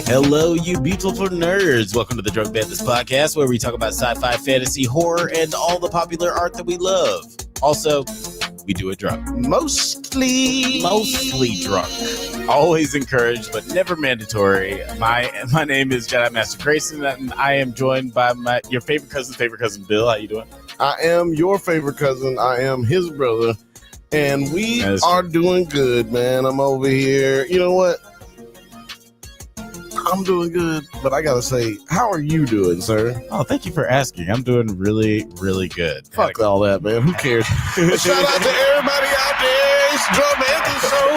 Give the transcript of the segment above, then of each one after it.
Hello, you beautiful nerds. Welcome to the Drunk Banthas podcast, where we talk about sci-fi, fantasy, horror, and all the popular art that we love. Also, we do it drunk. Mostly drunk. Always encouraged, but never mandatory. My name is Jedi Master Kirstyn, and I am joined by your favorite cousin, Bill. How you doing? I am your favorite cousin. I am his brother, and we are doing good, man. I'm over here. You know what? I'm doing good, but I gotta say, how are you doing, sir? Oh, thank you for asking. I'm doing really, really good. Fuck all that, man. Who cares? Shout out to everybody out there. It's Drunk Banthas Show.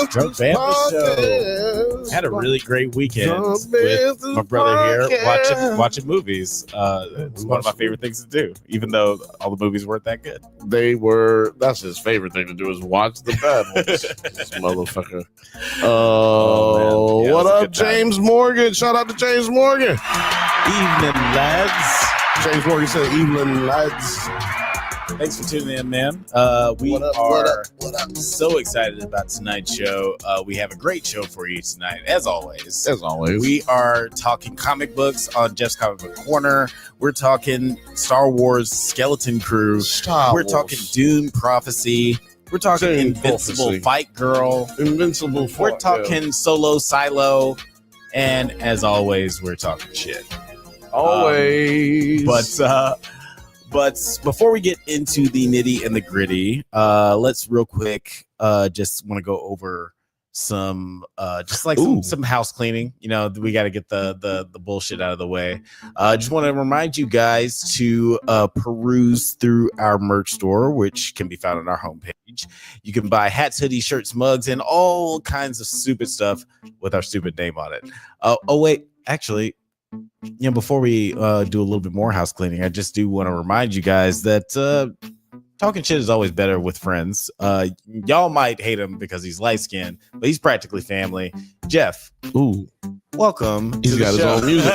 It's Drunk Banthas Show. Had a really great weekend with my brother here watching movies. It's one of my favorite things to do, even though all the movies weren't that good. They were. That's his favorite thing to do is watch the bad ones. This motherfucker. What up, James Morgan? Shout out to James Morgan. Evening, lads. James Morgan said, evening, lads. Thanks for tuning in, man. We are so excited about tonight's show. We have a great show for you tonight, as always. We are talking comic books on Jeff's Comic Book Corner. We're talking Star Wars Skeleton Crew. We're talking Dune Prophecy. We're talking Invincible Fight Girl. We're talking Solo Silo. And as always, we're talking shit. Always. But before we get into the nitty and the gritty, let's real quick just want to go over some some house cleaning. You know, we got to get the bullshit out of the way. Just want to remind you guys to peruse through our merch store, which can be found on our homepage. You can buy hats, hoodies, shirts, mugs, and all kinds of stupid stuff with our stupid name on it. Actually, before we do a little bit more house cleaning, I just do want to remind you guys that talking shit is always better with friends. Y'all might hate him because he's light skinned, but he's practically family. Jeff, welcome. He's got his own music.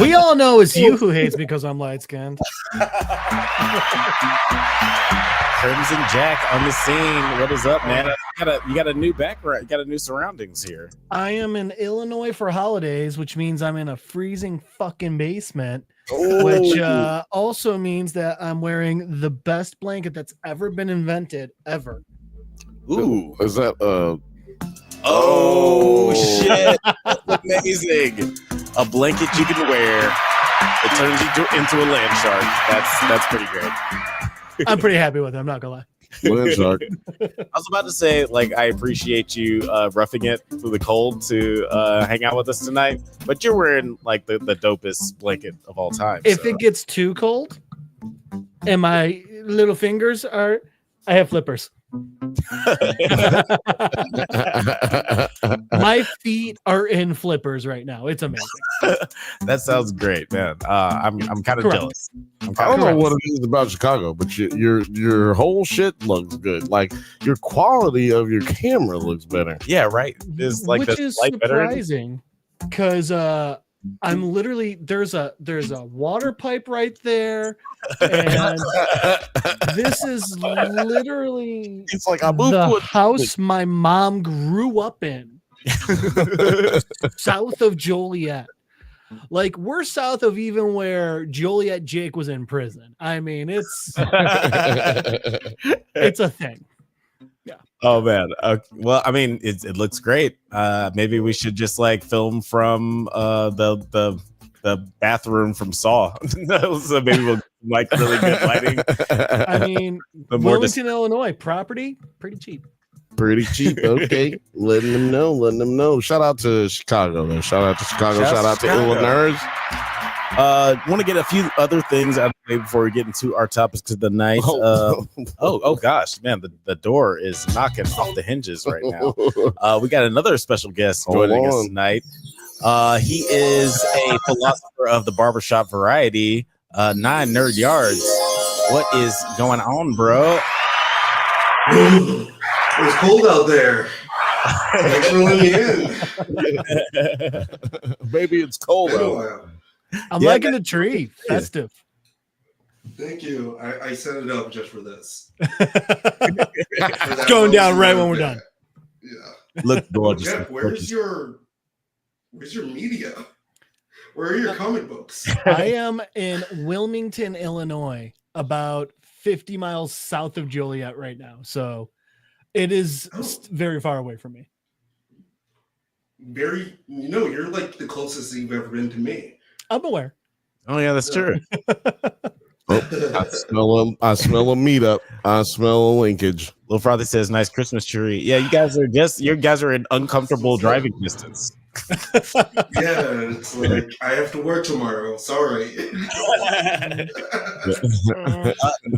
We all know it's you who hates me because I'm light skinned. Crimson Jack on the scene. What is up, man? You got a new background. You got a new surroundings here. I am in Illinois for holidays, which means I'm in a freezing fucking basement. Which also means that I'm wearing the best blanket that's ever been invented, ever. Ooh. Is that Oh shit. That's amazing. A blanket you can wear. It turns you into a land shark. That's pretty great. I'm pretty happy with it, I'm not gonna lie. land shark? I was about to say, I appreciate you roughing it through the cold to hang out with us tonight, but you're wearing the dopest blanket of all time. If it gets too cold and my little fingers I have flippers. My feet are in flippers right now. It's amazing. That sounds great, man. I'm kind of jealous. I don't know what it is about Chicago, but your whole shit looks good. Like your quality of your camera looks better. Yeah, right. Which is surprising because I'm literally there's a water pipe right there, and this is literally it's like I moved the house my mom grew up in, south of Joliet. Like we're south of even where Joliet Jake was in prison. I mean, it's a thing. Yeah. Oh man. Well, I mean, it looks great. Maybe we should just film from the bathroom from Saw. So maybe we'll really good lighting. I mean, Wilmington, Illinois, property pretty cheap. Okay. letting them know. Shout out to Chicago, man. Shout out to Illinois. Want to get a few other things out of the way before we get into our topics of the night. Oh gosh, man, the door is knocking off the hinges right now. We got another special guest joining us tonight. He is a philosopher of the barbershop variety, 9 Nerd Yards. What is going on, bro? It's cold out there. Thanks for letting me in. Baby, it's cold out. I'm liking the tree. Festive. Thank you. I set it up just for this. It's going down right when we're done. Yeah. Look gorgeous. Jeff, where's your Where's your media? Where are your comic books? I am in Wilmington, Illinois, about 50 miles south of Joliet right now. So it is very far away from me. You're like the closest you've ever been to me. I'm aware. Oh yeah, that's true. I smell a meetup. I smell a linkage. Little Frothy says, "Nice Christmas tree." Yeah, you guys are in uncomfortable driving distance. Yeah, it's like I have to work tomorrow. Sorry.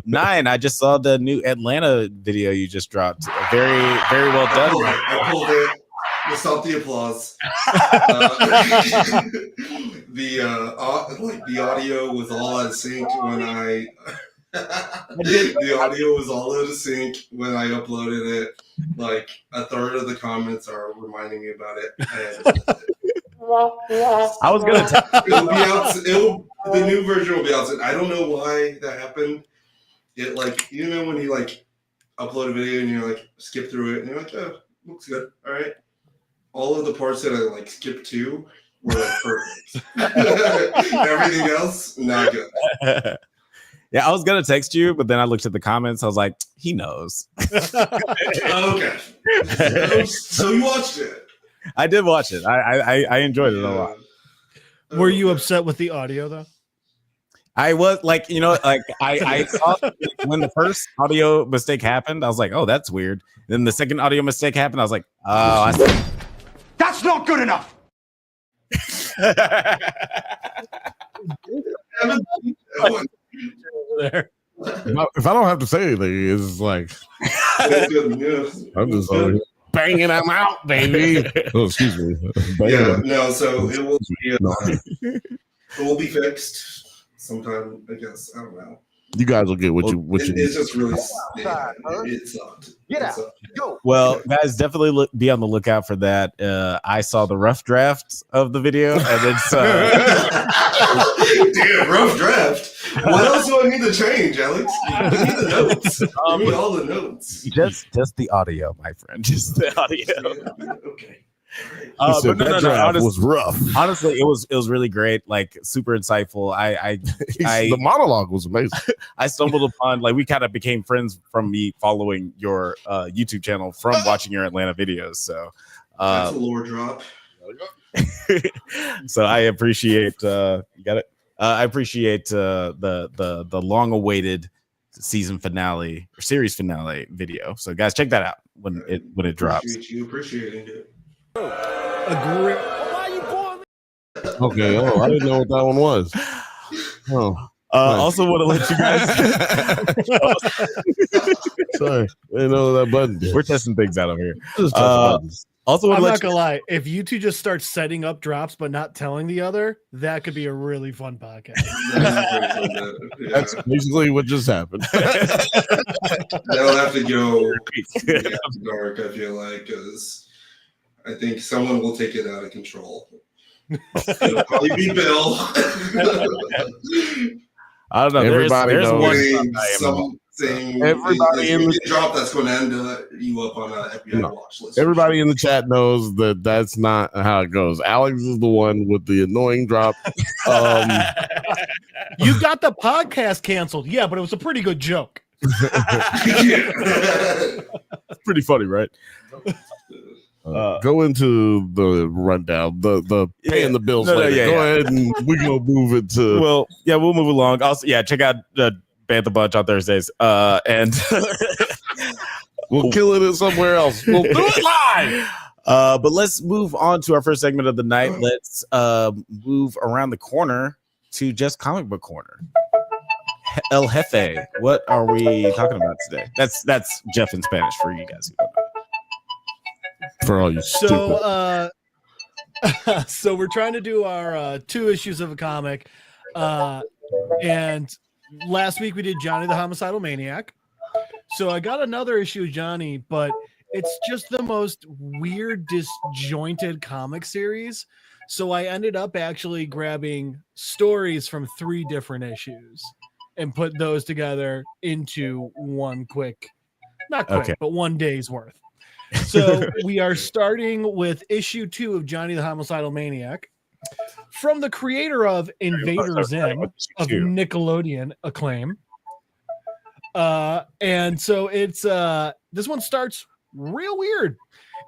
9. I just saw the new Atlanta video you just dropped. Very, very well done. I pulled it. Without the applause. The audio was all out of sync when the audio was all out of sync when I uploaded it. Like a third of the comments are reminding me about it. And I was gonna. It'll be out. The new version will be out soon. I don't know why that happened. It when you like upload a video and you like skip through it and you're like, oh, looks good. All right. All of the parts that I like skipped to were like perfect. Everything else, not good. Yeah, I was gonna text you, but then I looked at the comments. I was like, he knows. Okay. So you watched it? I did watch it. I enjoyed it a lot. Were you upset with the audio though? I was like, I saw when the first audio mistake happened, I was like, oh, that's weird. Then the second audio mistake happened, I was like, oh, I see. That's not good enough. There. If I don't have to say anything, it's like I'm just banging them out, baby. Oh, excuse me. So it will be fixed sometime. I guess I don't know. You guys will get what you. It's just really. It sucked. Get out. Go. Well, guys, definitely be on the lookout for that. I saw the rough draft of the video, and it's damn rough draft. What else do I need to change, Alex? Give me the notes. Give me all the notes. Just the audio, my friend. Just the audio. Yeah, okay. But no, was rough. Honestly, it was really great, like super insightful. The monologue was amazing. I stumbled upon, like, we kind of became friends from me following your YouTube channel from watching your Atlanta videos. So that's a lore drop. So I appreciate you got it. I appreciate the long awaited season finale or series finale video. So guys, check that out when it drops. Appreciate you appreciating it. Agree. Okay. Oh, I didn't know what that one was. Oh. Also want to let you guys. Sorry, I didn't know that button did. We're testing things out over here. Also, I'm not gonna lie. If you two just start setting up drops but not telling the other, that could be a really fun podcast. That's basically what just happened. That'll have to go dark. I feel like because I think someone will take it out of control. It'll probably be Bill. I don't know. Everybody there's knows. Everybody in the drop that's going to end you up on an FBI watch list. Everybody in the chat knows that that's not how it goes. Alex is the one with the annoying drop. You got the podcast canceled, yeah, but it was a pretty good joke. It's pretty funny, right? Go into the rundown, the paying the bills later. Go ahead and we gonna move it to. Well, yeah, we'll move along. Also, check out Bantha Bunch on Thursdays, and we'll kill it somewhere else. We'll do it live. But let's move on to our first segment of the night. Let's move around the corner to just comic book corner. El Jefe, what are we talking about today? That's Jeff in Spanish for you guys who don't know. For all you stupid. So we're trying to do our 2 issues of a comic, and last week we did Johnny the Homicidal Maniac. So I got another issue of Johnny, but it's just the most weird, disjointed comic series. So I ended up actually grabbing stories from 3 different issues and put those together into one quick, not quick, but one day's worth. So we are starting with issue 2 of Johnny the Homicidal Maniac from the creator of Invader Zim of Nickelodeon acclaim. And so it's this one starts real weird.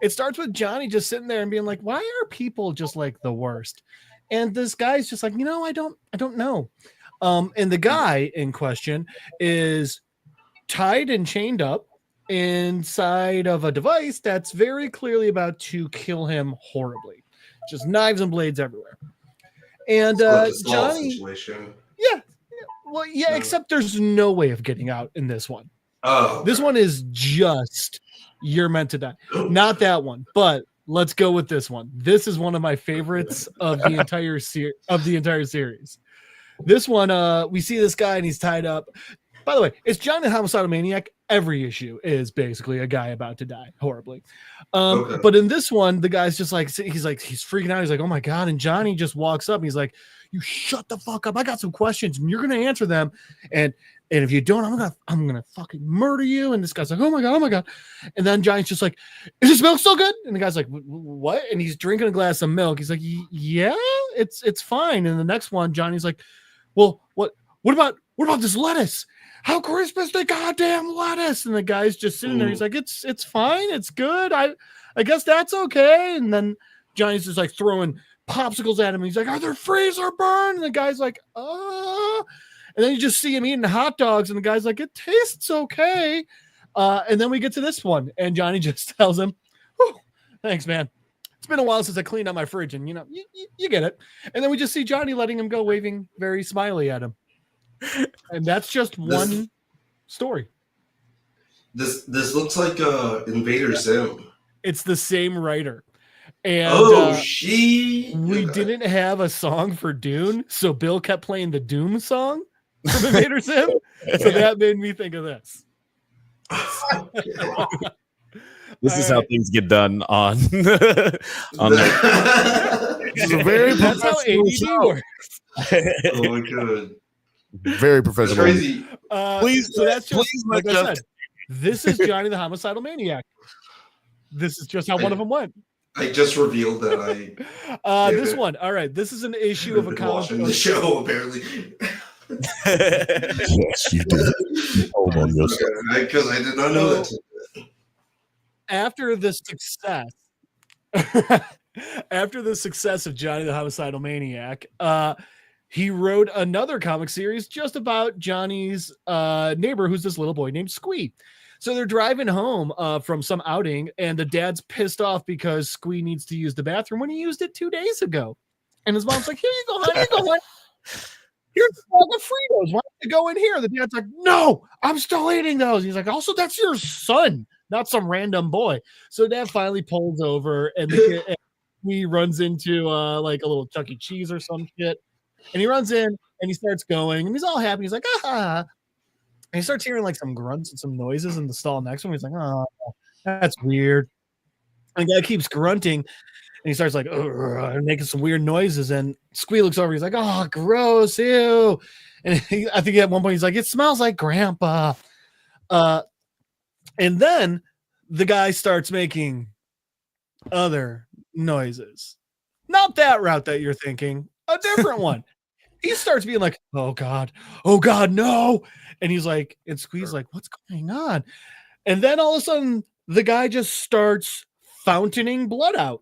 It starts with Johnny just sitting there and being like, why are people just like the worst? And this guy's just like, I don't know. And the guy in question is tied and chained up inside of a device that's very clearly about to kill him horribly. Just knives and blades everywhere. And Johnny, situation. Yeah. Well, yeah, except there's no way of getting out in this one. Oh, this one is just you're meant to die. Not that one, but let's go with this one. This is one of my favorites of the entire series. This one, we see this guy and he's tied up. By the way, it's Johnny the Homicidal Maniac. Every issue is basically a guy about to die horribly. But in this one, the guy's just like, he's freaking out. He's like, oh my God. And Johnny just walks up and he's like, you shut the fuck up. I got some questions and you're going to answer them. And if you don't, I'm going to fucking murder you. And this guy's like, oh my God. And then Johnny's just like, is this milk still good? And the guy's like, what? And he's drinking a glass of milk. He's like, yeah, it's fine. And the next one, Johnny's like, well, what about this lettuce? How crisp is the goddamn lettuce? And the guy's just sitting there. He's like, it's fine. It's good. I guess that's okay. And then Johnny's just like throwing popsicles at him. He's like, are there freeze or burn? And the guy's like, And then you just see him eating hot dogs. And the guy's like, it tastes okay. And then we get to this one. And Johnny just tells him, thanks, man. It's been a while since I cleaned out my fridge. And, you get it. And then we just see Johnny letting him go, waving very smiley at him. And that's just one story. This looks like Invader Zim. It's the same writer. And we didn't have a song for Dune, so Bill kept playing the Doom song from Invader Zim. So that made me think of this. This is how things get done on This is a very that's how ADD works. Oh my God. Very professional. That's crazy. So that's just like I said. This is Johnny the Homicidal Maniac. This is just how one of them went. I just revealed that this one. All right. This is an issue of a comic watching the show, apparently. Yes, you did. Hold on, because I did not know that. After the success of Johnny the Homicidal Maniac, he wrote another comic series just about Johnny's neighbor, who's this little boy named Squee. So they're driving home from some outing, and the dad's pissed off because Squee needs to use the bathroom when he used it 2 days ago. And his mom's like, here you go, honey. Here's a bag of Fritos. Why don't you go in here? The dad's like, no, I'm still eating those. He's like, also, that's your son, not some random boy. So dad finally pulls over, and he runs into like a little Chuck E. Cheese or some shit. And he runs in and he starts going and he's all happy. He's like, ah. And he starts hearing like some grunts and some noises in the stall next to him. He's like, oh, that's weird. And the guy keeps grunting and he starts like and making some weird noises. And Squee looks over. He's like, oh, gross. Ew. And I think at one point he's like, it smells like grandpa. And then the guy starts making other noises. Not that route that you're thinking. A different one. He starts being like, oh God, no. And he's like, and Squee's like, what's going on? And then all of a sudden, the guy just starts fountaining blood out.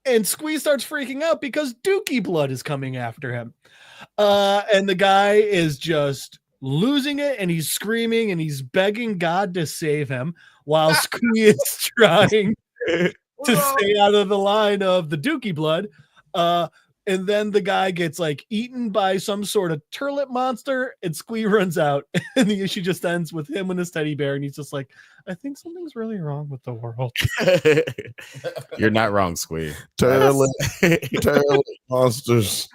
And Squee starts freaking out because Dookie blood is coming after him. And the guy is just losing it, and he's screaming and he's begging God to save him while Squee is trying to stay out of the line of the Dookie blood. And then the guy gets like eaten by some sort of turlet monster, and Squee runs out, and the issue just ends with him and his teddy bear, and he's just like, I think something's really wrong with the world. You're not wrong, Squee. Turlet monsters.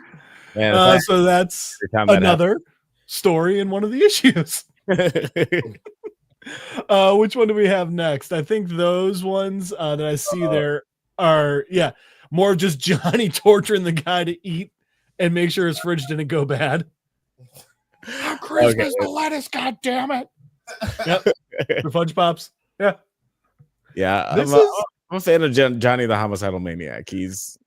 Man, so that's another story in one of the issues. Which one do we have next? I think those ones that I see there are, more just Johnny torturing the guy to eat and make sure his fridge didn't go bad. How crisp is the lettuce? God damn it! Yep, the Fudge Pops. Yeah. Yeah, I'm a fan of Johnny the Homicidal Maniac. He's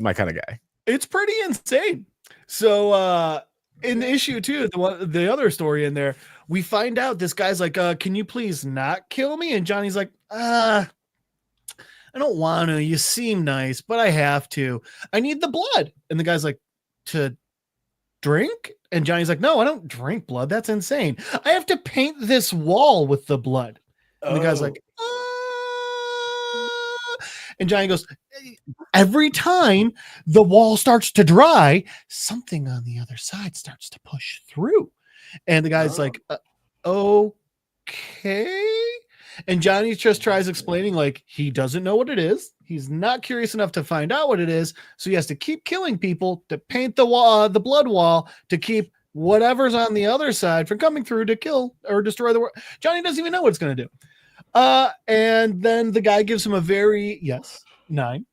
my kind of guy. It's pretty insane. So in the issue 2, the other story in there, we find out this guy's like, can you please not kill me? And Johnny's like, I don't want to. You seem nice, but I have to. I need the blood. And the guy's like, to drink? And Johnny's like, no, I don't drink blood. That's insane. I have to paint this wall with the blood. And the guy's like, and Johnny goes, every time the wall starts to dry, something on the other side starts to push through. And the guy's like, okay. And Johnny just tries explaining, like, he doesn't know what it is. He's not curious enough to find out what it is. So he has to keep killing people to paint the wall, the blood wall, to keep whatever's on the other side from coming through to kill or destroy the world. Johnny doesn't even know what it's going to do. And then the guy gives him a very 9.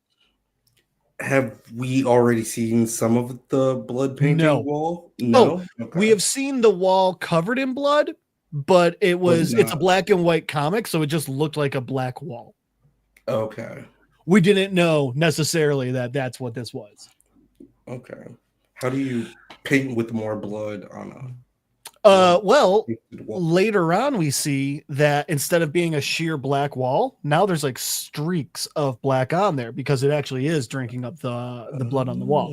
Have we already seen some of the blood painting wall? No. Okay. We have seen the wall covered in blood, but it's a black and white comic, so it just looked like a black wall. Okay. We didn't know necessarily that that's what this was. Okay. How do you paint with more blood on a well, later on we see that instead of being a sheer black wall, now there's like streaks of black on there because it actually is drinking up the blood on the wall.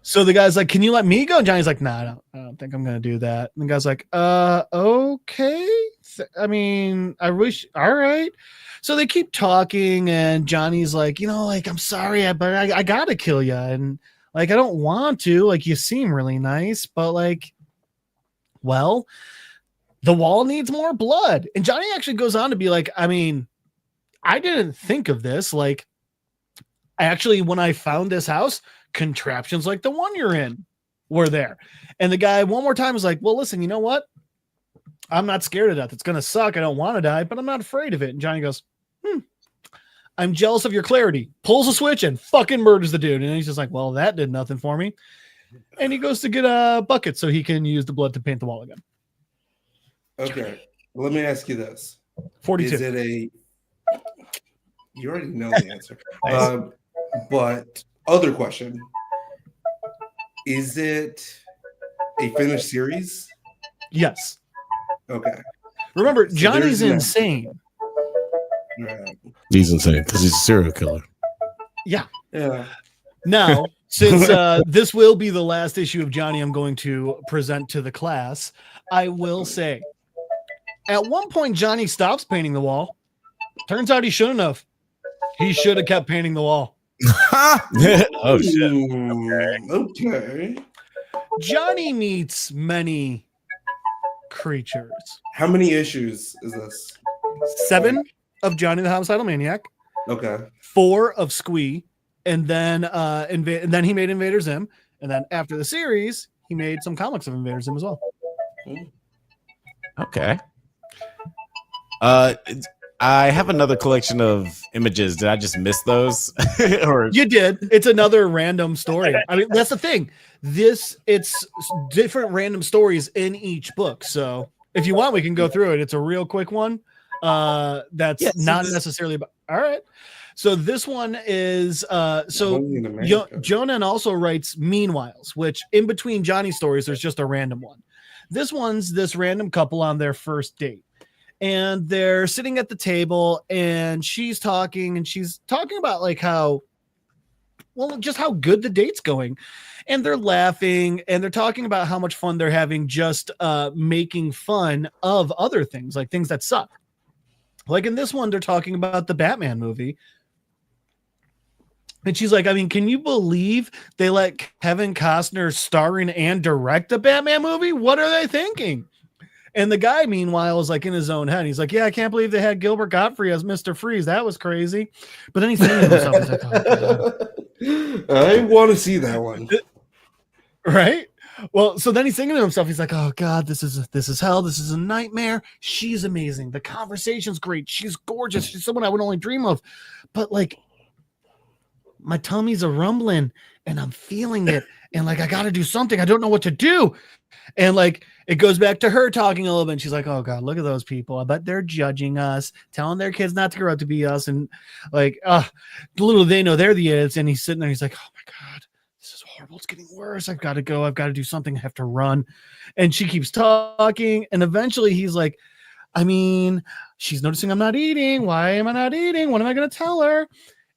So the guy's like, can you let me go? And Johnny's like, nah, I don't think I'm gonna do that. And the guy's like, okay. I mean, I wish. All right. So they keep talking, and Johnny's like, I'm sorry, but I gotta kill you, and like I don't want to. Like, you seem really nice, but like, well, the wall needs more blood. And Johnny actually goes on to be like, I mean, I didn't think of this. Like, when I found this house, contraptions like the one you're in were there. And the guy one more time was like, well, listen, you know what? I'm not scared of death. It's going to suck. I don't want to die, but I'm not afraid of it. And Johnny goes, I'm jealous of your clarity. Pulls a switch and fucking murders the dude. And he's just like, well, that did nothing for me. And he goes to get a bucket so he can use the blood to paint the wall again. Okay. Let me ask you this. 42. Is it you already know the answer. But other question. Is it a finished series? Yes. Okay. Remember, so Johnny's insane. He's insane because he's a serial killer. Yeah. Yeah. Now, since this will be the last issue of Johnny I'm going to present to the class, I will say, at one point, Johnny stops painting the wall. Turns out he shouldn't have. He should have kept painting the wall. Oh, shit. Okay. Johnny meets many creatures. How many issues is this? 7 of Johnny the Homicidal Maniac. Okay. 4 of Squee. And then then he made Invader Zim. And then after the series, he made some comics of Invader Zim as well. Okay. I have another collection of images. Did I just miss those? Or you did. It's another random story. I mean, that's the thing. It's different random stories in each book. So if you want, we can go through it. It's a real quick one. That's not necessarily about. All right. So this one is Jonan also writes Meanwhiles, which in between Johnny's stories, there's just a random one. This one's this random couple on their first date. And they're sitting at the table and she's talking about like just how good the date's going. And they're laughing and they're talking about how much fun they're having just making fun of other things, like things that suck. Like in this one, they're talking about the Batman movie. And she's like, I mean, can you believe they let Kevin Costner star in and direct a Batman movie? What are they thinking? And the guy, meanwhile, is like in his own head. He's like, yeah, I can't believe they had Gilbert Gottfried as Mr. Freeze. That was crazy. But then he's thinking to himself, he's like, oh, I want to see that one. Right? Well, so then he's thinking to himself, he's like, oh God, this is hell. This is a nightmare. She's amazing. The conversation's great. She's gorgeous. She's someone I would only dream of. But like, my tummy's a rumbling and I'm feeling it. and like I got to do something. I don't know what to do. And like it goes back to her talking a little bit. And she's like, oh God, look at those people. I bet they're judging us, telling their kids not to grow up to be us. And like, little they know they're the idiots. And he's sitting there. He's like, oh my God, this is horrible. It's getting worse. I've got to go. I've got to do something. I have to run. And she keeps talking. And eventually he's like, I mean, she's noticing I'm not eating. Why am I not eating? What am I going to tell her?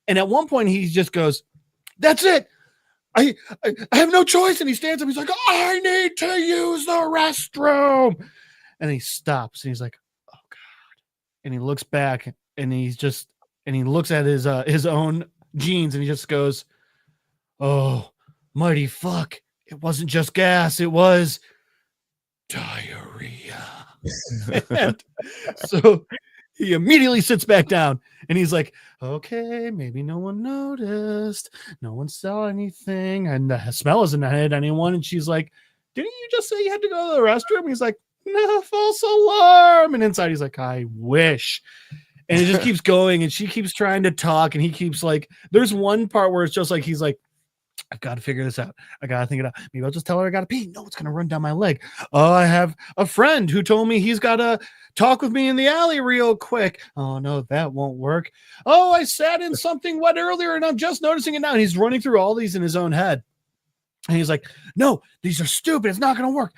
And at one point he just goes, that's it. I have no choice. And he stands up. He's like, I need to use the restroom. And he stops and he's like, oh God. And he looks back and he looks at his own jeans and he just goes, oh, mighty fuck. It wasn't just gas. It was diarrhea. And so he immediately sits back down and he's like, okay, maybe no one noticed. No one saw anything. And the smell isn't hit anyone. And she's like, didn't you just say you had to go to the restroom? And he's like, no, false alarm. And inside he's like, I wish. And it just keeps going. And she keeps trying to talk. And he keeps like, there's one part where it's just like, he's like, I've got to figure this out. I got to think it out. Maybe I'll just tell her I got to pee. No, it's going to run down my leg. Oh, I have a friend who told me he's got to talk with me in the alley real quick. Oh, no, that won't work. Oh, I sat in something wet earlier and I'm just noticing it now. And he's running through all these in his own head. And he's like, no, these are stupid. It's not going to work.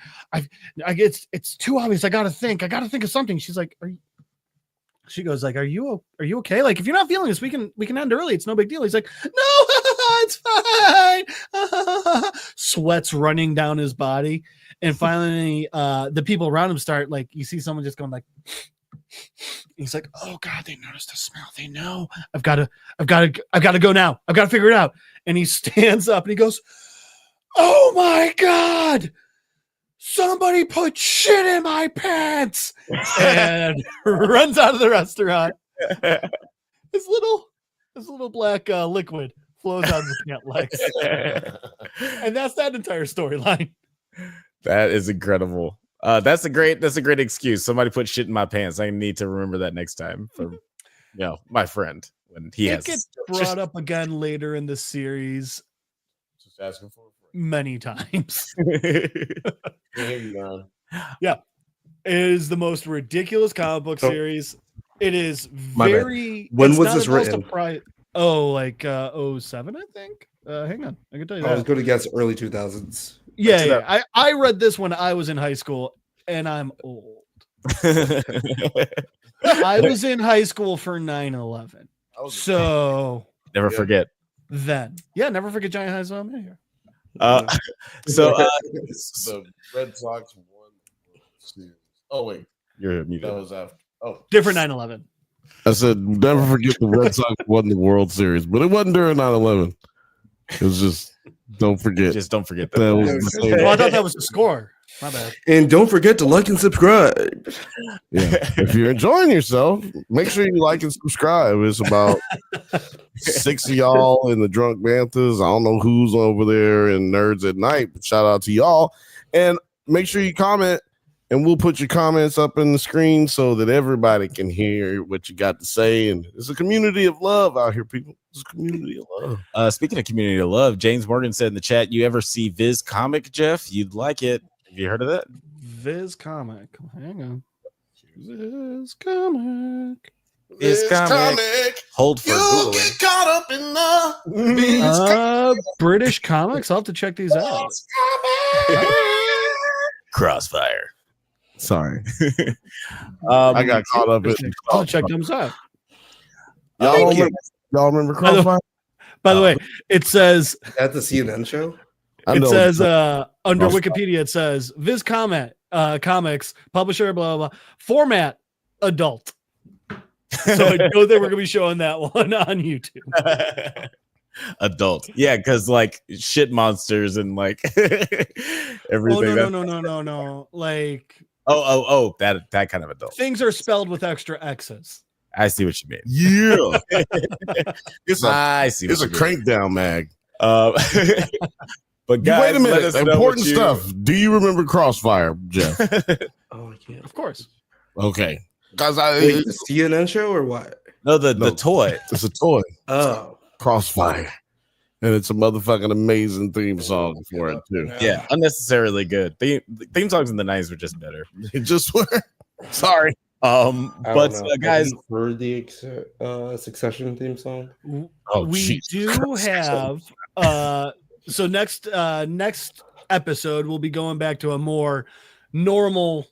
It's too obvious. I got to think of something. She's like, she goes like, are you okay? Like, if you're not feeling this, we can end early. It's no big deal. He's like, no, it's fine. Sweat's running down his body. And finally, the people around him start like, you see someone just going like, he's like, oh God, they noticed the smell. They know. I've got to go now. I've got to figure it out. And he stands up and he goes, oh my God. Somebody put shit in my pants and runs out of the restaurant. His little black liquid flows out of his pant legs. And that's that entire storyline. That is incredible. That's a great excuse. Somebody put shit in my pants. I need to remember that next time from my friend when he gets brought up again later in the series. Just asking for many times. Yeah. It is the most ridiculous comic book series. It is very. When was this written? Like 07, I think. Hang on, I can tell you that. I was going to guess early 2000s. Yeah. I read this when I was in high school, and I'm old. I was in high school for 9/11, so never forget. Then, never forget Giant High Zone here. The Red Sox won the series. Oh wait, you're muted. That was after. Oh, different 9/11. I said never forget the Red Sox won the World Series, but it wasn't during 9/11. It was just don't forget. Just don't forget that. Well, I thought that was the score. My bad. And don't forget to like and subscribe. Yeah, if you're enjoying yourself, make sure you like and subscribe. It's about 6 of y'all in the drunk Banthas. I don't know who's over there in Nerds at Night, but shout out to y'all. And make sure you comment, and we'll put your comments up in the screen so that everybody can hear what you got to say. And it's a community of love out here, people. It's a community of love. Speaking of community of love, James Morgan said in the chat, you ever see Viz Comic, Jeff? You'd like it. Have you heard of that? Viz Comic. Hang on. Viz Comic. Viz Comic. Hold for Googling. Get caught up in the British comics. I'll have to check these out. Crossfire. Sorry. I got caught up in. I'll check them out. Y'all remember Crossfire? By the way, it says at the CNN show. It says under Wikipedia, it says Viz Comics, publisher, blah, blah, blah, format, adult. So I know that we're going to be showing that one on YouTube. Adult. Yeah, because like shit monsters and like everything. Oh, no. Like, that kind of adult. Things are spelled with extra X's. I see what you mean. Yeah. I see. It's a Crankdown mag. But guys, wait a minute. Important stuff. Do you remember Crossfire, Jeff? Oh, I can't. Of course. Okay. Guys, the CNN show or what? No, the toy. It's a toy. Oh, Crossfire. And it's a motherfucking amazing theme song for it too. Yeah, unnecessarily good. The theme songs in the 90s were just better. It just were. Sorry. But guys, for the Succession theme song. We do have so next episode we'll be going back to a more normal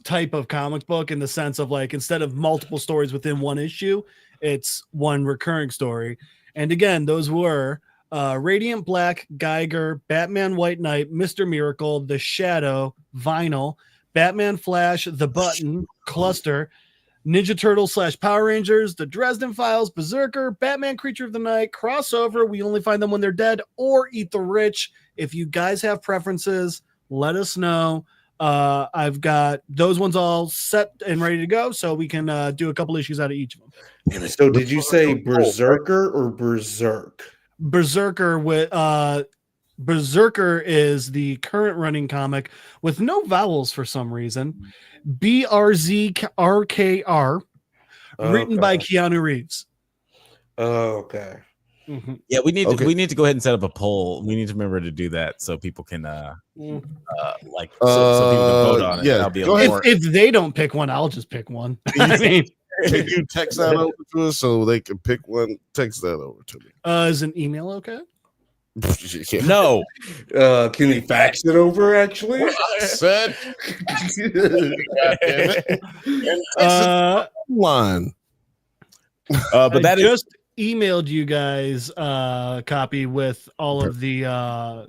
type of comic book in the sense of like instead of multiple stories within one issue, it's one recurring story. And again, those were Radiant Black, Geiger, Batman White Knight, Mr. Miracle, The Shadow, Vinyl, Batman Flash, The Button, Cluster, Ninja Turtles / Power Rangers, The Dresden Files, Berserker, Batman Creature of the Night, Crossover, We Only Find Them When They're Dead, or Eat the Rich. If you guys have preferences, let us know. I've got those ones all set and ready to go, so we can do a couple issues out of each of them. So did you say Berserker or Berserk? Berserker with Berserker is the current running comic with no vowels for some reason. BRZRKR, written by Keanu Reeves. Oh, okay. Mm-hmm. Yeah, we need to go ahead and set up a poll. We need to remember to do that so people can so people can vote on it. Yeah, that'll be if they don't pick one, I'll just pick one. I mean, can you text that over to us so they can pick one? Text that over to me. Is an email okay? No. Can we fax it over? Actually, said line. But that just emailed you guys a copy with all of the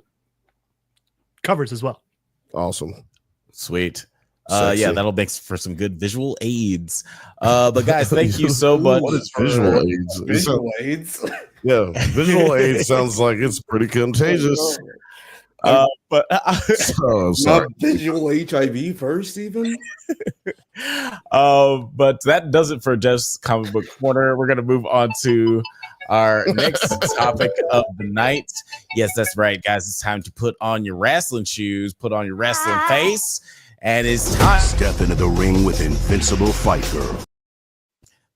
covers as well. Awesome. Sweet. Sexy. Yeah, that'll make for some good visual aids. But guys, thank you so much. What is visual aids? visual aids. Yeah, visual aids sounds like it's pretty contagious. But Oh, sorry. Not visual HIV first, even. But that does it for Jeff's Comic Book Corner. We're gonna move on to our next topic of the night. Yes, that's right, guys. It's time to put on your wrestling shoes, put on your wrestling face, and it's time. Step into the ring with Invincible Fight Girl.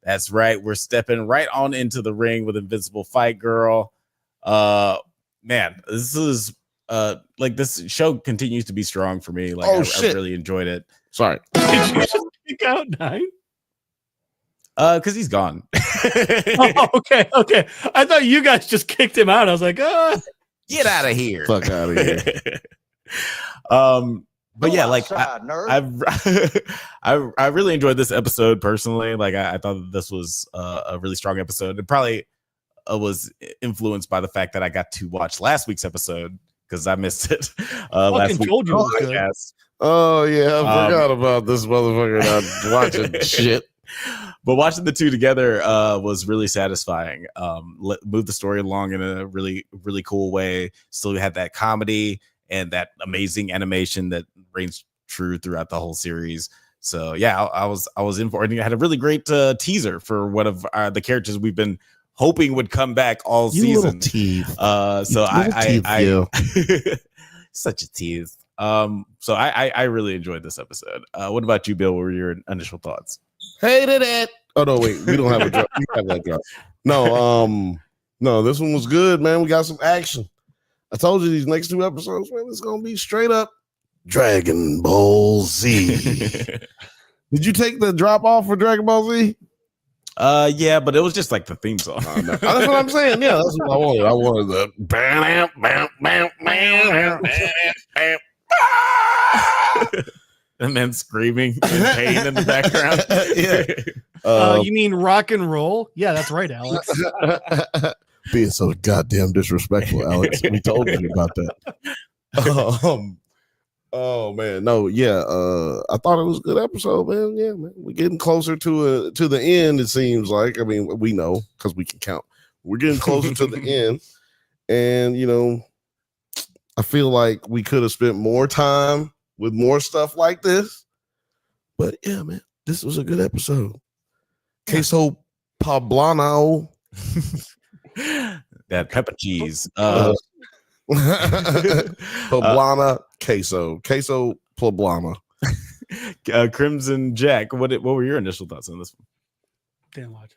That's right. We're stepping right on into the ring with Invincible Fight Girl. Man, this is like this show continues to be strong for me. Like, I really enjoyed it. Sorry. Did you just pick out Nite? Because he's gone. Oh, okay. I thought you guys just kicked him out. I was like, get out of here. Fuck out of here. But yeah, like I really enjoyed this episode personally. Like I thought that this was a really strong episode. It probably was influenced by the fact that I got to watch last week's episode because I missed it last week. Told you it was good. Oh yeah, I forgot about this motherfucker not watching shit. But watching the two together was really satisfying. Moved the story along in a really, really cool way. Still had that comedy and that amazing animation that reigns true throughout the whole series. So yeah, I was in for it. And I had a really great teaser for one of the characters we've been hoping would come back all season. So I such a tease. So I really enjoyed this episode. What about you, Bill? What were your initial thoughts? Hated it. Oh no, wait, we don't have a drop. We have that drop. No, this one was good, man. We got some action. I told you these next two episodes, man, it's gonna be straight up Dragon Ball Z. Did you take the drop off for Dragon Ball Z? Yeah, but it was just like the theme song. No. That's what I'm saying. Yeah, that's what I wanted. I wanted the and then screaming in pain in the background. Yeah. You mean rock and roll? Yeah, that's right, Alex. Being so goddamn disrespectful, Alex. We told you about that. Oh man, no, yeah. I thought it was a good episode, man. Yeah, man. We're getting closer to the end. It seems like. I mean, we know because we can count. We're getting closer to the end, and you know, I feel like we could have spent more time with more stuff like this. But yeah, man, this was a good episode. Queso poblano. That pepper cheese. Poblana queso poblana. Crimson Jack. What were your initial thoughts on this one? Didn't watch.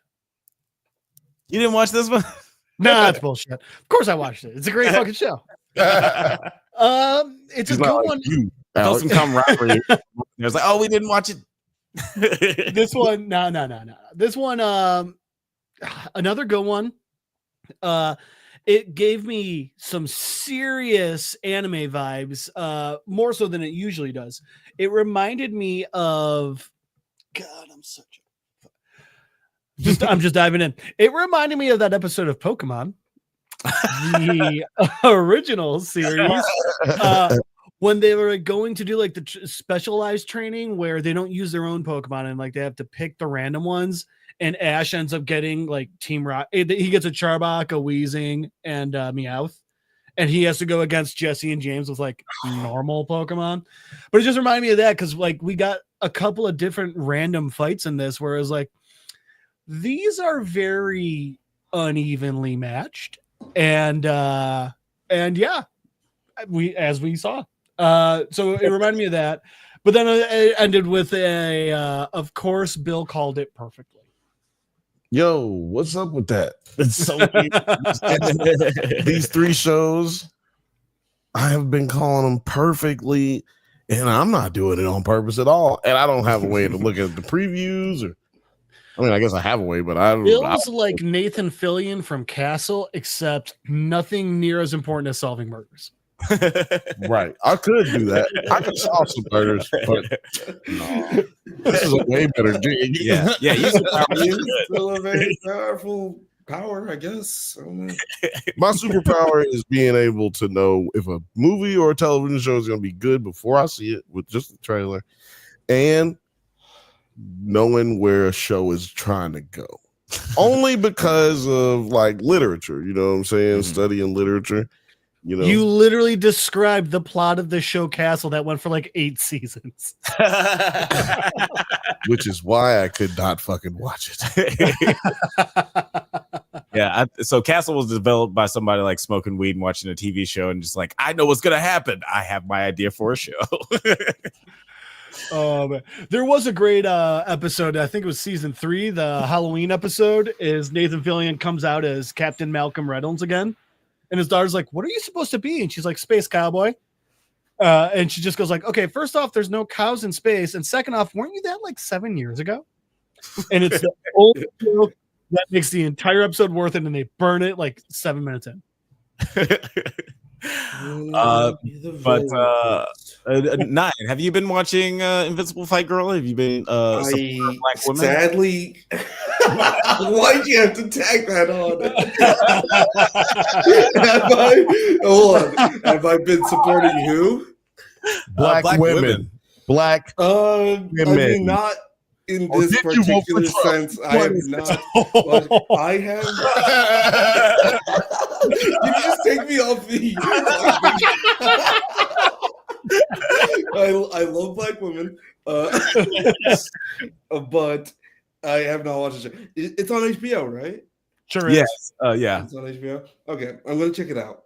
You didn't watch this one? Nah, it's bullshit. Of course I watched it. It's a great fucking show. It's He's a not good like one. you, Felt Alex. some camaraderie. It was like, oh, we didn't watch it. This one, no. This one, another good one. It gave me some serious anime vibes, more so than it usually does. It reminded me of God, I'm just diving in. It reminded me of that episode of Pokemon, the original series, when they were going to do like the specialized training where they don't use their own Pokemon and like they have to pick the random ones. And Ash ends up getting like Team Rock. He gets a Charbok, a Weezing, and Meowth. And he has to go against Jesse and James with like normal Pokemon. But it just reminded me of that because like we got a couple of different random fights in this where it was like, these are very unevenly matched. And yeah, as we saw. So it reminded me of that. But then it ended with of course, Bill called it perfectly. Yo, what's up with that? It's so These 3 shows, I have been calling them perfectly, and I'm not doing it on purpose at all. And I don't have a way to look at the previews, or I mean, I guess I have a way, but Bill's like Nathan Fillion from Castle, except nothing near as important as solving murders. right. I could do that. I could solve some murders, but no. This is a way better gig. Yeah. You Still a very powerful power, I guess. I don't know. My superpower is being able to know if a movie or a television show is going to be good before I see it with just the trailer, and knowing where a show is trying to go. Only because of like literature, you know what I'm saying? Mm-hmm. Studying literature. You know, You literally described the plot of the show Castle that went for like 8 seasons. which is why I could not fucking watch it. Yeah. So Castle was developed by somebody like smoking weed and watching a TV show and just like, I know what's going to happen. I have my idea for a show. There was a great episode. I think it was season 3. The Halloween episode is Nathan Fillion comes out as Captain Malcolm Reynolds again. And his daughter's like, what are you supposed to be? And she's like, space cowboy. And she just goes like, okay, first off, there's no cows in space. And second off, weren't you that like 7 years ago? And it's the old joke that makes the entire episode worth it. And they burn it like 7 minutes in. Nite, have you been watching Invincible Fight Girl? Have you been supporting Black women? Sadly, why'd you have to tag that on? Have I been supporting who? Black women. Black women. I mean, not in Or this did you vote for particular Trump? sense. I have not. But I have. You just take me off the. I love Black women, but I have not watched it. It's on HBO, right? Sure Yes. is. Yeah. It's on HBO. Okay, I'm gonna check it out.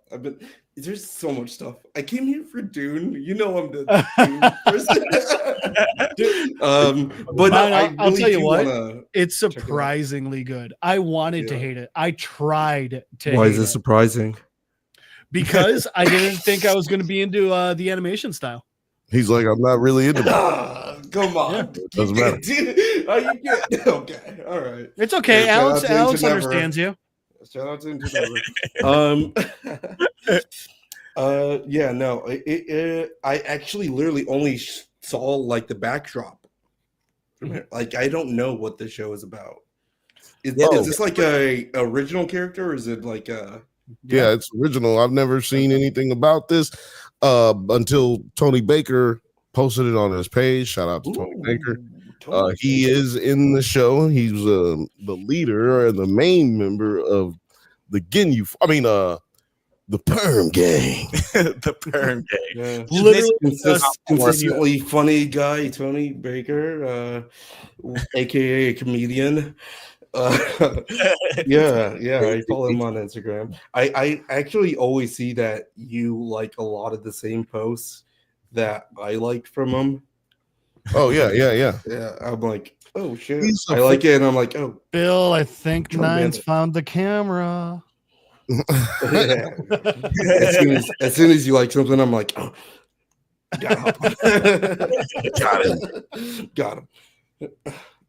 There's so much stuff. I came here for Dune. You know I'm the Dune person. But I'll tell you what. It's check it out. surprisingly good. I wanted to hate it. I tried to. Why hate is it it surprising? because I didn't think I was going to be into the animation style. He's like, I'm not really into that. Come on. Yeah, it doesn't matter. Okay, all right. It's okay. Yeah, Alex shout out to Never. understands you. Shout out to Never. Yeah, no. I actually literally only saw like the backdrop. Like I don't know what the show is about. Is this like a original character, or is it like a? Yeah, it's original. I've never seen anything about this until Tony Baker posted it on his page. Shout out to Tony Baker. He is in the show. He's the leader or the main member of the the Perm Gang. The Perm Gang. Yeah. Literally consistently funny guy, Tony Baker, aka a comedian. Yeah, I follow him on Instagram. I actually always see that you like a lot of the same posts that I liked from him. Oh yeah. Yeah, I'm like, oh shit, He's I like it, and I'm like, oh, Bill, I think Trump Nine's Bantha. found the camera. As soon as you like something, I'm like, oh, got him. Got him.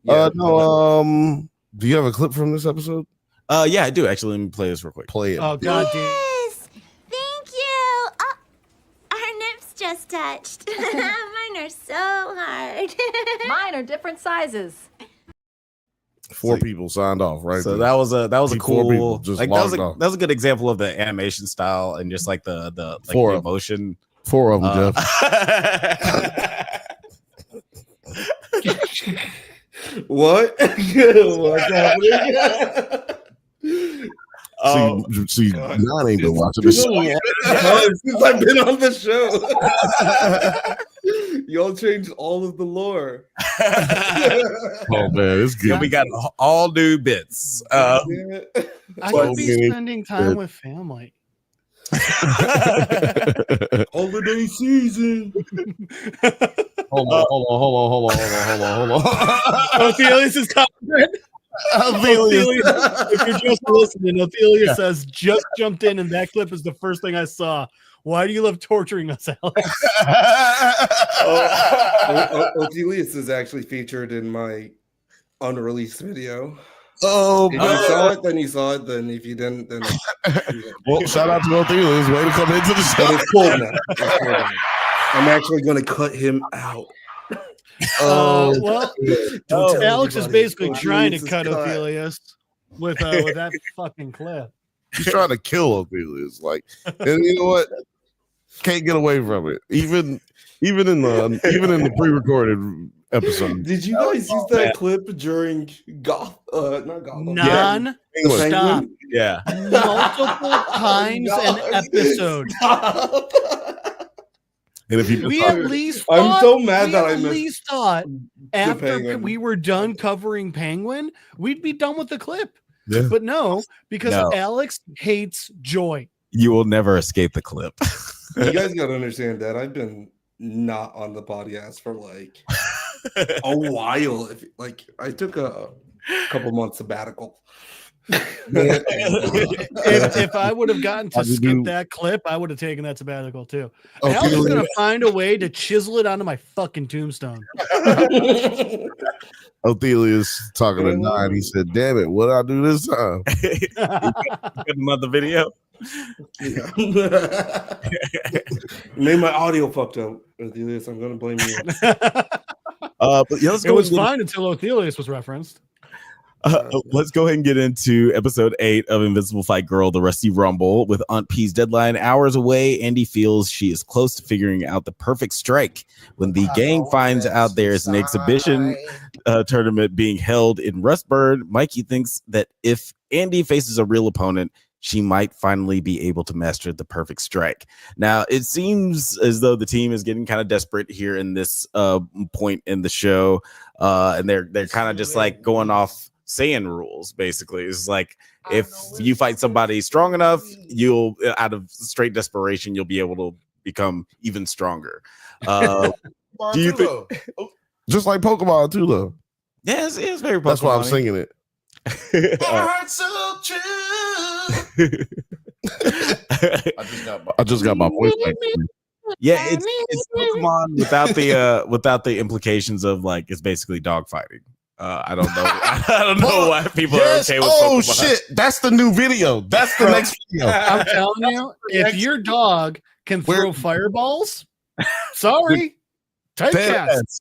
Yeah. No. Do you have a clip from this episode? Yeah, I do actually. Let me play this real quick. Play it. Oh god, dude. Yes, thank you. Oh, our nips just touched. Mine are so hard. Mine are different sizes. 4 people signed off, right? So that was a cool, just like logged off. that was a good example of the animation style and just like the like Four the of them. emotion. 4 of them, Jeff. What? What's happening? See, Nine ain't been watching the show. Since I've been on the show. Y'all changed all of the lore. Oh man, it's good. We got all new bits. I So could be many spending time with family. Holiday season. Hold on. Othelius is coming. Othelius, if you're just listening, Othelius says, just jumped in, and that clip is the first thing I saw. Why do you love torturing us, Alex? Othelius is actually featured in my unreleased video. Oh, If you saw it, then you saw it. Then if you didn't, then well, shout out to Othelius. Way to come into the but show. it's cool now. It's cool now. I'm actually going to cut him out. Well, Don't tell Alex is anybody. basically trying to Othelius is cut Othelius with that fucking clip. He's trying to kill Othelius. Like, and you know what? Can't get away from it. Even in the pre-recorded episode. Did you guys use that clip during not Gotham? Non-stop. Yeah. Multiple times an episode. And if you We at least I'm thought, so mad we that I at missed least thought after Penguin. we were done covering Penguin, we'd be done with the clip. Yeah. But no, because No. Alex hates joy. You will never escape the clip. You guys got to understand that I've been not on the podcast for like a while. I took a couple months sabbatical. If I would have gotten to How'd you skip do? that clip, I would have taken that sabbatical too. Okay. Alex is gonna find a way to chisel it onto my fucking tombstone. Othelius talking to Nine, he said, "Damn it, what I do this time?" Good another video. Made my audio fucked up. Othelius, I'm gonna blame you. But yeah, let's It go. was and get- fine until Othelius was referenced. let's go ahead and get into episode 8 of Invincible Fight Girl, the Rusty Rumble. With Aunt P's deadline hours away, Andy feels she is close to figuring out the perfect strike. When the gang finds out there is an exhibition tournament being held in Rustburn, Mikey thinks that if Andy faces a real opponent, she might finally be able to master the perfect strike. Now, it seems as though the team is getting kind of desperate here in this point in the show, and they're kind of just like going off Saiyan rules. Basically, it's like if you fight somebody strong enough, you'll, out of straight desperation, you'll be able to become even stronger. Do you think? Just like Pokemon too, though. Yes, it's very. That's why I'm Pokemon-y. singing it. I just got my voice back. Yeah, it's Pokemon without the implications of like it's basically dog fighting. I don't know. I don't know why people are okay with Pokemon. Shit, that's the new video. That's the next video. I'm telling you, if your dog can throw fireballs, sorry, take cats.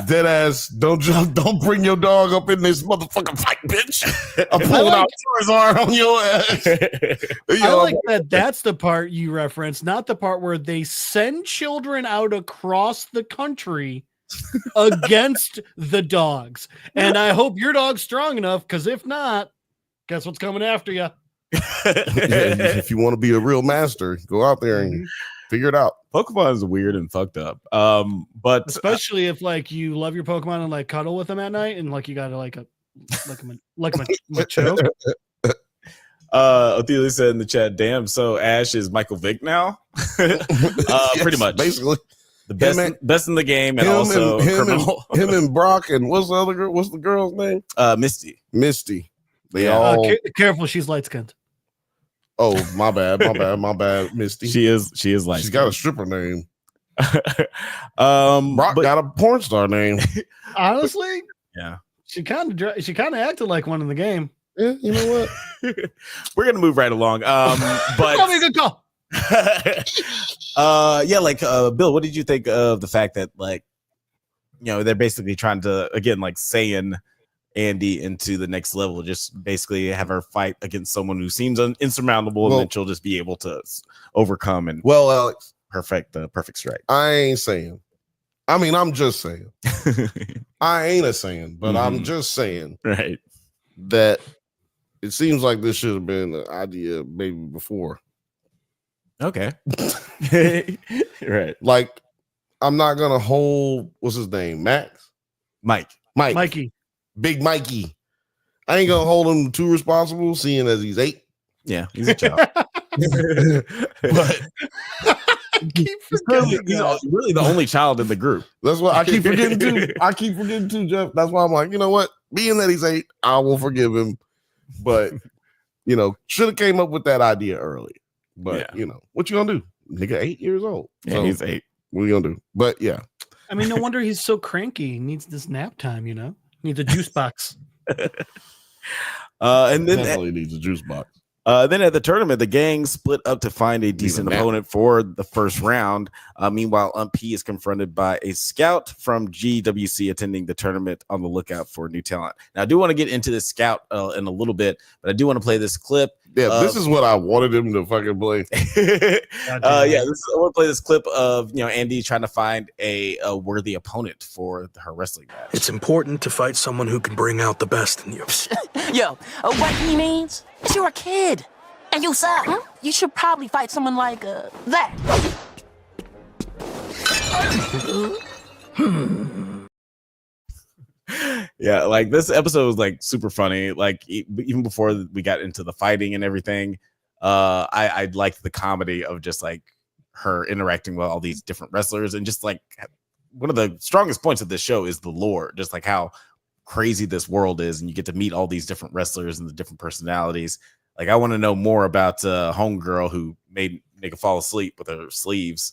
Dead ass. Don't bring your dog up in this motherfucking fight, bitch. I'm pulling out Charizard on your ass. I like that. That's the part you reference, not the part where they send children out across the country against the dogs. And I hope your dog's strong enough, because if not, guess what's coming after you? If you want to be a real master, go out there and figure it out. Pokemon is weird and fucked up. But Especially if like you love your Pokemon and like cuddle with them at night, and like you gotta like a choke. Othelia said in the chat, "Damn, so Ash is Michael Vick now." Pretty much, basically. The best in the game, and also criminal. Him and Brock, and what's the other girl? What's the girl's name? Misty. Misty. They all Careful, she's light skinned. Oh, my bad, Misty. She is like She's got a stripper name. Brock got a porn star name. Honestly, yeah. She kind of acted like one in the game. Yeah, you know what? We're gonna move right along. But Probably a good call. Yeah, like Bill, what did you think of the fact that, like, you know, they're basically trying to, again, like, saying Andy into the next level, just basically have her fight against someone who seems insurmountable, and then she'll just be able to overcome and Alex, perfect the perfect strike. I ain't saying. I mean, I'm just saying. I ain't a saying, but I'm just saying, right, that it seems like this should have been an idea maybe before. Okay. Right. Like, I'm not gonna hold, what's his name? Mikey. Big Mikey. I ain't gonna hold him too responsible, seeing as he's 8. Yeah, he's a child. But he's really the only child in the group. That's what I keep forgetting too. Jeff. That's why I'm like, you know what? Being that he's 8, I will forgive him. But you know, should have came up with that idea early. But you know, what you gonna do? Nigga, 8 years old. Yeah, so, he's 8. What are you gonna do? But yeah. I mean, no wonder he's so cranky. He needs this nap time, you know? Needs a juice box. And then definitely needs a juice box. Then at the tournament, the gang split up to find a decent opponent for the first round. Meanwhile, P is confronted by a scout from GWC attending the tournament, on the lookout for new talent. Now, I do want to get into this scout in a little bit, but I do want to play this clip. Yeah, this is what I wanted him to fucking play. I want to play this clip of, you know, Andy trying to find a worthy opponent for her wrestling match. It's important to fight someone who can bring out the best in you. Yo, what he means is you're a kid. And you suck. You should probably fight someone like that. Yeah, like, this episode was like super funny. Like, even before we got into the fighting and everything, I liked the comedy of just like her interacting with all these different wrestlers, and just like one of the strongest points of this show is the lore, just like how crazy this world is, and you get to meet all these different wrestlers and the different personalities. Like, I want to know more about homegirl who made nigga fall asleep with her sleeves.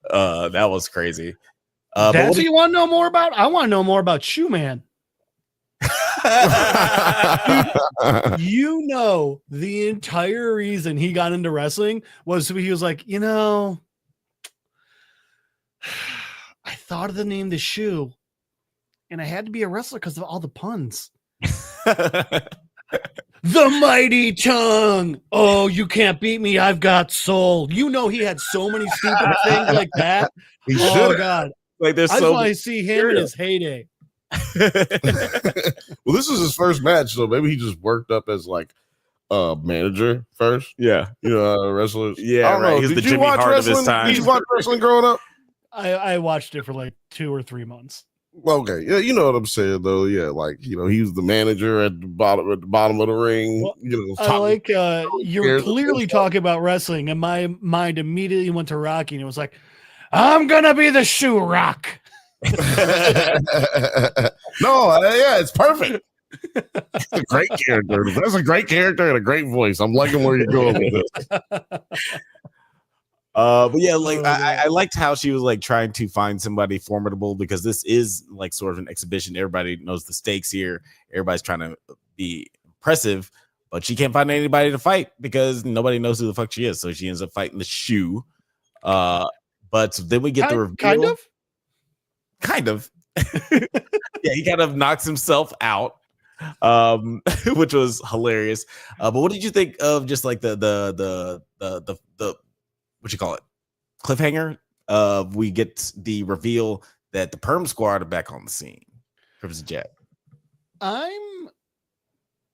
That was crazy. That's what you want to know more about? I want to know more about Shoe Man. You know, the entire reason he got into wrestling was he was like, you know, I thought of the name The Shoe, and I had to be a wrestler because of all the puns. The mighty tongue. Oh, you can't beat me. I've got soul. You know, he had so many stupid things like that. Oh God. Like, there's I want to see him in his heyday. Well, this is his first match, so maybe he just worked up as like a manager first. Yeah, you know, wrestlers. Yeah, I don't know. He's Did the you Jimmy watch Hart wrestling? of his time. Did you watch wrestling growing up? I watched it for like 2 or 3 months. Okay, yeah, you know what I'm saying though. Yeah, like, you know, he was the manager at the bottom of the ring. Well, you know, I like you're clearly talking about wrestling, and my mind immediately went to Rocky, and it was like, I'm gonna be the Shoe Rock. No, yeah, it's perfect. That's a great character. That's a great character and a great voice. I'm liking where you're going with this. But yeah, like, I liked how she was like trying to find somebody formidable, because this is like sort of an exhibition. Everybody knows the stakes here. Everybody's trying to be impressive, but she can't find anybody to fight because nobody knows who the fuck she is. So she ends up fighting the Shoe. But then we get the reveal. Kind of. Yeah, he kind of knocks himself out, which was hilarious. But what did you think of just like the what you call it, cliffhanger? We get the reveal that the Perm Squad are back on the scene. Crimson Jet. I'm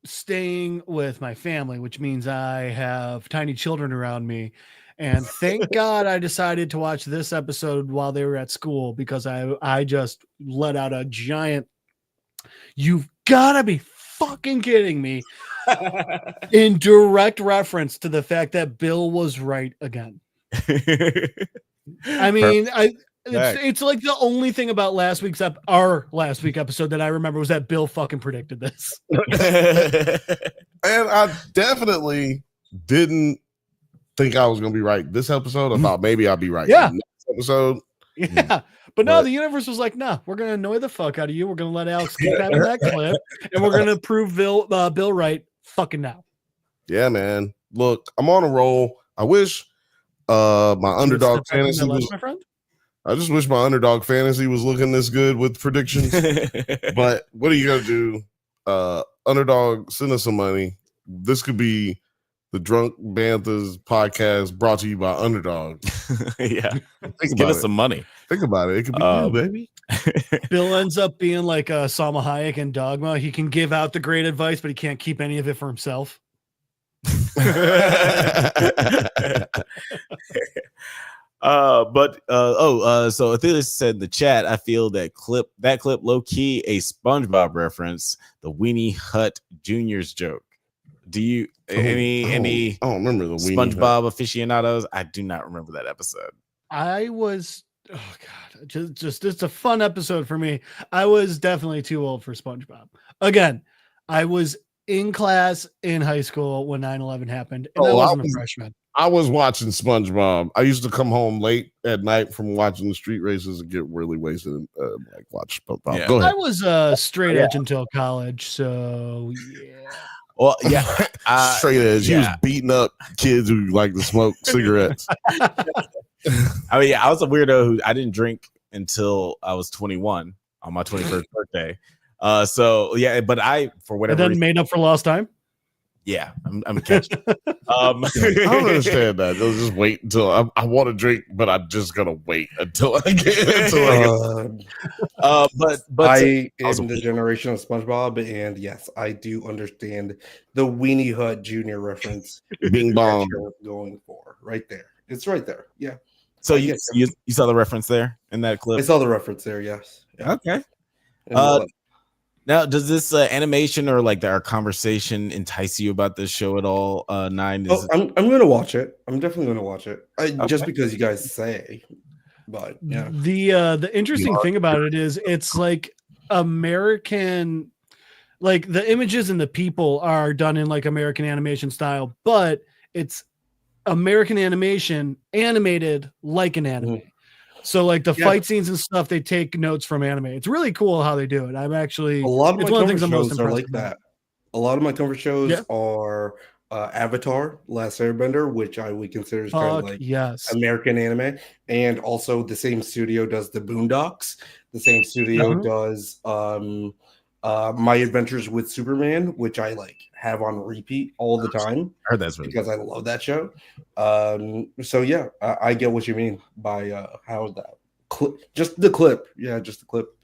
staying with my family, which means I have tiny children around me. And thank God I decided to watch this episode while they were at school, because I just let out a giant, you've got to be fucking kidding me, in direct reference to the fact that Bill was right again. I mean, it's like the only thing about our last week episode that I remember was that Bill fucking predicted this. And I definitely didn't think I was gonna be right this episode. I thought maybe I'll be right. Yeah. Next episode. Yeah. But no, the universe was like, no, we're gonna annoy the fuck out of you. We're gonna let Alex keep having that clip, and we're gonna prove Bill right fucking now. Yeah, man. Look, I'm on a roll. I wish my underdog fantasy was. My friend? I just wish my underdog fantasy was looking this good with predictions. But what are you gonna do? Underdog, send us some money. This could be the Drunk Banthas podcast brought to you by Underdog. Yeah. Give us some money. Think about it. It could be you, baby. Bill ends up being like Salma Hayek in Dogma. He can give out the great advice, but he can't keep any of it for himself. So Athelis said in the chat, I feel that clip low key a SpongeBob reference, the Weenie Hut Junior's joke. Do you any I don't remember the SpongeBob aficionados? I do not remember that episode. I was just it's a fun episode for me. I was definitely too old for SpongeBob. Again, I was in class in high school when 9/11 happened, and I wasn't a freshman. I was watching SpongeBob. I used to come home late at night from watching the street races and get really wasted and watch SpongeBob. Yeah. Go ahead. I was straight edge until college, so yeah. Well, yeah, straight edge. He was beating up kids who like to smoke cigarettes. I mean, I was a weirdo who I didn't drink until I was 21 on my 21st birthday. So yeah, but I for whatever and then made up for lost time. Yeah, I'm catching. I don't understand that. They'll just wait until I want to drink, but I'm just gonna wait until I get. But I am the generation of SpongeBob, and yes, I do understand the Weenie Hut Junior reference. Bing bong going for right there. It's right there. Yeah. So you saw the reference there in that clip? I saw the reference there. Yes. Yeah. Okay. Now, does this animation or like our conversation entice you about this show at all? I'm going to watch it. I'm definitely going to watch it. Just because you guys say. But yeah, the interesting thing about it is it's like American, like the images and the people are done in like American animation style, but it's American animation animated like an anime. Mm-hmm. So like the fight scenes and stuff, they take notes from anime. It's really cool how they do it. I'm actually a lot of my comfort shows are like that. A lot of my comfort shows are Avatar, Last Airbender, which I would consider as kind of like American anime, and also the same studio does the Boondocks. The same studio does My Adventures with Superman, which I like have on repeat all the time. I heard that's really because I love that show. So yeah, I get what you mean by how that clip, just the clip. Yeah, just the clip.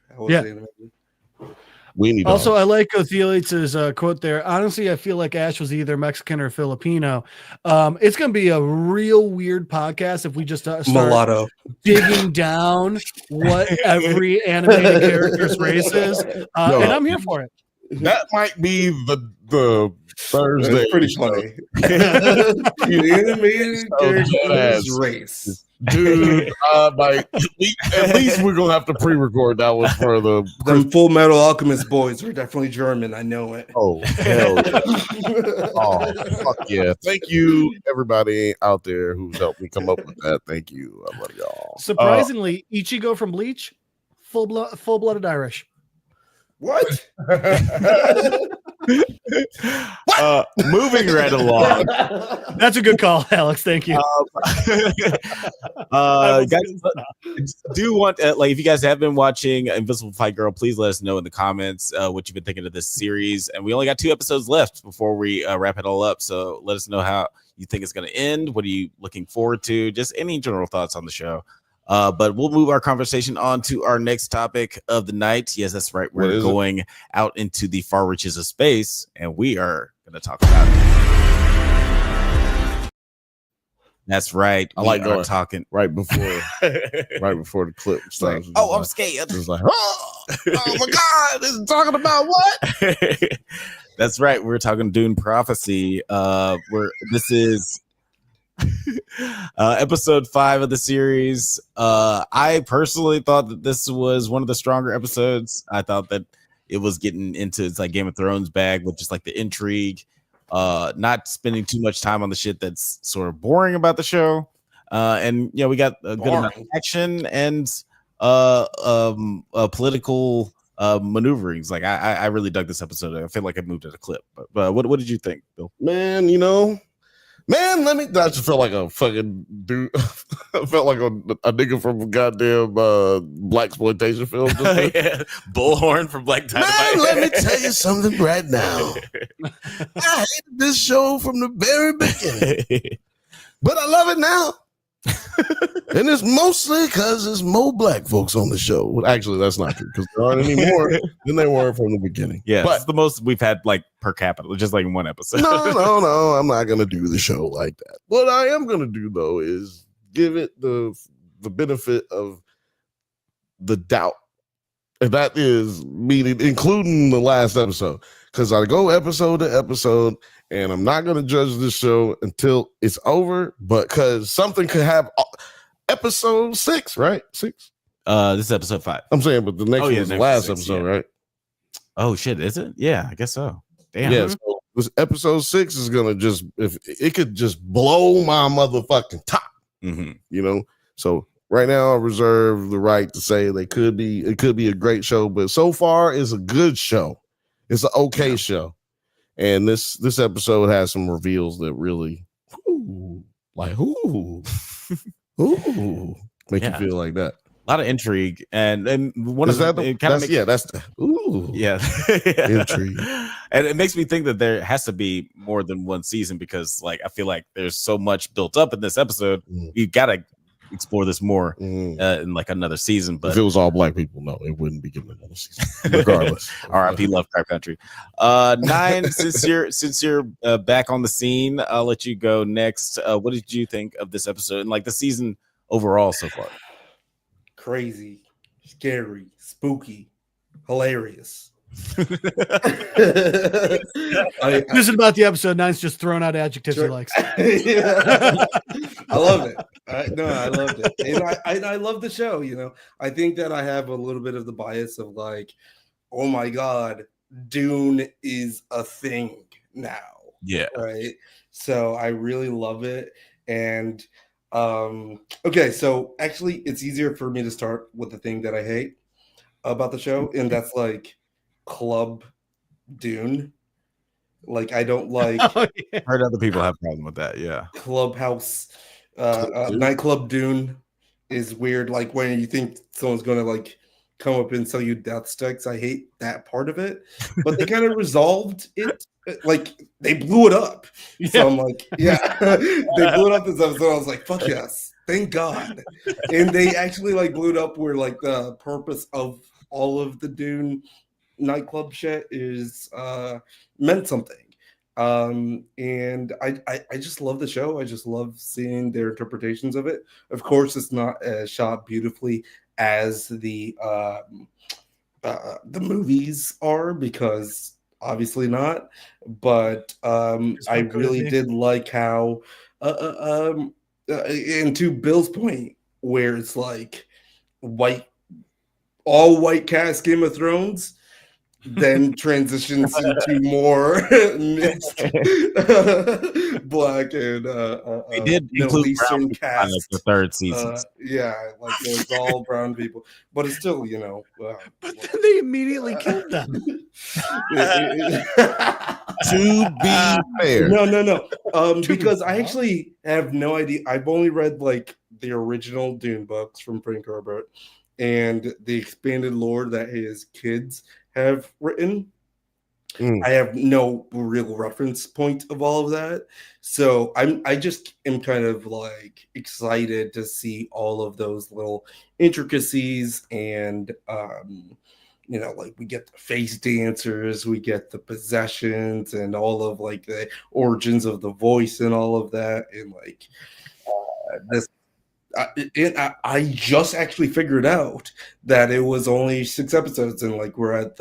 Also, I like Othelitz's quote there. Honestly, I feel like Ash was either Mexican or Filipino. It's going to be a real weird podcast if we just start mulatto digging down what every animated character's race is. And I'm here for it. That might be the Thursday. That's pretty funny. The animated character's race. Dude, like at least we're gonna have to pre-record that one for the Full Metal Alchemist boys. We're definitely German. I know it. Oh hell yeah! Oh fuck yeah! Thank you everybody out there who's helped me come up with that. Thank you. I love y'all. Surprisingly, Ichigo from Bleach, full-blooded Irish. What? Moving right along. That's a good call, Alex. Thank you. Guys, do want like if you guys have been watching Invincible Fight Girl, please let us know in the comments what you've been thinking of this series. And we only got 2 episodes left before we wrap it all up. So let us know how you think it's going to end. What are you looking forward to? Just any general thoughts on the show. But we'll move our conversation on to our next topic of the night. Yes, that's right. We're going out into the far reaches of space, and we are going to talk about it. That's right. I like going talking right before the clip starts. Like, I'm scared. It's like, oh my god, this is talking about what? That's right. We're talking Dune Prophecy. This is episode 5 of the series. I personally thought that this was one of the stronger episodes. I thought that it was getting into it's like Game of Thrones bag with just like the intrigue, not spending too much time on the shit that's sort of boring about the show. And we got a good amount of action and political maneuverings. Like I really dug this episode. I feel like I moved at a clip. But what did you think, Bill? Man, I just felt like a fucking dude. I felt like a nigga from a goddamn blaxploitation film. Yeah. Bullhorn from Black Dynamite. Man, let me tell you something right now. I hated this show from the very beginning, but I love it now. And it's mostly because there's more black folks on the show. Well, actually, that's not true because there aren't any more than they were from the beginning. Yeah, but it's the most we've had like per capita, just like in one episode. No, I'm not gonna do the show like that. What I am gonna do though is give it the benefit of the doubt, and that is meaning including the last episode, because I go episode to episode. And I'm not going to judge this show until it's over, but because something could have episode 6, right? 6? This is episode 5. I'm saying, but the next one is the last 6, episode, yeah. right? Oh shit, is it? Yeah, I guess so. Damn. Yeah, so this episode 6 is going to if it could just blow my motherfucking top, So right now I reserve the right to say it could be a great show, but so far it's a good show. It's an okay show. And this episode has some reveals that really, make you feel like that. A lot of intrigue, and one is of that it kind of intrigue, and it makes me think that there has to be more than one season because, like, I feel like there's so much built up in this episode. You gotta explore this more in like another season. But if it was all black people, no, it wouldn't be given another season. Regardless. R.I.P. Lovecraft Country. 9, since you're back on the scene, I'll let you go next. What did you think of this episode and like the season overall so far? Crazy, scary, spooky, hilarious. This is about the episode. 9's just throwing out adjectives he likes. I love it. I loved it, and I love the show. I think that I have a little bit of the bias of like, oh my god, Dune is a thing now. Yeah, right. So I really love it, and okay. So actually, it's easier for me to start with the thing that I hate about the show, and that's like Club Dune. Like I don't like. Heard other people have problem with that. Yeah, Clubhouse, nightclub Dune is weird. Like when you think someone's gonna like come up and sell you death sticks. I hate that part of it, but they kind of resolved it. Like they blew it up. Yeah. So I'm like, yeah, they blew it up this episode. I was like, fuck yes, thank God. And they actually like blew it up where like the purpose of all of the Dune nightclub shit is meant something. And I just love the show. I just love seeing their interpretations of it. Of course, it's not shot beautifully as the movies are, because obviously not. But I really did like how, and to Bill's point, where it's like all white cast Game of Thrones, then transitions into more mixed black and they did Middle Eastern cast. Like the third season. Yeah, like it's all brown people, but it's still, but then they immediately killed them. To be fair, no. Because I actually have no idea. I've only read like the original Dune books from Frank Herbert and the expanded lore that his kids have written. I have no real reference point of all of that, so I just am kind of like excited to see all of those little intricacies, and like we get the face dancers, we get the possessions, and all of like the origins of the voice and all of that, and like this. I just actually figured out that it was only 6 episodes, and like we're at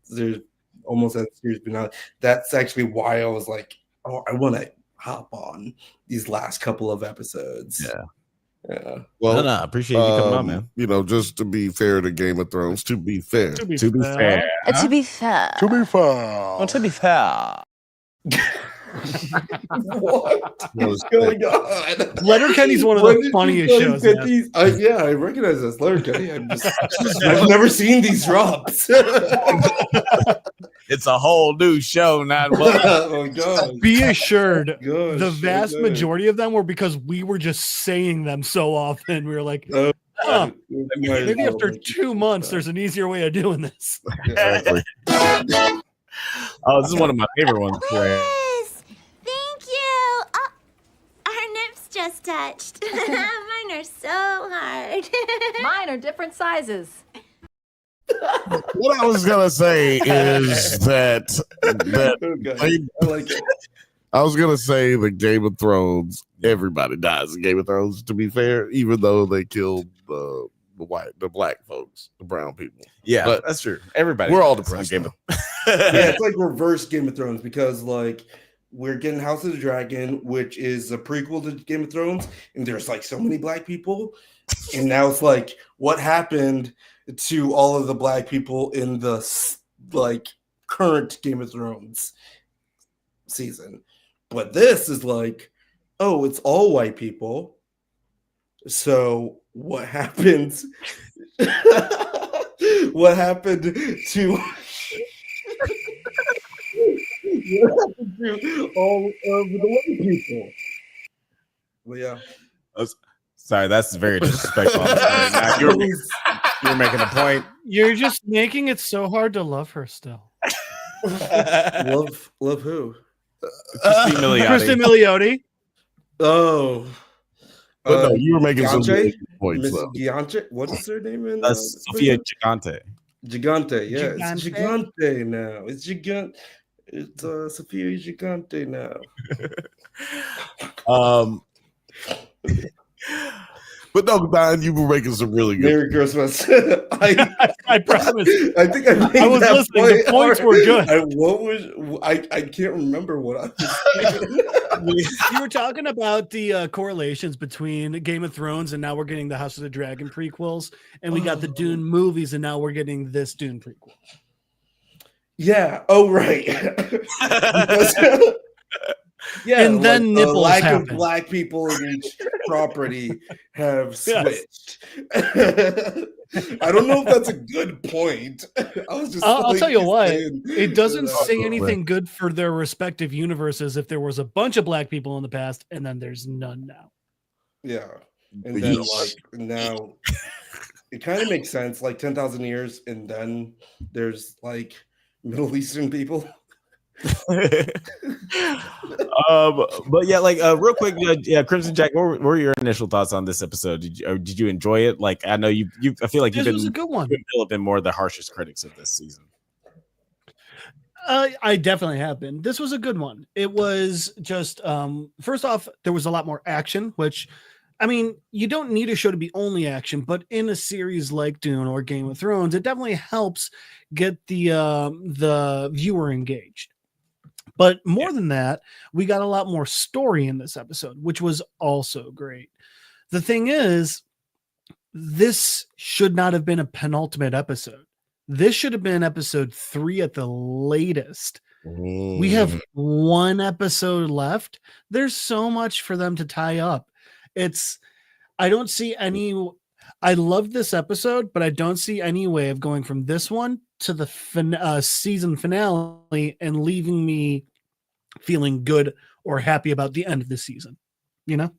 there's almost at the series finale. That's actually why I was like, oh, I want to hop on these last couple of episodes. Yeah. Well, I appreciate you coming on, man. Just to be fair to Game of Thrones, to be fair. To be fair. What is going on? Letterkenny's one of the funniest shows. Yeah, I recognize this Letterkenny. I've never seen these drops. It's a whole new show, not one. Oh god! Be assured, the vast majority of them were because we were just saying them so often. We were like, maybe after 2 months, there's an easier way of doing this. Oh, this is one of my favorite ones. Liz, thank you. Oh, our nips just touched. Mine are so hard. Mine are different sizes. What I was gonna say is that I like it. I was gonna say the Game of Thrones. Everybody dies in Game of Thrones. To be fair, even though they killed the black folks, the brown people. Yeah, but that's true. Everybody, we're all depressed. Game of Yeah, it's like reverse Game of Thrones because like we're getting House of the Dragon, which is a prequel to Game of Thrones, and there's like so many black people, and now it's like what happened to all of the black people in the like current Game of Thrones season. But this is like, oh, it's all white people. So what happens? What happened to all of the white people? Well, yeah. Sorry, that's very disrespectful. You're making a point. You're just making it so hard to love her still. Love who? Kirstyn Milioti. Oh. But no, you were making some points. Miss Gigante? What is her name in? Sophia Gigante. Gigante, yeah. It's Gigante now. It's Gigante. It's Sophia Gigante now. But no, Don, you were making some really good. Merry Christmas. I promise. I think I was listening. Point. The points were good. I can't remember what I was saying. You were talking about the correlations between Game of Thrones and now we're getting the House of the Dragon prequels, and we got the Dune movies, and now we're getting this Dune prequel. Yeah. Oh, right. Yeah, and then like nipples the lack happen. of black people in each property have switched. I don't know if that's a good point. I was just. I'll tell you what. saying, It doesn't say anything good for their respective universes if there was a bunch of black people in the past and then there's none now. Yeah, and then like now, it kind of makes sense. Like 10,000 years, and then there's like Middle Eastern people. But yeah, like real quick, Crimson Jack, what were your initial thoughts on this episode? Did you enjoy it? Like, I know you I feel like This was a good one. You've been more of the harshest critics of this season. I definitely have been. This was a good one. It was just first off, there was a lot more action, which I mean, you don't need a show to be only action, but in a series like Dune or Game of Thrones, it definitely helps get the viewer engaged. But more than that, we got a lot more story in this episode, which was also great. The thing is, this should not have been a penultimate episode. This should have been episode 3 at the latest. We have one episode left. There's so much for them to tie up. I don't see any. I love this episode, but I don't see any way of going from this one to the season finale and leaving me feeling good or happy about the end of the season. You know?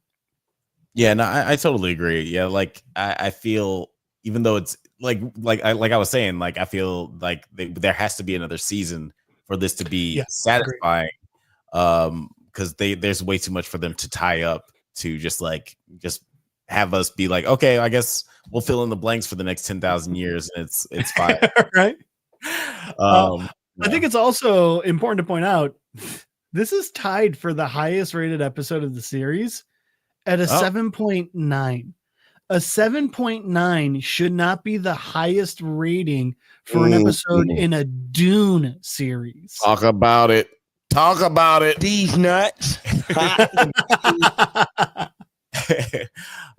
Yeah, no, I totally agree. Yeah, like I feel, even though it's like I was saying, like I feel like there has to be another season for this to be satisfying. Because there's way too much for them to tie up to just have us be like, okay, I guess we'll fill in the blanks for the next 10,000 years, and it's fine. Right. I think it's also important to point out this is tied for the highest rated episode of the series at a 7.9. A 7.9 should not be the highest rating for an episode in a Dune series. Talk about it. These nuts.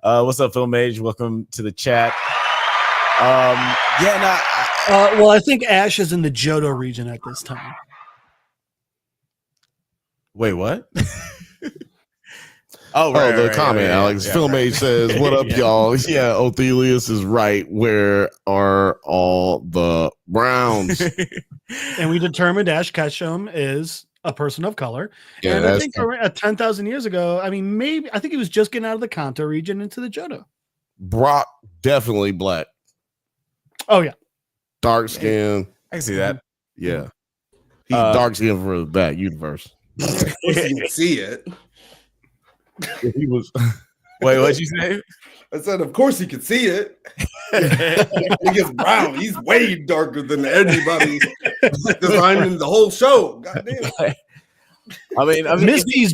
What's up, Film Age? Welcome to the chat. Well, I think Ash is in the Johto region at this time. Wait, what? The comment, Alex. Film Age says, "What up, y'all?" Yeah, Othelius is right. Where are all the Browns? And we determined Ash Ketchum is a person of color. Yeah, and I think 10,000 years ago, I think he was just getting out of the Kanto region into the Johto. Brock definitely black. Oh yeah, dark skin. I can see that. Yeah, he's dark skin for that universe. You can see it. He was. Wait, what'd you say? I said, of course he could see it. He gets brown. He's way darker than anybody designed in the whole show. God damn. I mean, Misty's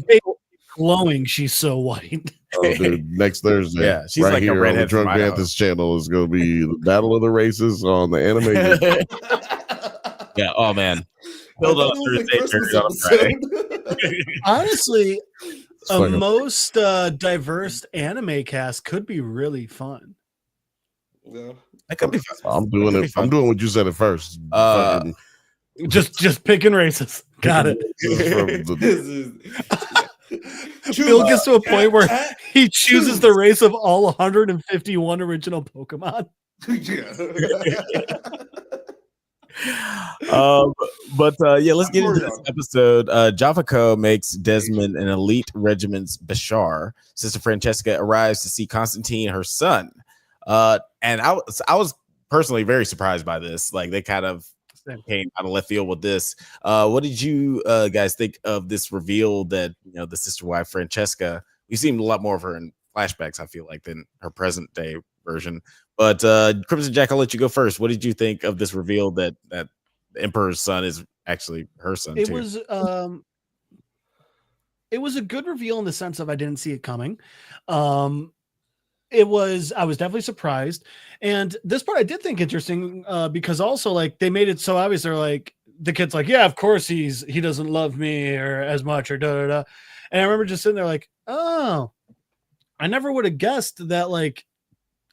glowing. She's so white. Oh, dude, next Thursday. Yeah, she's right like here a on redhead the Drunk from Idaho. Banthas channel is going to be the Battle of the Races on the anime. Yeah. Oh man. Build up Thursday on Friday. Honestly, It's fucking- most diverse anime cast could be really fun. Yeah. That could be fun. I'm doing it. I'm doing what you said at first. Fucking- Just picking races. Got it. Phil gets to a point where he chooses the race of all 151 original Pokemon. Yeah, let's get into this episode. Javaco makes Desmond an elite regiment's Bashar. Sister Francesca arrives to see Constantine, her son. And I was personally very surprised by this. Like, they kind of came out of left field with this. What did you guys think of this reveal that, you know, the sister wife Francesca? We've seen a lot more of her in flashbacks, I feel like, than her present day version. But Crimson Jack, I'll let you go first. What did you think of this reveal that the Emperor's son is actually her son? It was a good reveal in the sense of I didn't see it coming. I was definitely surprised. And this part I did think interesting because also, like, they made it so obvious. They're like, the kid's like, yeah, of course he doesn't love me or as much or da. And I remember just sitting there like, oh, I never would have guessed that. Like,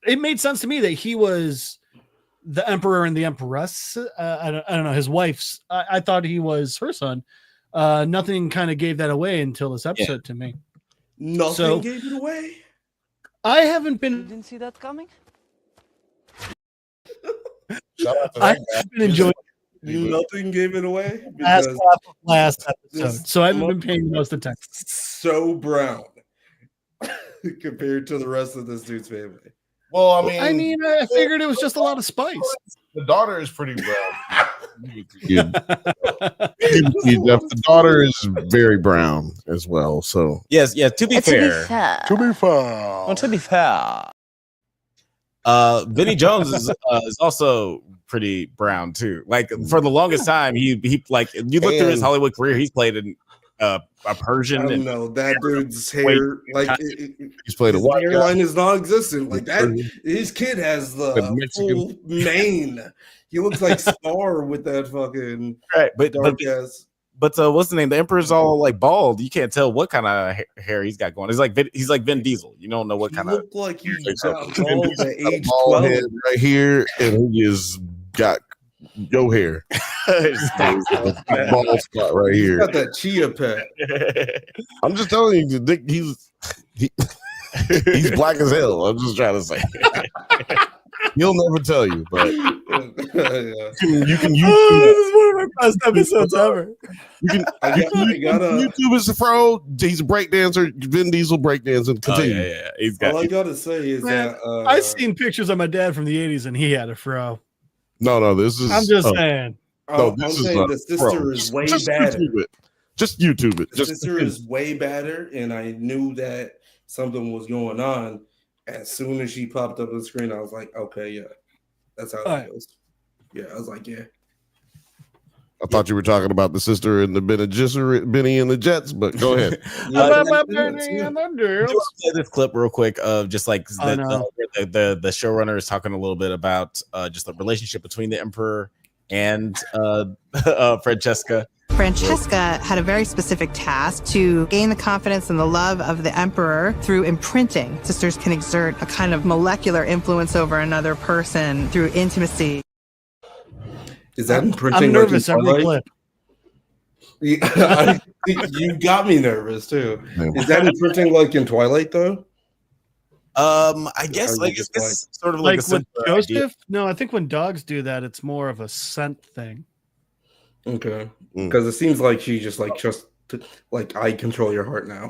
it made sense to me that he was the Emperor and the Empress. I don't know, his wife's. I thought he was her son. Nothing kind of gave that away until this episode to me. Nothing gave it away. I haven't been. Didn't see that coming. I've been enjoying. Nothing gave it away. Last episode, so I haven't been paying most attention. So brown compared to the rest of this dude's family. Well, I figured it was just a lot of spice. The daughter is pretty brown. The daughter is very brown as well. So yes. To be fair, Vinny Jones is also pretty brown too. Like, for the longest time, he like, you look through his Hollywood career, he's played in a Persian. I don't know, that dude's hair, like, he's played a white hairline is non-existent. Like that, his kid has the full mane. He looks like Scar with that fucking right. But what's the name? The Emperor's all like bald. You can't tell what kind of hair he's got going. He's like Vin Diesel. You don't know what kind of. Look like he's bald at age bald 12 head right here, and he is got your hair. Bald spot right He's here. got that chia pet. I'm just telling you, Dick, he's black as hell. I'm just trying to say. He'll never tell you, but you can use this is one of my best episodes ever. YouTube is the fro. He's a breakdancer. Vin Diesel breakdancing. Continue. All I gotta say is that I've seen pictures of my dad from the 80s and he had a fro. No, this is. I'm just saying. No, I'm saying the sister is way better. Just YouTube it. The sister is way better, and I knew that something was going on. As soon as she popped up on the screen, I was like, okay, yeah, that's how it goes. Yeah, I was like, yeah. I thought you were talking about the sister and the Benny and the Jets, but go ahead. This clip real quick of just like the showrunner is talking a little bit about just the relationship between the Emperor and Francesca. Francesca had a very specific task to gain the confidence and the love of the Emperor through imprinting. Sisters can exert a kind of molecular influence over another person through intimacy. Is that imprinting? I'm nervous every clip. You got me nervous too. Is that imprinting like in Twilight though? I guess like it's sort of like a when Joseph. idea. No, I think when dogs do that, it's more of a scent thing. Okay, because it seems like she just like I control your heart now.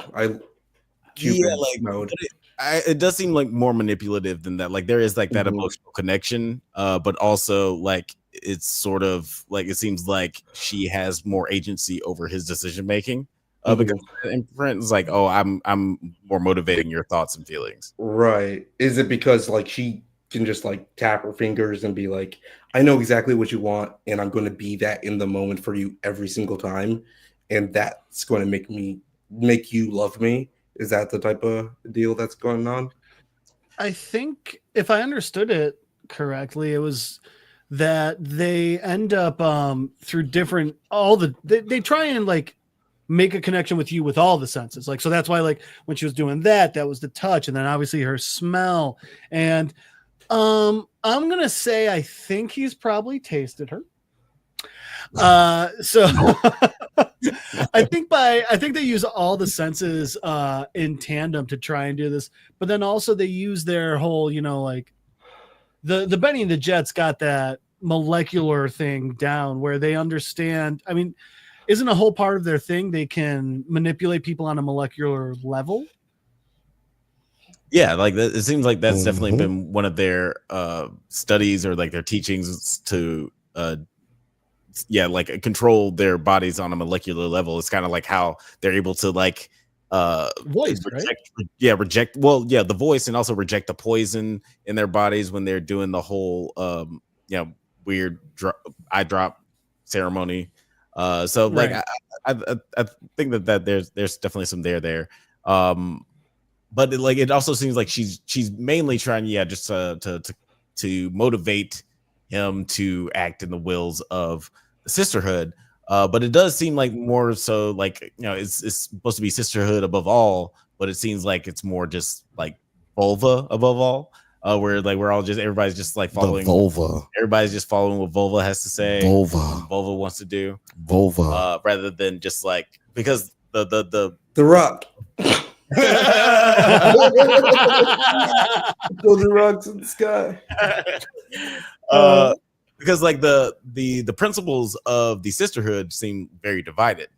Mode. It does seem like more manipulative than that. Like there is like that emotional connection, but also like it's sort of like it seems like she has more agency over his decision making. Because imprint is like, oh, I'm more motivating your thoughts and feelings. Right? Is it because like she can just like tap her fingers and be like, I know exactly what you want, and I'm going to be that in the moment for you every single time, and that's going to make you love me? Is that the type of deal that's going on? I think if I understood it correctly, it was that they end up through different they try and like make a connection with you with all the senses. Like, so that's why like when she was doing that was the touch, and then obviously her smell. And I'm gonna say I think he's probably tasted her. So I think they use all the senses in tandem to try and do this, but then also they use their whole, like the Benny and the Jets got that molecular thing down where they understand. I mean, isn't a whole part of their thing they can manipulate people on a molecular level? Yeah, like it seems like that's definitely been one of their studies or like their teachings to like control their bodies on a molecular level. It's kind of like how they're able to like voice, reject, right? Reject the voice, and also reject the poison in their bodies when they're doing the whole weird eye drop ceremony. So like right. I think that there's definitely some there. But it also seems like she's mainly trying just to motivate him to act in the wills of the sisterhood. But it does seem like more so like it's supposed to be sisterhood above all, but it seems like it's more just like vulva above all. Where like everybody's just like following the vulva. Everybody's just following what vulva has to say. Vulva wants to do. Vulva. Rather than just like because the rock. Go the rocks in the sky. Because like the principles of the sisterhood seem very divided.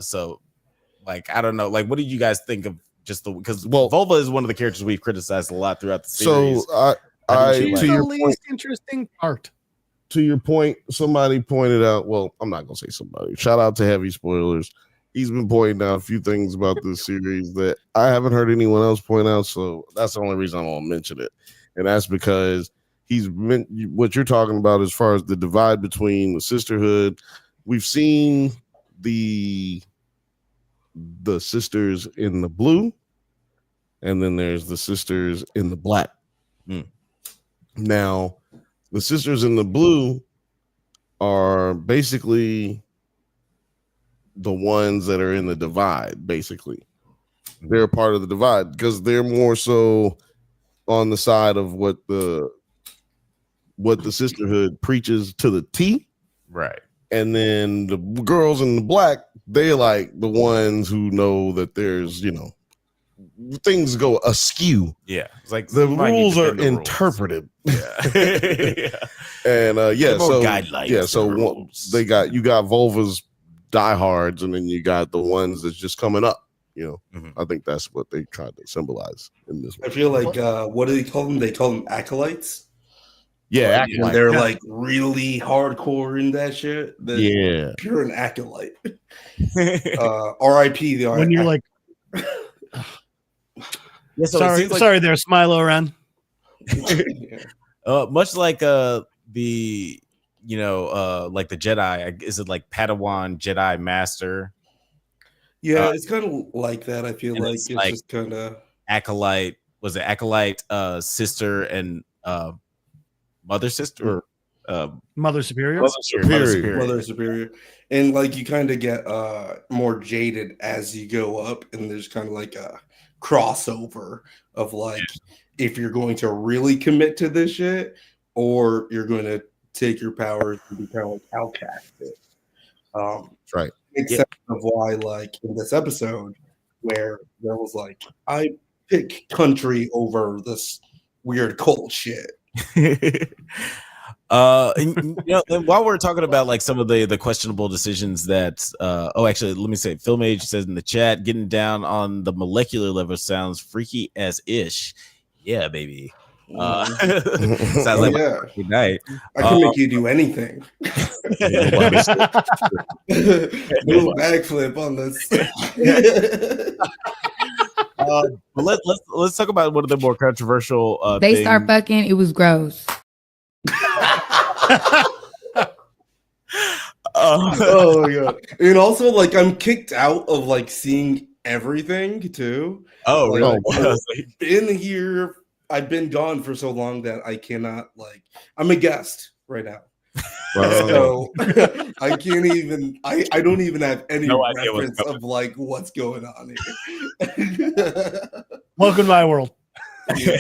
So like I don't know. Like what did you guys think of just because Vulva is one of the characters we've criticized a lot throughout the series. So she's the least interesting part. To your point, somebody pointed out. Well, I'm not gonna say somebody. Shout out to Heavy Spoilers. He's been pointing out a few things about this series that I haven't heard anyone else point out. So that's the only reason I won't mention it, and that's because what you're talking about as far as the divide between the sisterhood. We've seen the sisters in the blue, and then there's the sisters in the black. Now, the sisters in the blue are basically the ones that are in the divide. Basically, they're part of the divide because they're more so on the side of what the sisterhood preaches to the T, right? And then the girls in the black, they're like the ones who know that there's things go askew. Yeah, it's like the rules are interpreted. Yeah, and so guidelines. So you got Vulva's diehards, and then you got the ones that's just coming up. I think that's what they tried to symbolize in this one. I feel like what do they call them? They call them acolytes. Yeah, and they're like really hardcore in that shit. Yeah, pure an acolyte. R.I.P. the when you're like, sorry, there, Smilo around. Much like like the Jedi, is it like Padawan Jedi Master? Yeah, it's kind of like that. I feel like it's just kind of acolyte. Was it acolyte, sister, and mother sister or mother superior? Mother superior. And like you kind of get more jaded as you go up, and there's kind of like a crossover of like if you're going to really commit to this shit, or you're going to take your powers and be kind of like outcast. Right. makes sense of why, like in this episode, where there was like, I pick country over this weird cult shit. And while we're talking about like some of the questionable decisions that actually let me say, Film Age says in the chat, getting down on the molecular level sounds freaky as ish. Yeah, baby. Sounds like a night. I can make you do anything. Do a backflip on this. But let's talk about one of the more controversial they things. start fucking, it was gross. Oh my god. And also like I'm kicked out of like seeing everything too. Oh, like, really? I've been gone for so long that I cannot like I'm a guest right now. So I can't even I don't even have any reference of like what's going on here. Welcome to my world. Yeah.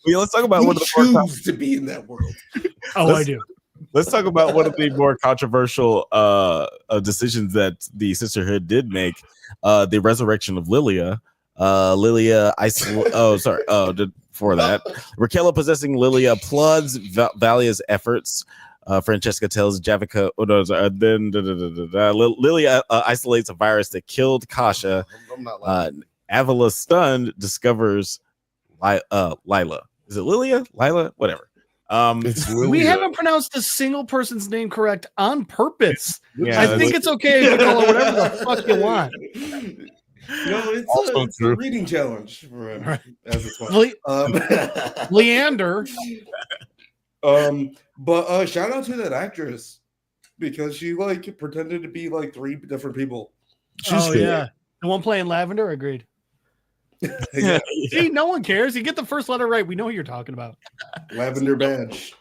Let's talk about you one of the choose to be in that world. I do. Let's talk about one of the more controversial decisions that the sisterhood did make. The resurrection of Lilia. Before that, Raquel possessing Lilia applauds Valia's efforts. Francesca tells Javica, Lilia isolates a virus that killed Kasha. Avila, stunned, discovers Lila. Is it Lilia? Lila? Whatever. We haven't pronounced a single person's name correct on purpose. Yeah, I think it's okay if you call it whatever the fuck you want. No, it's a reading challenge for him. Right. As it's called. Leander. But shout out to that actress because she like pretended to be like 3 different people. Yeah, the one playing Lavender. Agreed. Yeah. See, no one cares. You get the first letter right. We know who you're talking about. Lavender badge.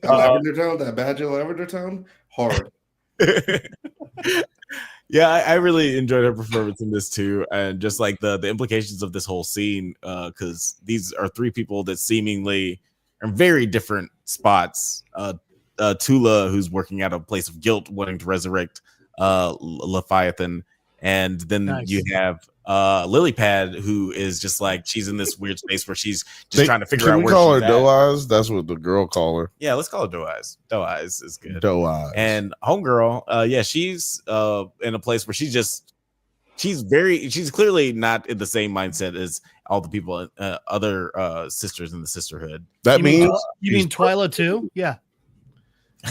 Lavender Town. That badge at Lavender Town. Hard. Yeah, I really enjoyed her performance in this too, and just like the implications of this whole scene, because these are 3 people that seemingly are in very different spots. Tula, who's working at a place of guilt, wanting to resurrect Leviathan, and then you have Lilypad, who is just like she's in this weird space where she's just trying to figure out where we call her she's Doe at. Eyes? That's what the girl call her. Yeah, let's call her Doe Eyes. Doe Eyes is good. Doe Eyes. And Homegirl, she's in a place where she's clearly not in the same mindset as all the people, other sisters in the sisterhood. That you means mean Twyla too? Yeah.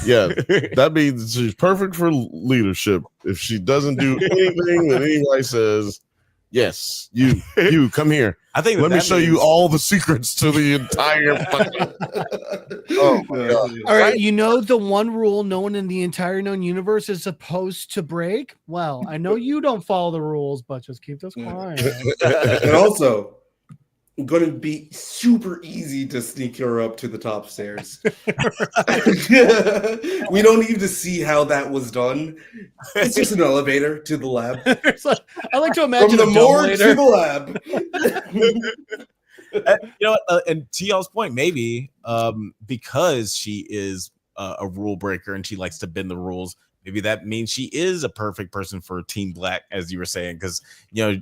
Yeah, that means she's perfect for leadership. If she doesn't do anything that anybody says, yes, you come here. I think let me show you all the secrets to the entire fucking. Oh my god! All right, you know the one rule no one in the entire known universe is supposed to break. Well, I know you don't follow the rules, but just keep this quiet. And also, going to be super easy to sneak her up to the top stairs. We don't need to see how that was done. It's just an elevator to the lab. I like to imagine from the morgue to the lab. And to y'all's point, maybe because she is a rule breaker and she likes to bend the rules, maybe that means she is a perfect person for Team Black, as you were saying, because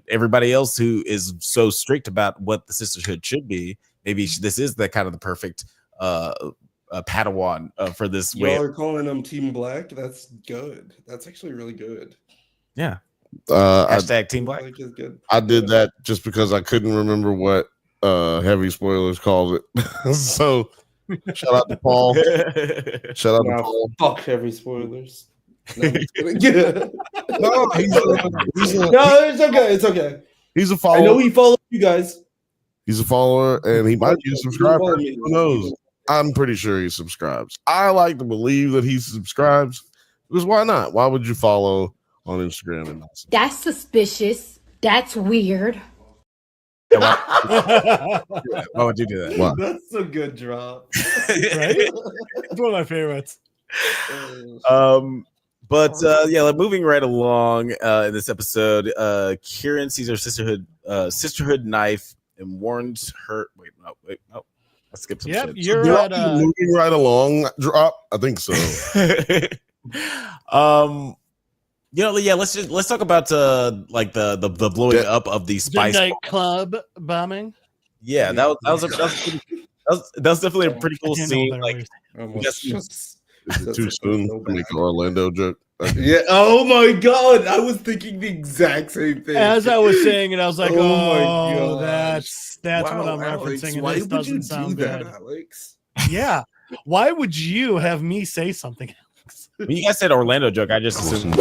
everybody else who is so strict about what the sisterhood should be, maybe this is the kind of the perfect Padawan for this way. Y'all are calling them Team Black. That's good. That's actually really good. Yeah. Hashtag Team Black. Is good. I did that just because I couldn't remember what Heavy Spoilers called it. So shout out to Paul. Shout out to Paul. Fuck Heavy Spoilers. No, No, it's okay. It's okay. He's a follower. I know he followed you guys. He's a follower, and he might be a subscriber. Who knows? I'm pretty sure he subscribes. I like to believe that he subscribes because why not? Why would you follow on Instagram and not? That's suspicious. That's weird. Why would you do that? Why? That's a good drop. Right? It's one of my favorites. But moving right along in this episode, Kieran sees her sisterhood knife and warns her. Wait, no. I skipped some shit. You're moving right along. Drop. I think so. Let's talk about like the blowing up of the spice nightclub bombing. Yeah, that was definitely a pretty cool scene. Like, is it too soon to make an Orlando joke? Yeah. Oh my god, I was thinking the exact same thing. As I was saying it, I was like, my "Oh, god, that's what I'm referencing." And why this would doesn't you sound do that, good. Alex? Yeah, why would you have me say something else? When you guys said Orlando joke, I just assumed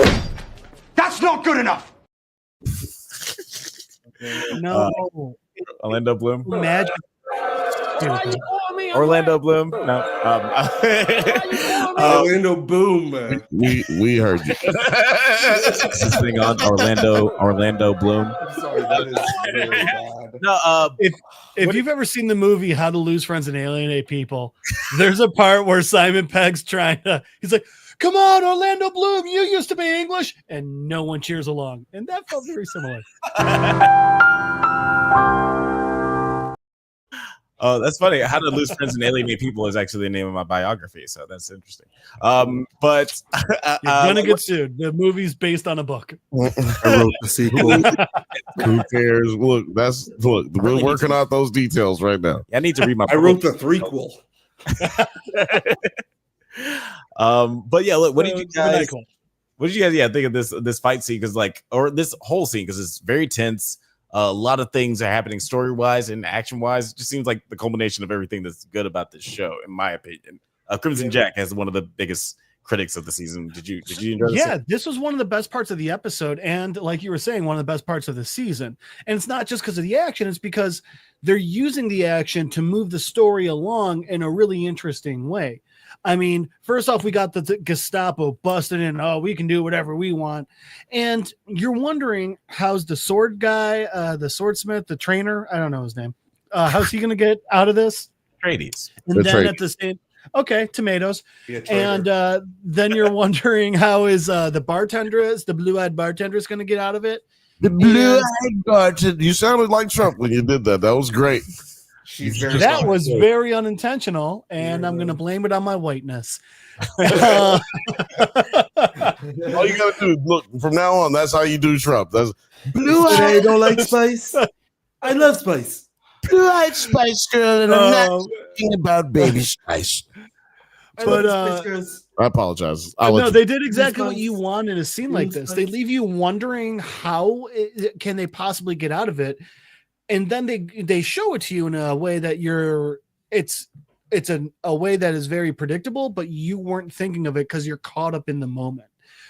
That's not good enough. No, Orlando Bloom. Magic. Orlando Bloom. No. Orlando Boom. We heard you. Is this thing on Orlando Bloom? I'm sorry, that is really bad. No. If you've ever seen the movie How to Lose Friends and Alienate People, there's a part where Simon Pegg's he's like, "Come on, Orlando Bloom, you used to be English," and no one cheers along. And that felt very similar. Oh, that's funny. How to Lose Friends and Alienate People is actually the name of my biography, so that's interesting. But you're gonna get sued. The movie's based on a book. I wrote the sequel. Who cares? Look, we're working out those details right now. I need to read my. I wrote the threequel. But yeah, look, what did you guys think of this fight scene? Because or this whole scene, because it's very tense. A lot of things are happening story-wise and action-wise. It just seems like the culmination of everything that's good about this show, in my opinion. Crimson Jack has one of the biggest critics of the season. Did you enjoy this? Yeah, this was one of the best parts of the episode, and like you were saying, one of the best parts of the season. And it's not just because of the action; it's because they're using the action to move the story along in a really interesting way. I mean, first off, we got the Gestapo busting in. Oh, we can do whatever we want. And you're wondering, how's the sword guy, the swordsmith, the trainer? I don't know his name. How's he going to get out of this? Trades. And then at the same, okay, tomatoes. And then you're wondering, how is the blue-eyed bartender is going to get out of it? The blue-eyed bartender. You sounded like Trump when you did that. That was great. That was very unintentional, and I'm going to blame it on my whiteness. All you got to do, look, from now on, that's how you do Trump. That's blue-eyed. I don't like spice. I love spice. Blue-eyed spice girl, and I'm not talking about baby spice. But I apologize. No, they did exactly what you want in a scene like this. They leave you wondering how can they possibly get out of it. And then they show it to you in a way that it's a way that is very predictable, but you weren't thinking of it because you're caught up in the moment.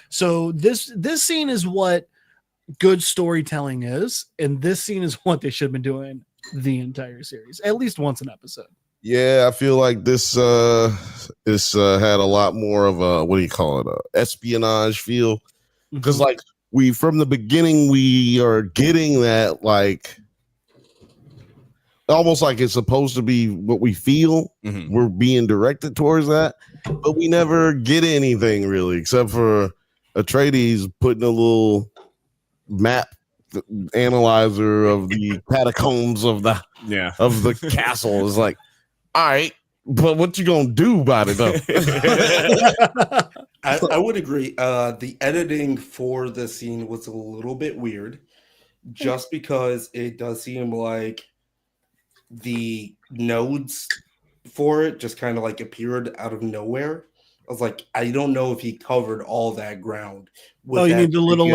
So this scene is what good storytelling is, and this scene is what they should have been doing the entire series, at least once an episode. Yeah, I feel like this had a lot more of a, what do you call it, a espionage feel, because from the beginning we are getting that almost like it's supposed to be what we feel. We're being directed towards that, but we never get anything really, except for Atreides putting a little map analyzer of the catacombs of the castle. Is like, all right, but what you gonna do about it though? I would agree. The editing for the scene was a little bit weird, just because it does seem like the nodes for it just kind of appeared out of nowhere. I was like, I don't know if he covered all that ground. You need the little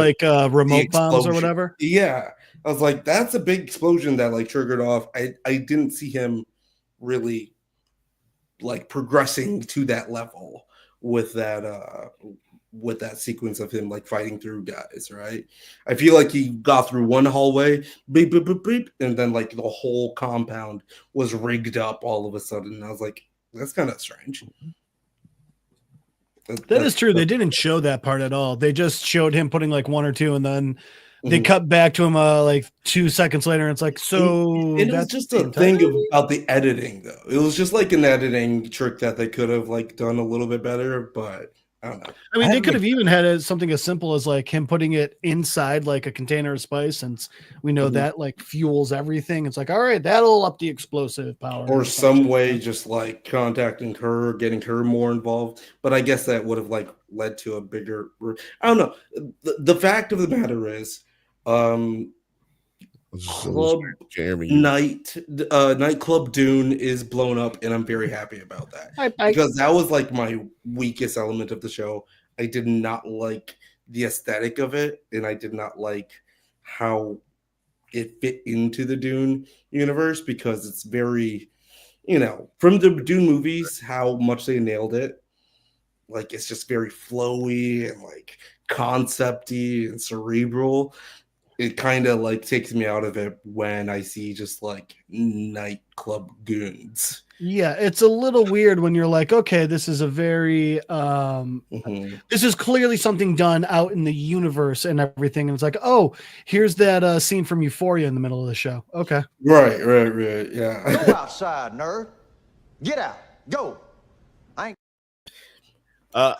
remote bombs or whatever? Yeah. I was like, that's a big explosion that triggered off. I didn't see him really progressing to that level with that sequence of him fighting through guys, right? I feel like he got through one hallway, beep, beep, beep, beep, and then the whole compound was rigged up all of a sudden. And I was like, that's kind of strange. That is true. They didn't show that part at all. They just showed him putting one or two, and then they cut back to him 2 seconds later, and it's like, so it was just a thing about the editing, though. It was just an editing trick that they could have done a little bit better, but I don't know. I mean, they could have even had something as simple as like him putting it inside like a container of spice, since we know that like fuels everything. It's like, all right, that'll up the explosive power. Or some way, just like contacting her, getting her more involved. But I guess that would have like led to a bigger. I don't know. The fact of the matter is, Club Nightclub Dune is blown up, and I'm very happy about that because that was like my weakest element of the show. I did not like the aesthetic of it, and I did not like how it fit into the Dune universe because it's very, from the Dune movies, how much they nailed it. Like it's just very flowy and like concepty and cerebral. It kind of like takes me out of it when I see just like nightclub goons. Yeah, it's a little weird when you're like, okay, this is a very this is clearly something done out in the universe and everything. And it's like, oh, here's that scene from Euphoria in the middle of the show. Okay. Right, yeah. Go outside, nerd. Get out. Go. I'm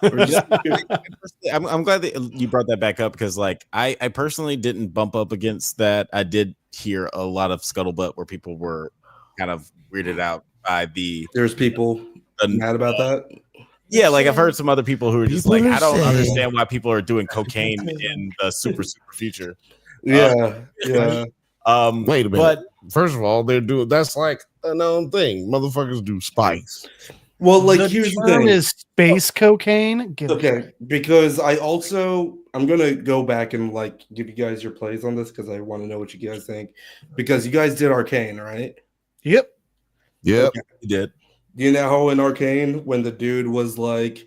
glad that you brought that back up because like I personally didn't bump up against that. I did hear a lot of scuttlebutt where people were kind of weirded out by there's people mad about that. Yeah, like I've heard some other people who are just like, I don't understand why people are doing cocaine in the super future. Yeah. Wait a minute. But first of all, they're doing that's like a known thing. Motherfuckers do spice. Well, like here's the term is space cocaine. Okay, because I'm gonna go back and like give you guys your plays on this because I want to know what you guys think. Because you guys did Arcane, right? Yep. Okay. You did. You know how in Arcane, when the dude was like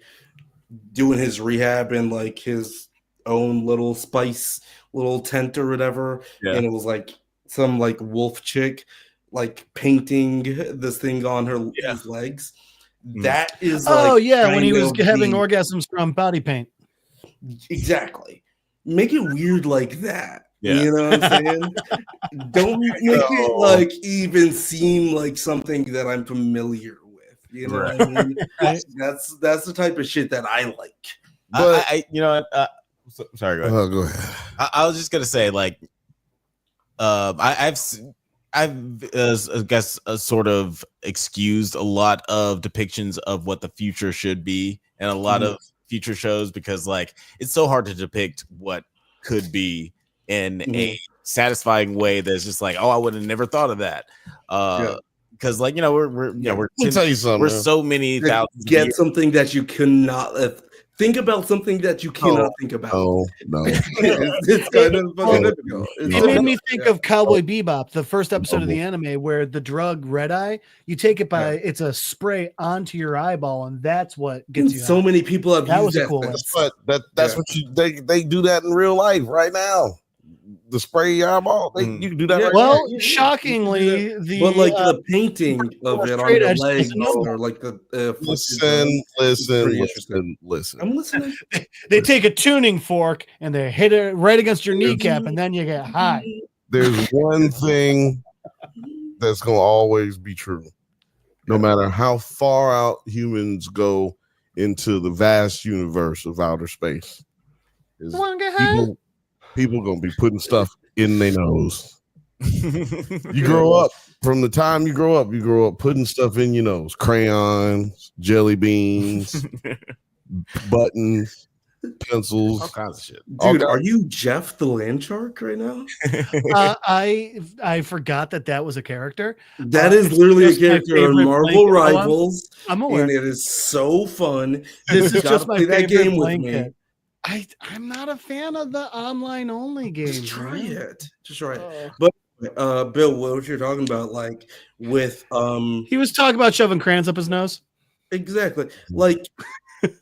doing his rehab in like his own little spice little tent or whatever, and it was like some like wolf chick like painting this thing on his legs. That is when he was having orgasms from body paint. Exactly. Make it weird like that. Yeah. You know what I'm saying? Don't make it like even seem like something that I'm familiar with. You know what I mean? That's the type of shit that I like. But sorry, go ahead. Go ahead. I was just gonna say, like, I've I guess sort of excused a lot of depictions of what the future should be and a lot of future shows because like it's so hard to depict what could be in a satisfying way that's just like, oh, I would have never thought of that. Because like we're tell you something. We're so many thousands. Get something that you cannot think about something that you cannot think about. No. It's kind of difficult. It made me think of Cowboy Bebop, the first episode of the anime, where the drug Red Eye, you take it by it's a spray onto your eyeball, and that's what gets you. So many people have used that. Cool. That's what they do that in real life right now. The spray your eyeball, you can do that. Shockingly, but like the painting of it on the legs, or like the listen. I'm listening. They take a tuning fork and they hit it right against your kneecap, and then you get high. There's one thing that's gonna always be true, no matter how far out humans go into the vast universe of outer space. People gonna be putting stuff in their nose. You grow up putting stuff in your nose: crayons, jelly beans, buttons, pencils, all kinds of shit. Dude, are you Jeff the Land Shark right now? I forgot that was a character. That is literally a character on Marvel Rivals. I'm aware. And it is so fun. This is just my favorite game blanket. With me. I'm not a fan of the online only game. Just try it. But Bill, what you're talking about, like with he was talking about shoving crayons up his nose. Exactly. Like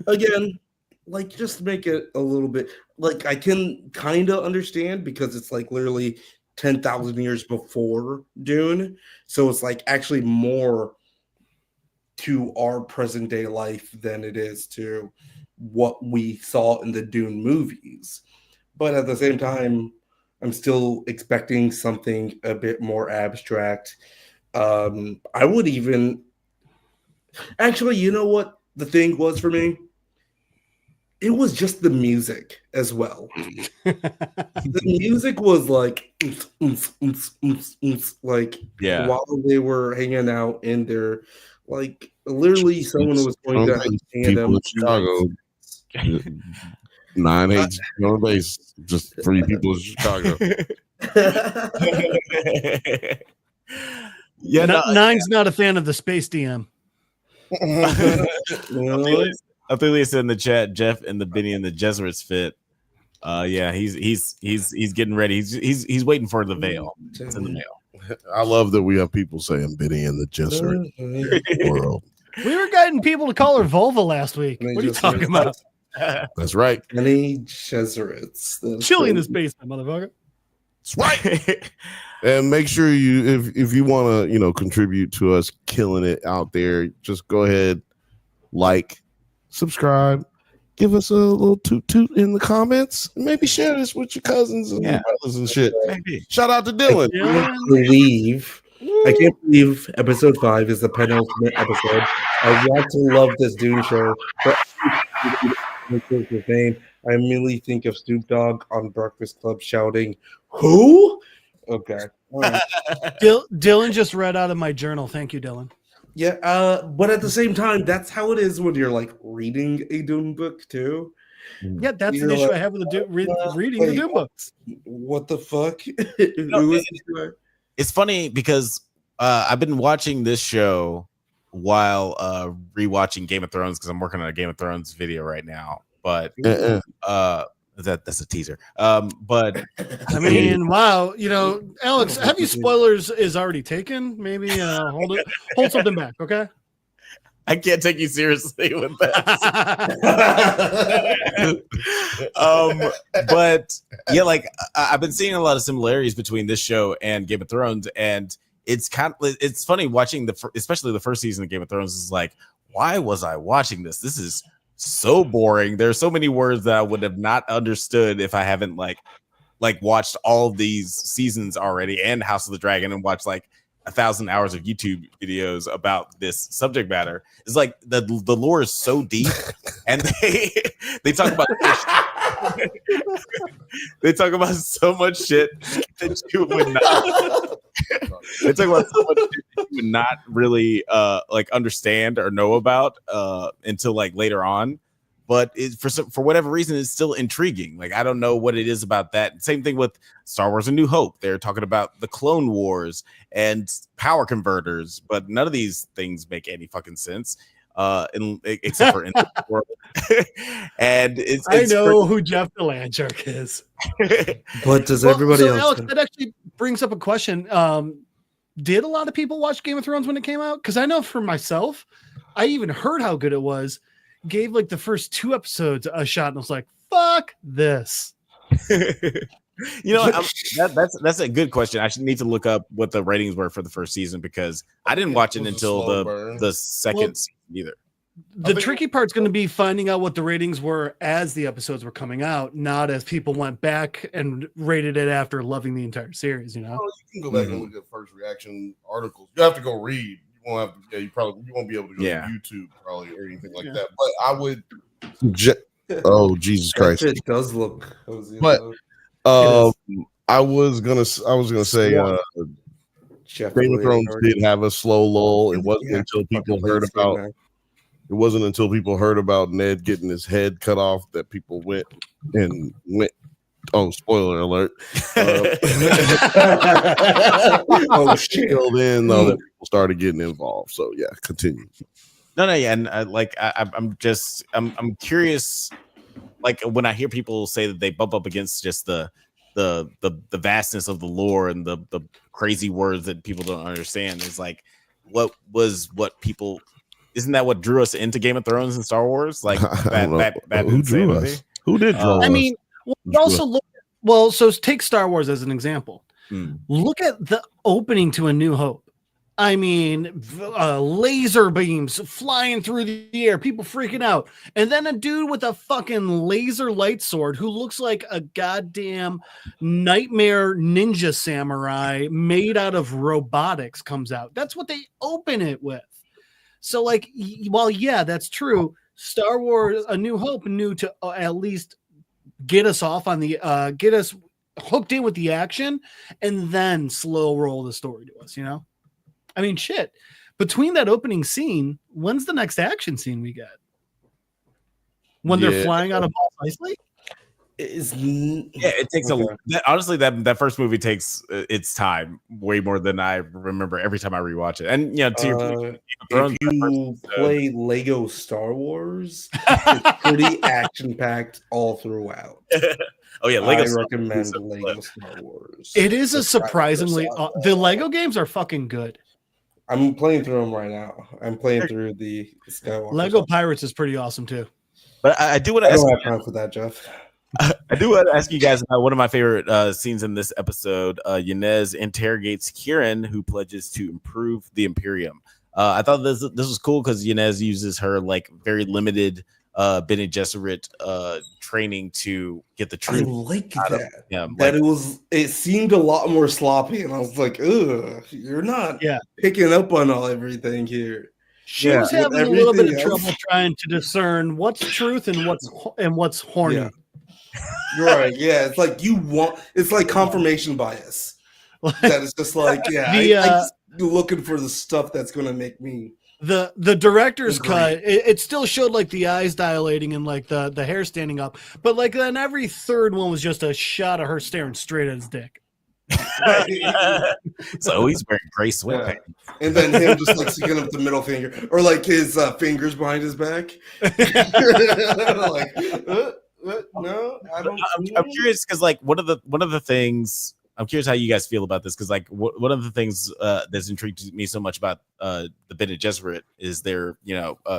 again, like just make it a little bit like I can kind of understand because it's like literally 10,000 years before Dune. So it's like actually more to our present day life than it is to what we saw in the Dune movies. But at the same time, I'm still expecting something a bit more abstract. I would even actually, you know what the thing was for me? it was just the music as well. The music was like, like while they were hanging out in their, like literally someone was going to hand them people in Chicago. 9-8 on base, just 3 people in Chicago. Yeah, Nine's not a fan of the Space DM. Ophelia said in the chat, Jeff and the Benny and the Jesuits fit. Yeah, he's getting ready. He's waiting for the veil. It's in the mail. I love that we have people saying Benny and the Jesuit world. We were getting people to call her vulva last week. What are you talking about? That's right. Benny Jesuits. Chilly in this basement, motherfucker. That's right. And make sure you, if you want to, contribute to us killing it out there, just go ahead, like, subscribe, give us a little toot in the comments, and maybe share this with your cousins and your brothers and shit. Maybe. Shout out to Dylan. I can't believe episode 5 is the penultimate episode. I want to love this Dune show, but his name. I immediately think of Snoop Dogg on Breakfast Club shouting, "Who?" Okay. Right. Dylan just read out of my journal. Thank you, Dylan. Yeah, but at the same time, that's how it is when you're like reading a Dune book too. Yeah, that's an issue I have with reading the Dune books. What the fuck? It's funny because I've been watching this show while rewatching Game of Thrones because I'm working on a Game of Thrones video right now. But that's a teaser. But I mean, wow, Alex, have you spoilers is already taken? Maybe hold something back, okay? I can't take you seriously with that. But yeah, like I've been seeing a lot of similarities between this show and Game of Thrones, and it's funny watching especially the first season of Game of Thrones is like, why was I watching this? This is so boring. There's so many words that I would have not understood if I haven't like watched all of these seasons already and House of the Dragon and watched like 1,000 hours of YouTube videos about this subject matter. It's like the lore is so deep, and they talk about they talk about so much shit that you would not. They talk about so much shit that you would not really understand or know about until like later on. But for whatever reason, it's still intriguing. Like, I don't know what it is about that. Same thing with Star Wars: A New Hope. They're talking about the Clone Wars and power converters, but none of these things make any fucking sense, except for in the world. And I know who Jeff the Landshark is. But does everybody else? Alex, that actually brings up a question. Did a lot of people watch Game of Thrones when it came out? Because I know for myself, I even heard how good it was. Gave like the first 2 episodes a shot and was like, fuck this. That's a good question. I should need to look up what the ratings were for the first season because I didn't watch it until the second season either. The tricky part's going to be finding out what the ratings were as the episodes were coming out, not as people went back and rated it after loving the entire series. You can go back and look at first reaction articles. You have to go read. You won't have to. You won't be able to go to YouTube probably or anything like that. But I would. Oh Jesus Christ! It does look. But I was gonna say. Game of Thrones did have a slow lull. It wasn't until people heard about. It wasn't until people heard about Ned getting his head cut off that people went. Oh, spoiler alert! Oh shit! Then though, that people started getting involved. So yeah, continue. No, yeah, and I'm curious. Like when I hear people say that they bump up against just the vastness of the lore and the crazy words that people don't understand, is like, what people? Isn't that what drew us into Game of Thrones and Star Wars? Like, who drew us? Who did draw us? I mean. So take Star Wars as an example. Look at the opening to A New Hope. I mean, laser beams flying through the air, people freaking out. And then a dude with a fucking laser light sword who looks like a goddamn nightmare ninja samurai made out of robotics comes out. That's what they open it with. So, like, while, yeah, that's true, Star Wars: A New Hope knew to at least get us off on the get us hooked in with the action, and then slow roll the story to us. I mean, shit. Between that opening scene, when's the next action scene we get? When they're flying out of Mos Eisley? It takes honestly that first movie takes its time way more than I remember every time I rewatch it. And to your point, if you play Lego Star Wars, it's pretty action packed all throughout. Oh yeah, Lego. I recommend Lego Star Wars. It is a surprisingly the Lego games are fucking good. I'm playing through them right now. I'm playing through the Skywalker. Lego Pirates is pretty awesome too. But I do want to. I don't have time for that, Jeff. I do want to ask you guys about one of my favorite scenes in this episode. Yanez interrogates Kieran, who pledges to improve the Imperium. I thought this was cool because Yanez uses her very limited Bene Gesserit training to get the truth. I like that. It seemed a lot more sloppy, and I was like, ugh, you're not picking up on everything here. She was having a little bit of trouble trying to discern what's truth and what's horny. Yeah. You're right. Yeah, it's like it's like confirmation bias. That is just like, I'm looking for the stuff that's gonna make me. The director's cut, it still showed the eyes dilating and the hair standing up, but then every third one was just a shot of her staring straight at his dick. So he's wearing gray sweatpants, and then him just sticking up the middle finger, or his fingers behind his back. No, I don't. I'm curious because one of the things I'm curious how you guys feel about this, because one of the things that's intrigued me so much about the Bene Gesserit is their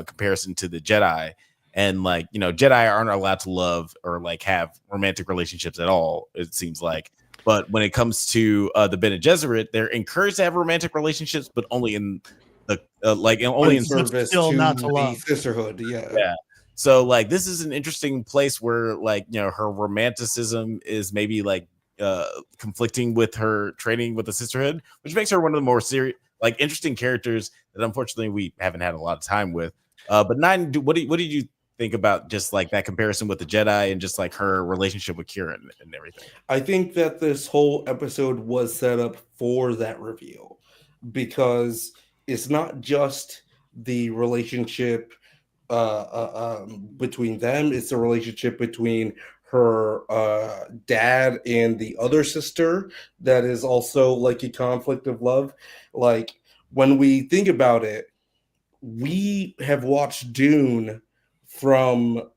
comparison to the Jedi, and Jedi aren't allowed to love or have romantic relationships at all, it seems like. But when it comes to the Bene Gesserit, they're encouraged to have romantic relationships, but only in the only in service still to not to the love. sisterhood. Yeah. So this is an interesting place where her romanticism is maybe conflicting with her training with the sisterhood, which makes her one of the more serious, interesting characters that unfortunately we haven't had a lot of time with. But Nine, what did you think about just that comparison with the Jedi and just her relationship with Kieran and everything? I think that this whole episode was set up for that reveal, because it's not just the relationship between them, it's a relationship between her dad and the other sister that is also a conflict of love. When we think about it, we have watched Dune from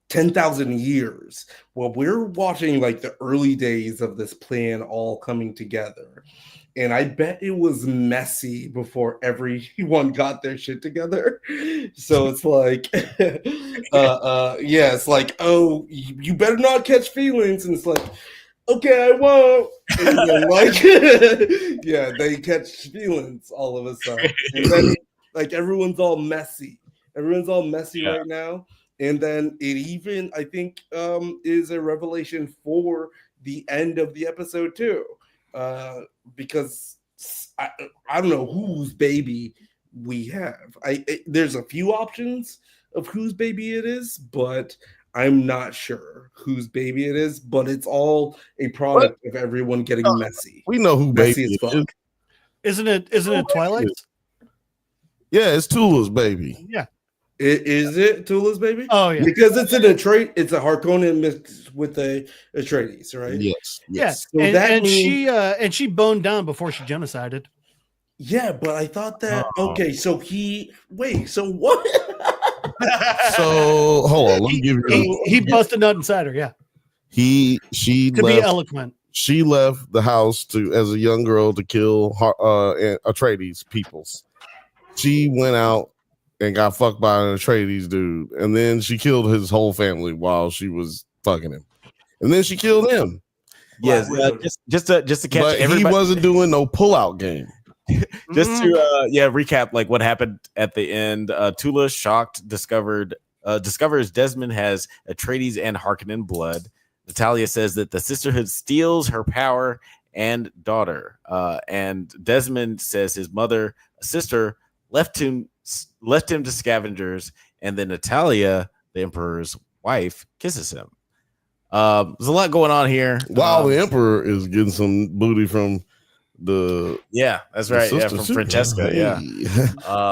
10,000 years. Well, we're watching the early days of this plan all coming together. And I bet it was messy before everyone got their shit together. So it's it's oh, you better not catch feelings. And it's okay, I won't. And then they catch feelings all of a sudden. And then everyone's all messy. Everyone's all messy right now. And then it even, I think, is a revelation for the end of the episode too. Because I don't know whose baby we have. There's a few options of whose baby it is, but I'm not sure whose baby it is. But it's all a product of everyone getting messy. We know who messy baby as fuck. Isn't it Twilight? Yeah, it's Tula's baby. Yeah. Is it Tula's baby? Oh yeah, because it's a Harkonnen mixed with a Atreides, right? Yes. Yeah, So she boned down before she genocided. Yeah, but I thought that okay. So so what? So hold on, let me give you. He busted nut inside her. Yeah. She to left, be eloquent. She left the house as a young girl to kill Atreides peoples. She went out and got fucked by an Atreides dude, and then she killed his whole family while she was fucking him, and then she killed him. Yes, just to catch but everybody. He wasn't doing no pullout game. Just to recap what happened at the end. Tula, shocked, discovers Desmond has Atreides and Harkonnen blood. Natalia says that the sisterhood steals her power and daughter, and Desmond says his sister left him to scavengers, and then Natalia, the Emperor's wife, kisses him. There's a lot going on here. While the Emperor is getting some booty from that's right, from Francesca,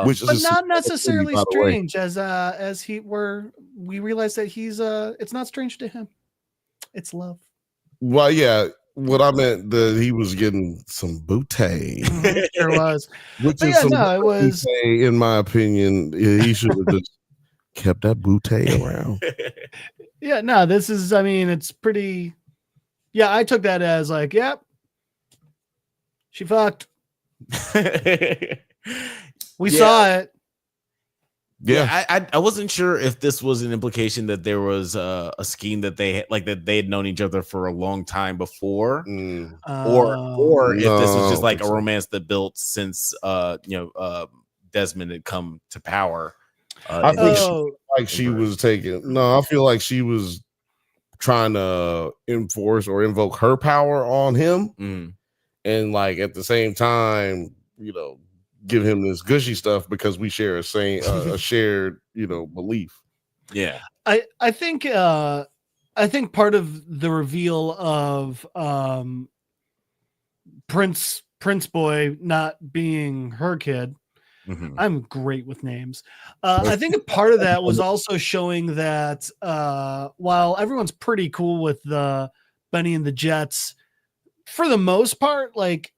which is but not necessarily by the way. strange, as we realize that he's it's not strange to him. It's love. Well, yeah. What I meant that he was getting some booty. Sure was. Which But is yeah, some no, it was. booty, in my opinion. He should have just kept that booty around. Yeah, no, this is. I mean, it's pretty. Yeah, I took that as like, yep, she fucked. We saw it. Yeah, I wasn't sure if this was an implication that there was a scheme that they had known each other for a long time before, or if this was just like a romance that built since Desmond had come to power. I think she was taking. No, I feel like she was trying to enforce or invoke her power on him, and like at the same time, give him this gushy stuff because we share a shared belief. Yeah, I think part of the reveal of Prince Boy not being her kid. I'm great with names. I think a part of that was also showing that while everyone's pretty cool with the Benny and the Jets, for the most part, like,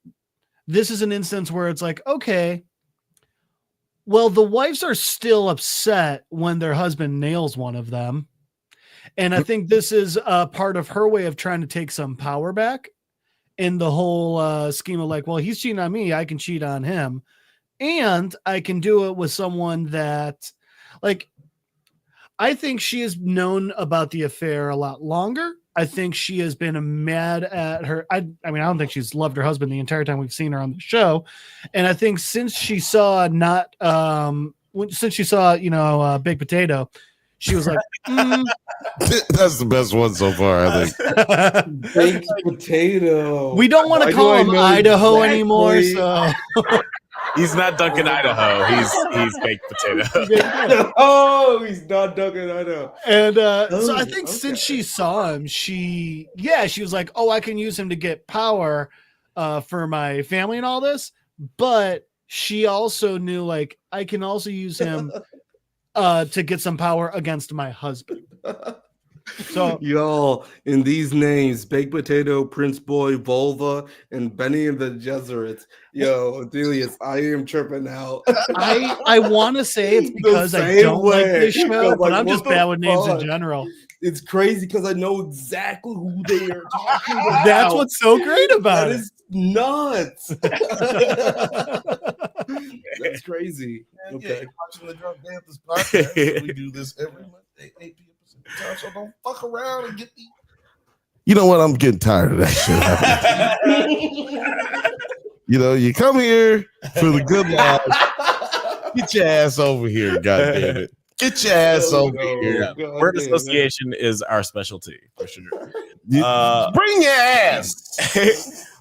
this is an instance where it's like, okay, well, the wives are still upset when their husband nails one of them. And I think this is part of her way of trying to take some power back in the whole scheme of like, well, he's cheating on me, I can cheat on him. And I can do it with someone that, like, I think she has known about the affair a lot longer. I think she has been mad at her. I mean, I don't think she's loved her husband the entire time we've seen her on the show. And I think since she saw Big Potato, she was like, That's the best one so far, I think. Baked Potato. We don't want to call him Idaho anymore, so he's not Duncan Idaho. He's Baked Potato. Oh, he's not Duncan Idaho. And so I think since she saw him, she was like, oh, I can use him to get power for my family and all this. But she also knew, like, I can also use him to get some power against my husband. So y'all, in these names, Baked Potato, Prince Boy, Vulva, and Benny and the Jesuits. Yo, Delius, I am tripping out. I want to say it's because I don't like this show, but I'm just bad with names in general. It's crazy because I know exactly who they are talking about. That's what's so great about that it. Is nuts. That's crazy. Okay. Watching the Drunk Banthas podcast. We do this every Monday, 8 p.m. Pacific time, so don't fuck around and get the. You know what? I'm getting tired of that shit. You come here for the good life. Get your ass over here, goddamn it. Get your ass over here. Word association is our specialty for sure. Bring your ass.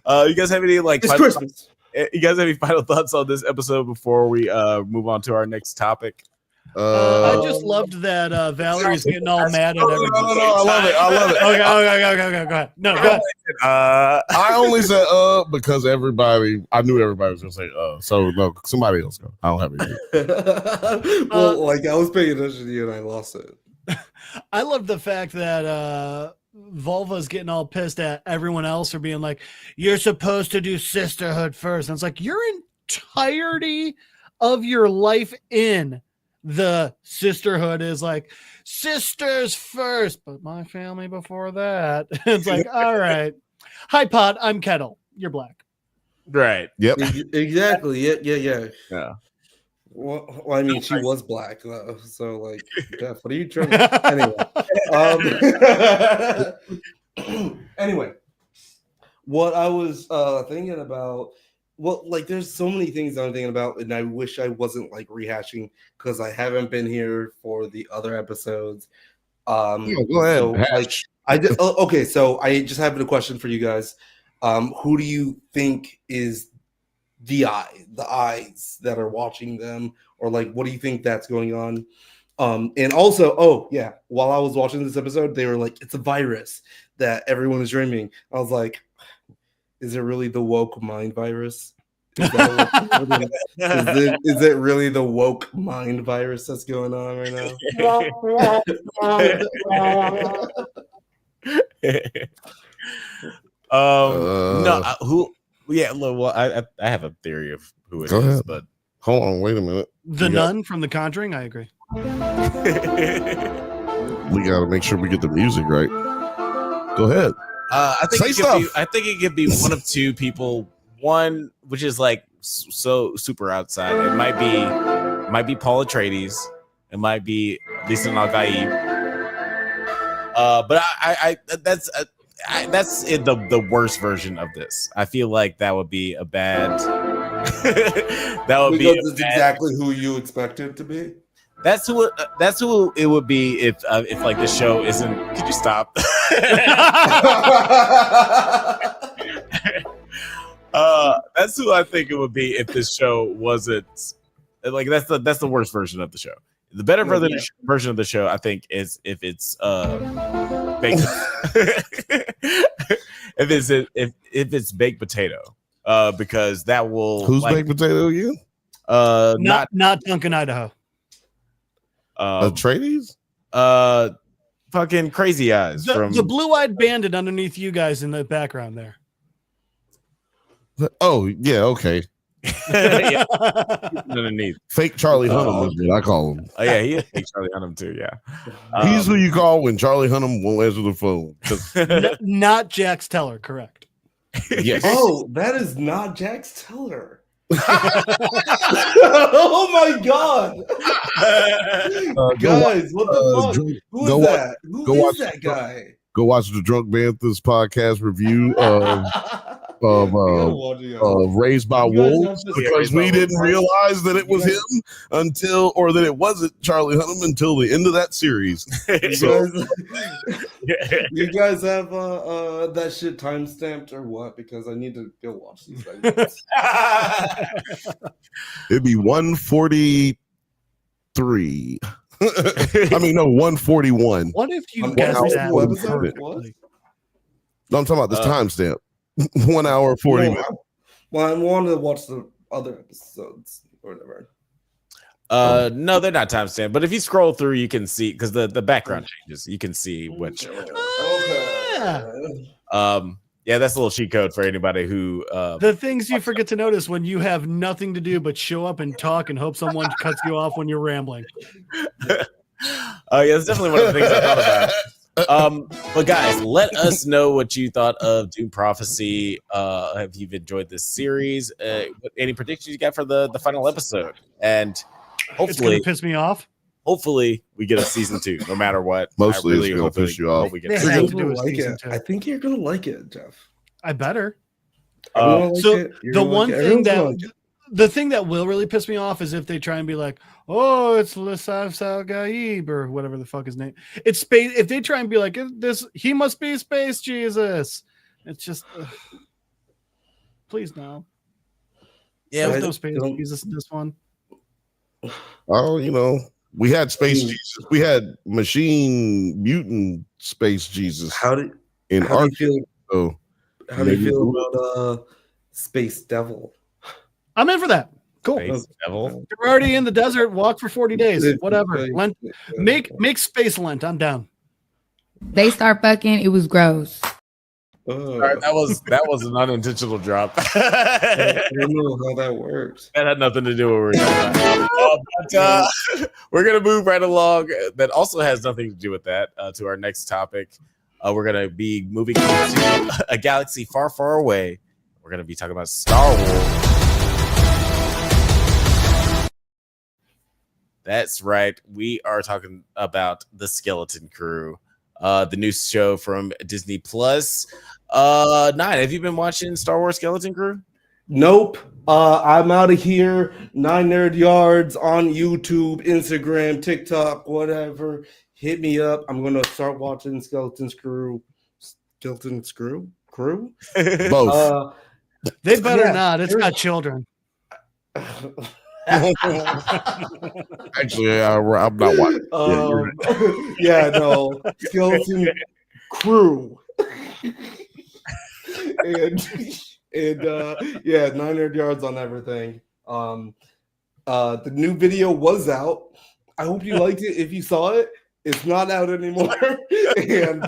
You guys have any It's Christmas. You guys have any final thoughts on this episode before we move on to our next topic? I just loved that Valerie's getting all mad at everybody. No, I love it. Okay, go ahead. No, go ahead. I only said because I knew everybody was gonna say so no, somebody else go. I don't have anything. Well, like, I was paying attention to you and I lost it. I love the fact that Vulva's getting all pissed at everyone else for being like, you're supposed to do sisterhood first. And it's like, your entirety of your life in the sisterhood is like, sisters first, but my family before that. It's like, all right. Hi, Pod. I'm Kettle. You're black. Right. Yep. Exactly. Yeah. Yeah. Well, I mean, she was black, though. So, like, Jeff, what are you trying anyway, what I was thinking about, well, like, there's so many things I'm thinking about, and I wish I wasn't, like, rehashing because I haven't been here for the other episodes. Go ahead. So, like, so I just have a question for you guys. Who do you think is the eyes that are watching them, or like, what do you think that's going on? And also, while I was watching this episode, they were like, it's a virus that everyone is dreaming. I was like, is it really the woke mind virus? Is it really the woke mind virus that's going on right now? I have a theory of who it is, but hold on, wait a minute. The nun from The Conjuring. I agree. We got to make sure we get the music right. Go ahead. I think it could be one of two people. One which is like so super outside. It might be Paul Atreides. It might be Lisa Nalgai. But that's the worst version of this. I feel like that would be a bad. Because it's exactly who you expect it to be. That's who it would be if like the show isn't. Could you stop? That's who I think it would be if this show wasn't like that's the worst version of the show. The better version of the show, I think, is if it's baked. if it's baked potato, because that will. Who's baked potato again? Not Duncan, Idaho. Atreides? Fucking Crazy Eyes the blue-eyed bandit underneath you guys in the background there. Oh yeah, okay. Yeah. Underneath fake Charlie Hunnam is what I call him. Oh yeah, he is fake Charlie Hunnam too. Yeah, he's who you call when Charlie Hunnam won't answer the phone. Not Jax Teller, correct? Yes. Oh, that is not Jax Teller. Oh my god, guys, what the fuck? Who is that? Who is that guy? Go watch the Drunk Banthas podcast review of Raised by Wolves, because we didn't realize that it was him that it wasn't Charlie Hunnam until the end of that series. You guys have that shit time stamped or what? Because I need to go watch these things. It'd be 143. I mean, no, 141. What if you guessed that? No, I'm talking about this timestamp. 1 hour 40 minutes. Well, I wanted to watch the other episodes or whatever. No, they're not timestamped. But if you scroll through, you can see, because the background changes. You can see which. Yeah, that's a little cheat code for anybody who. The things you forget to notice when you have nothing to do but show up and talk and hope someone cuts you off when you're rambling. Oh yeah, that's definitely one of the things I thought about. But guys, let us know what you thought of Dune Prophecy. Have you enjoyed this series? Any predictions you got for the final episode? And hopefully, it's gonna piss me off. Hopefully, we get a season 2, no matter what. Mostly, it's gonna piss you off. I think you're gonna like it, Jeff. I better. The thing that will really piss me off is if they try and be like, oh, it's Lisaf Salgaib or whatever the fuck his name. It's space. If they try and be like he must be Space Jesus. It's just, please no. Yeah, there's no Space Jesus in this one. Oh, we had Space Jesus. We had Machine Mutant Space Jesus. How do you feel about Space Devil? I'm in for that. Cool. Devil. You're already in the desert. Walk for 40 days. Whatever. Lent. Make Space Lent. I'm down. They start fucking. It was gross. All right, that was an unintentional drop. I don't know how that works. That had nothing to do with what we're talking about. But we're gonna move right along. That also has nothing to do with that. To our next topic, we're gonna be moving into a galaxy far, far away. We're gonna be talking about Star Wars. That's right. We are talking about the Skeleton Crew, the new show from Disney Plus. Nite, have you been watching Star Wars Skeleton Crew? Nope. I'm out of here. 9 Nerd Yards on YouTube, Instagram, TikTok, whatever. Hit me up. I'm gonna start watching Skeleton Crew. Both. They better not. It's got children. Actually, I'm not watching. Yeah, no. Skeleton Crew. and yeah, 900 yards on everything. The new video was out. I hope you liked it. If you saw it, it's not out anymore. And I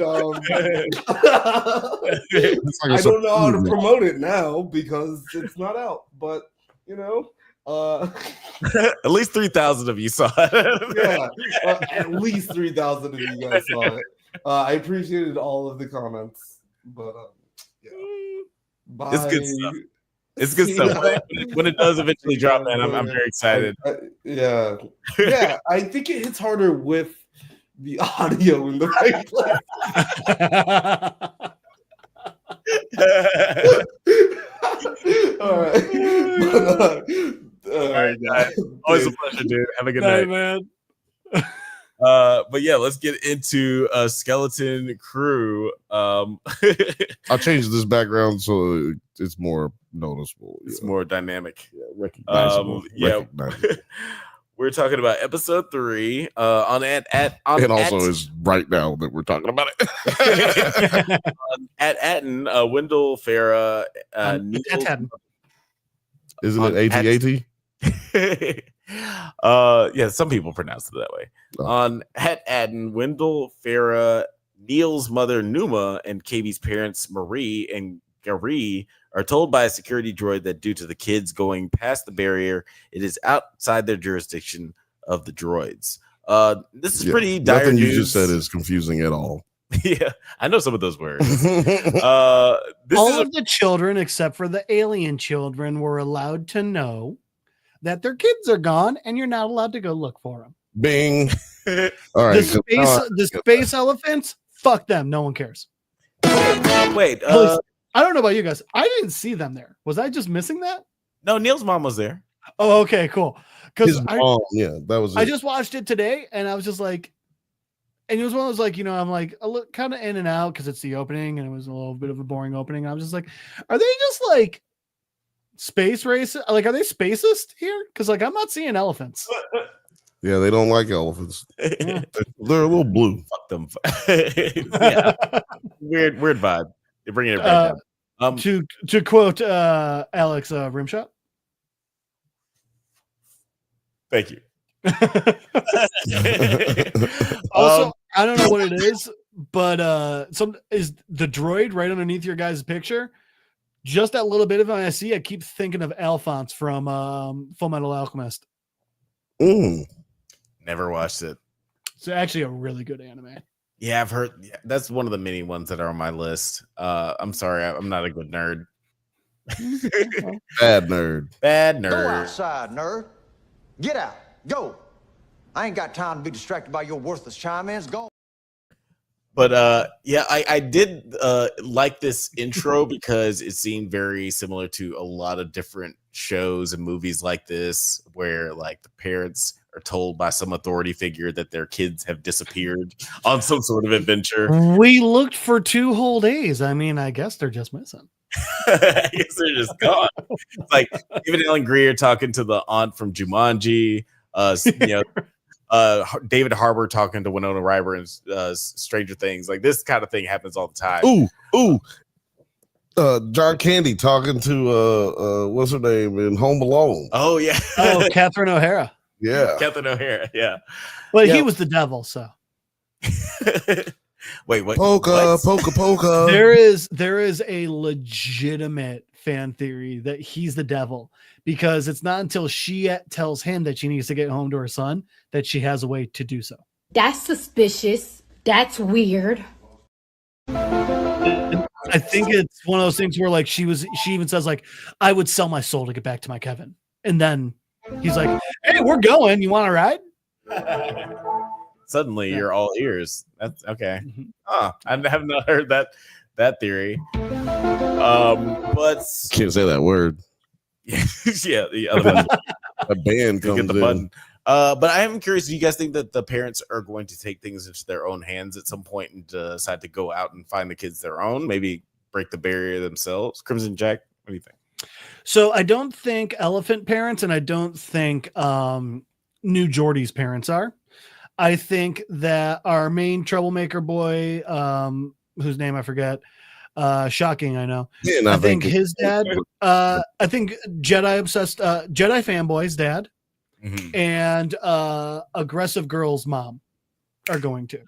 don't know how to promote it now because it's not out. But you know, at least 3,000 of you saw it. Yeah, at least 3,000 of you guys saw it. I appreciated all of the comments, but yeah, bye. It's good stuff. It's good stuff. When it does eventually drop, man, I'm very excited. Yeah, I think it hits harder with the audio in the right place. All right. All right, guys. Always a pleasure, dude. Have a good night, man. But yeah, let's get into Skeleton Crew. I'll change this background so it's more noticeable. It's more dynamic. Yeah, recognizable. We're talking about episode 3 on and also is right now that we're talking about it. At Atten, Wendell Farah, isn't it AT-AT? Yeah, some people pronounce it that way. On Het Atten, Wendell Farah, Neil's mother Numa, and KB's parents Marie and Gary are told by a security droid that due to the kids going past the barrier, it is outside their jurisdiction of the droids. This is pretty dire nothing news. You just said is confusing at all. Yeah, I know some of those words. All of the children, except for the alien children, were allowed to know that their kids are gone, and you're not allowed to go look for them. Bing. All right. The space elephants, fuck them. No one cares. Wait, I don't know about you guys. I didn't see them there. Was I just missing that? No, Neil's mom was there. Oh, okay, cool. Because that was it. I just watched it today, and I was just like, and it was one of those like, I'm like kind of in and out because it's the opening, and it was a little bit of a boring opening. I was just like, are they just like space race? Like, are they spacist here? Because like I'm not seeing elephants. Yeah, they don't like elephants. They're a little blue. Fuck them. Yeah. Weird vibe. They're bringing it right down. To quote Alex Rimshot. Thank you. Also, I don't know what it is, but is the droid right underneath your guys' picture? Just that little bit of it I see, I keep thinking of Alphonse from Full Metal Alchemist. Never watched it. It's actually a really good anime. Yeah, I've heard. Yeah, that's one of the many ones that are on my list. I'm sorry, I'm not a good nerd. Bad nerd. Go outside, nerd. Get out. Go. I ain't got time to be distracted by your worthless chime-ins. Go. But yeah, I did like this intro because it seemed very similar to a lot of different shows and movies like this, where like the parents are told by some authority figure that their kids have disappeared on some sort of adventure. We looked for 2 whole days. I mean, I guess they're just missing. I guess they're just gone. It's like David Allen Greer talking to the aunt from Jumanji. David Harbour talking to Winona Ryder in Stranger Things. Like this kind of thing happens all the time. John Candy talking to what's her name in Home Alone. Oh yeah. Catherine O'Hara. Yeah. Catherine O'Hara. Yeah. Well, he was the devil, so. Wait, what? Polka. There is a legitimate fan theory that he's the devil, because it's not until she tells him that she needs to get home to her son that she has a way to do so. That's suspicious. That's weird. I think it's one of those things where like she even says like, I would sell my soul to get back to my Kevin. And then he's like, hey, we're going. You want to ride? Suddenly you're all ears. That's okay. I have not heard that theory. But can't say that word. Yeah, the other one. A band comes get the button. But I am curious, do you guys think that the parents are going to take things into their own hands at some point and decide to go out and find the kids their own? Maybe break the barrier themselves? Crimson Jack, what do you think? So I don't think Elephant parents, and I don't think New Jordy's parents are. I think that our main troublemaker boy, whose name I forget, shocking, I know. Yeah, I think his dad, I think Jedi obsessed, Jedi fanboy's dad, and aggressive girl's mom are going to,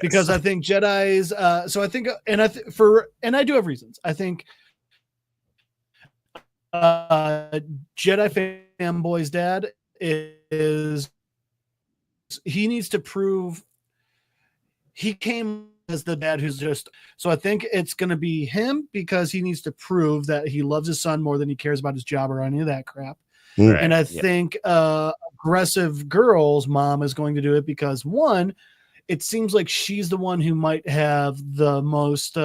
because I think Jedi's. So I think, and I do have reasons. I think Jedi fanboy's dad is. He needs to prove he came as the dad who's just, so I think it's going to be him, because he needs to prove that he loves his son more than he cares about his job or any of that crap. Right. And I think aggressive girl's mom is going to do it because, one, it seems like she's the one who might have the most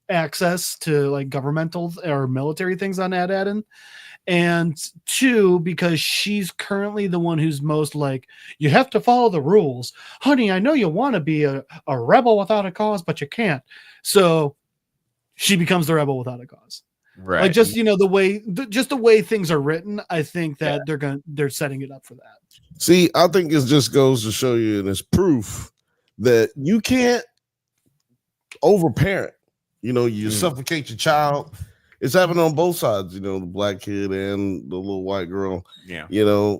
access to like governmental or military things on Adadin. And two, because she's currently the one who's most like, you have to follow the rules. Honey, I know you want to be a rebel without a cause, but you can't. So she becomes the rebel without a cause. Right. Like, just, the way things are written, I think that they're setting it up for that. See, I think it just goes to show you, and it's proof that you can't overparent. You suffocate your child. It's happening on both sides, the black kid and the little white girl. Yeah. The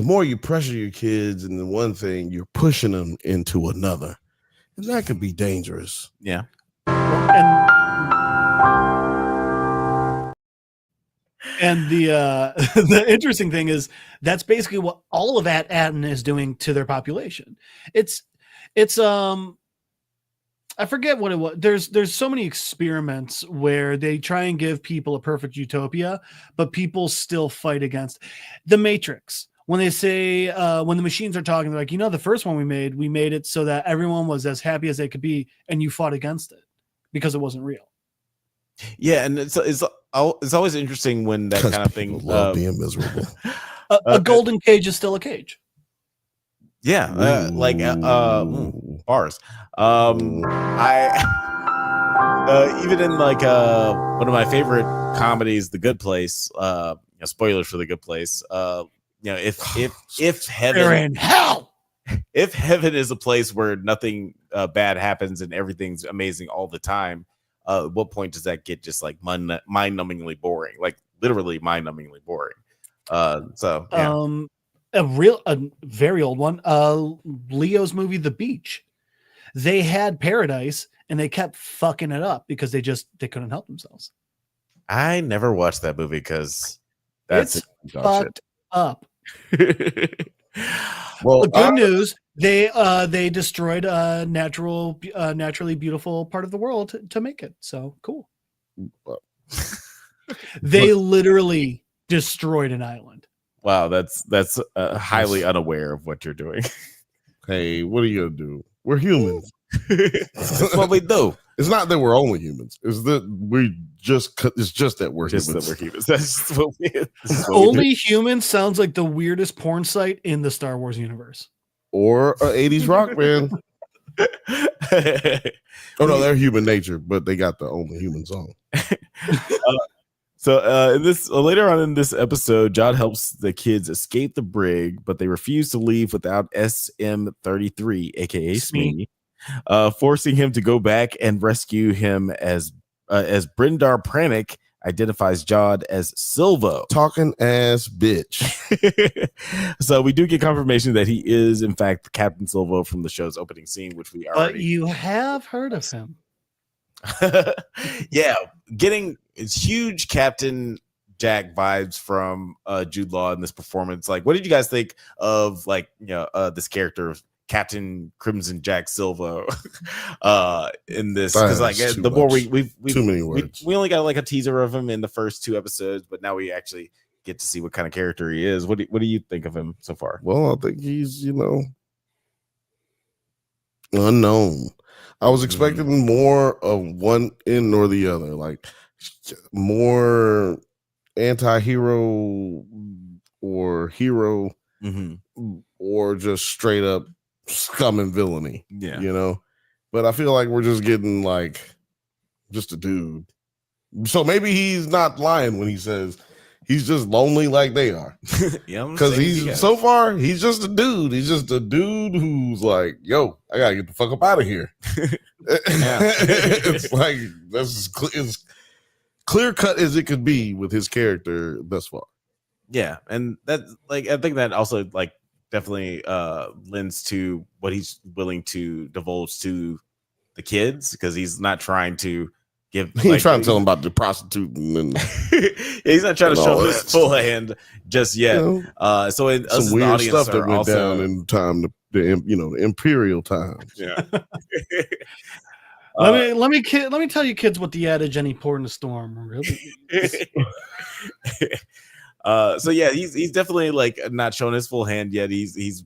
more you pressure your kids into one thing, you're pushing them into another. And that could be dangerous. Yeah. And the interesting thing is that's basically what all of Adadin is doing to their population. It's I forget what it was. There's so many experiments where they try and give people a perfect utopia, but people still fight against the Matrix. When they say, when the machines are talking, they're like, the first one we made it so that everyone was as happy as they could be, and you fought against it because it wasn't real. Yeah, and it's always interesting when that kind of thing love being miserable. A golden cage is still a cage. Yeah, bars. I even in like one of my favorite comedies, The Good Place. Spoilers for The Good Place. If heaven, they're in hell. If heaven is a place where nothing bad happens and everything's amazing all the time, at what point does that get just like mind-numbingly boring? Like literally mind-numbingly boring. So yeah. A very old one, Leo's movie The Beach. They had paradise and they kept fucking it up because they couldn't help themselves. I never watched that movie because it's fucked up. Well, the good news, they destroyed a naturally beautiful part of the world to make it so cool. They literally destroyed an island. Wow, that's highly unaware of what you're doing. Hey, what are you gonna do? We're humans. That's what we do. It's not that we're only humans. It's that it's just that we're humans. That we're humans. That's just what only humans sounds like the weirdest porn site in the Star Wars universe. Or an 80s rock band. Oh no, they're Human Nature, but they got the only human song. So in this later on in this episode, John helps the kids escape the brig, but they refuse to leave without SM-33, aka Smee, forcing him to go back and rescue him as Brindar Pranic identifies Jod as Silvo. Talking ass bitch. So we do get confirmation that he is in fact Captain Silvo from the show's opening scene, which we already. But you have heard of him. Yeah, getting huge Captain Jack vibes from Jude Law in this performance. Like, what did you guys think of this character of Captain Crimson Jack Silva in this? Because the more we've too many words. We only got like a teaser of him in the first 2 episodes, but now we actually get to see what kind of character he is. What do you think of him so far? Well, I think he's unknown. I was expecting more of one end or the other, like more anti-hero or hero, or just straight up scum and villainy. Yeah, But I feel like we're just getting like just a dude. So maybe he's not lying when he says he's just lonely like they are. Yeah, because so far he's just a dude. He's just a dude who's like, yo, I gotta get the fuck up out of here. It's like that's as clear cut as it could be with his character thus far. Yeah, and that like I think that also like definitely lends to what he's willing to divulge to the kids, because he's not trying to give. He's trying to tell them about the prostitute, and he's not trying to show his full hand just yet. You know, so it, some weird stuff that went down in time, the imperial times. Yeah. Let me tell you kids what the adage "any port in a storm" really is. So yeah, he's definitely like not showing his full hand yet. He's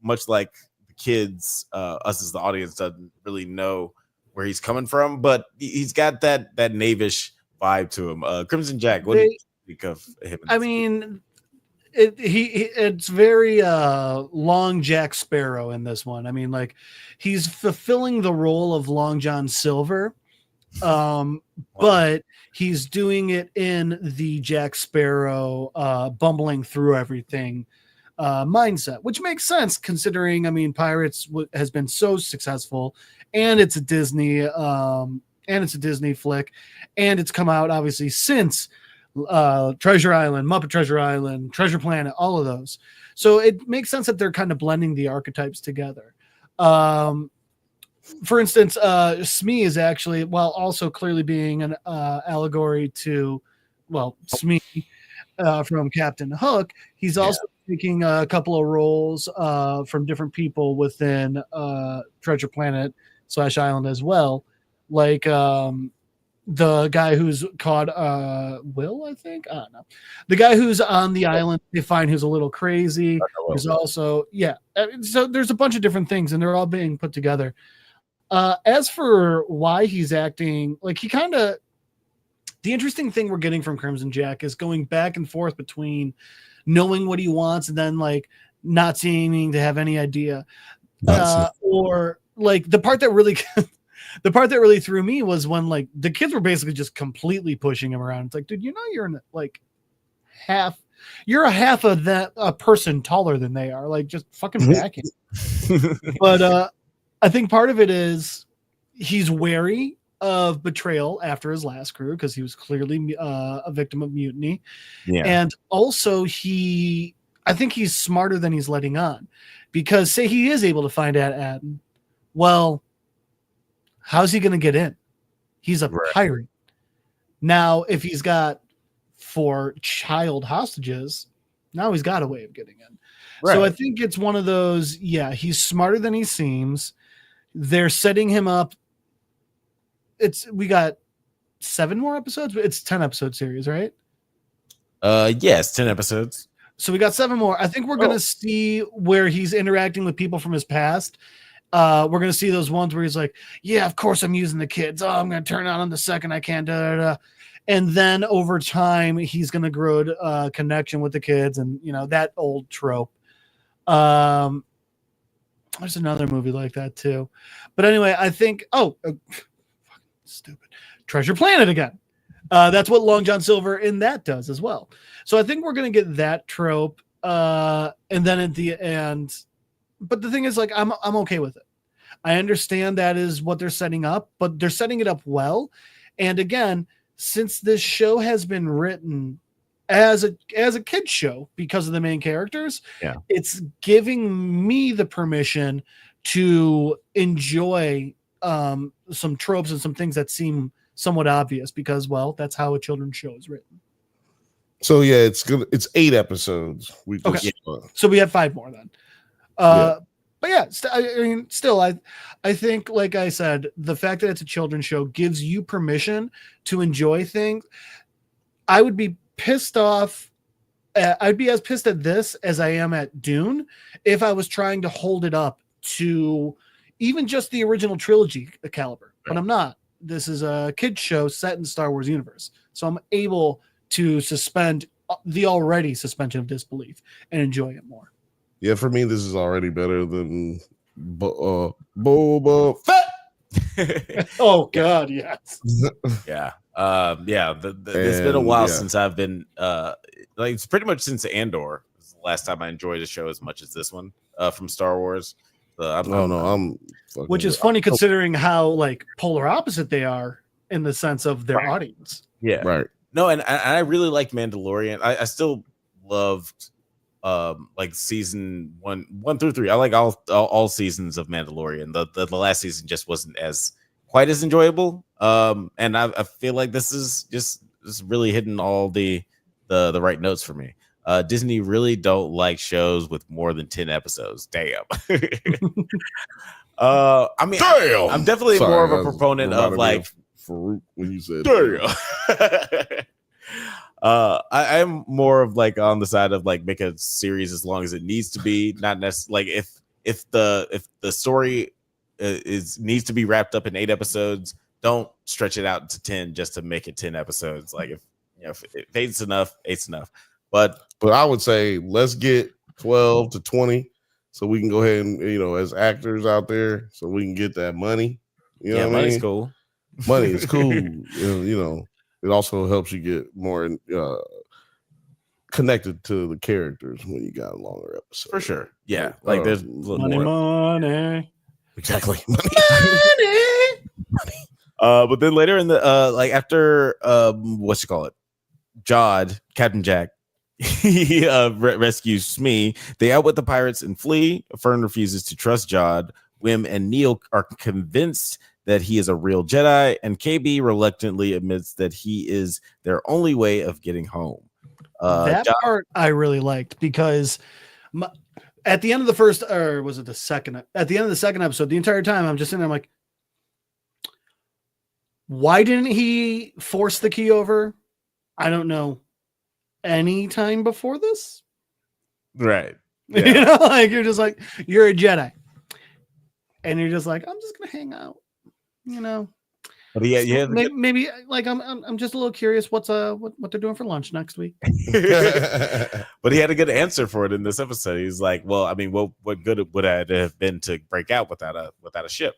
much like the kids, us as the audience doesn't really know where he's coming from, but he's got that knavish vibe to him. Crimson Jack, what do you think of him? I mean, it's very Long Jack Sparrow in this one. I mean, like he's fulfilling the role of Long John Silver, but he's doing it in the Jack Sparrow bumbling through everything mindset, which makes sense considering, I mean, Pirates has been so successful, and it's a Disney flick, and it's come out obviously since Treasure Island, Muppet Treasure Island, Treasure Planet, all of those. So it makes sense that they're kind of blending the archetypes together. For instance, Smee is actually, while also clearly being an allegory to, well, Smee from Captain Hook, he's also taking a couple of roles from different people within Treasure Planet / Island as well. Like the guy who's called Will, I think. I don't know. The guy who's on the island, they find who's a little crazy. There's also, so there's a bunch of different things, and they're all being put together. As for why he's acting, like he kind of, the interesting thing we're getting from Crimson Jack is going back and forth between knowing what he wants and then like not seeming to have any idea. Or like the part that really threw me was when like the kids were basically just completely pushing him around. It's like, dude, you know, you're in like you're a half of that a person taller than they are. Like just fucking back him. But I think part of it is he's wary of betrayal after his last crew because he was clearly a victim of mutiny. Yeah. And also I think he's smarter than he's letting on, because say he is able to find out Adam. Well, how's he going to get in? He's a pirate. Now, if he's got 4 child hostages, now he's got a way of getting in. Right. So I think it's one of those, he's smarter than he seems. They're setting him up. We got 7 more episodes, but it's 10 episode series, right? Yes, 10 episodes. So we got 7 more. I think we're going to see where he's interacting with people from his past. We're going to see those ones where he's like, yeah, of course I'm using the kids. Oh, I'm going to turn on them the second I can. And then over time, he's going to grow a connection with the kids, and, you know, that old trope. There's another movie like that too. But anyway, I think, stupid. Treasure Planet again. That's what Long John Silver in that does as well. So I think we're going to get that trope. And then at the end, but the thing is, like, I'm okay with it. I understand that is what they're setting up, but they're setting it up well. And again, since this show has been written as a kid's show because of the main characters, it's giving me the permission to enjoy some tropes and some things that seem somewhat obvious because, well, that's how a children's show is written. So yeah, it's good. It's 8 episodes. So we have 5 more then. But yeah, I think, like I said, the fact that it's a children's show gives you permission to enjoy things. I would be pissed off. I'd be as pissed at this as I am at Dune if I was trying to hold it up to even just the original trilogy caliber, but I'm not. This is a kid's show set in Star Wars universe, so I'm able to suspend the already suspension of disbelief and enjoy it more. Yeah, for me, this is already better than Boba Fett. Oh God, yes. Yeah, It's been a while since I've been like it's pretty much since Andor. It's the last time I enjoyed a show as much as this one from Star Wars. Which is funny considering how like polar opposite they are in the sense of their audience. Yeah, right. No, and I really like Mandalorian. I still loved like season 1 through 3. I like all seasons of Mandalorian. The last season just wasn't as quite as enjoyable. And I feel like this is really hitting all the right notes for me. Disney really don't like shows with more than 10 episodes. Damn. I mean, damn. I'm definitely more of a proponent of like Farouk when you said damn. I'm more of like on the side of like make a series as long as it needs to be, not necessarily like if the story needs to be wrapped up in 8 episodes, don't stretch it out to 10 just to make it 10 episodes. Like if 8's enough, 8's enough. But I would say let's get 12 to 20 so we can go ahead and as actors out there so we can get that money. You know what money's I mean? Cool. Money is cool. It also helps you get more connected to the characters when you got a longer episode. For sure. Yeah. Like there's money. Exactly. Money. But then later in the like after Captain Jack, he rescues Smee. They outwit the pirates and flee. Fern refuses to trust Jod. Wim and Neil are convinced that he is a real Jedi, and KB reluctantly admits that he is their only way of getting home. That part I really liked because at the end of the first, or was it the second? At the end of the second episode, the entire time I'm just sitting there, I'm like, why didn't he force the key over? I don't know. Any time before this, right? Yeah. Like you're just like you're a Jedi, and you're just like I'm just gonna hang out, But yeah, maybe like I'm just a little curious what they're doing for lunch next week. But he had a good answer for it in this episode. He's like, well, I mean, what good would it have been to break out without a ship?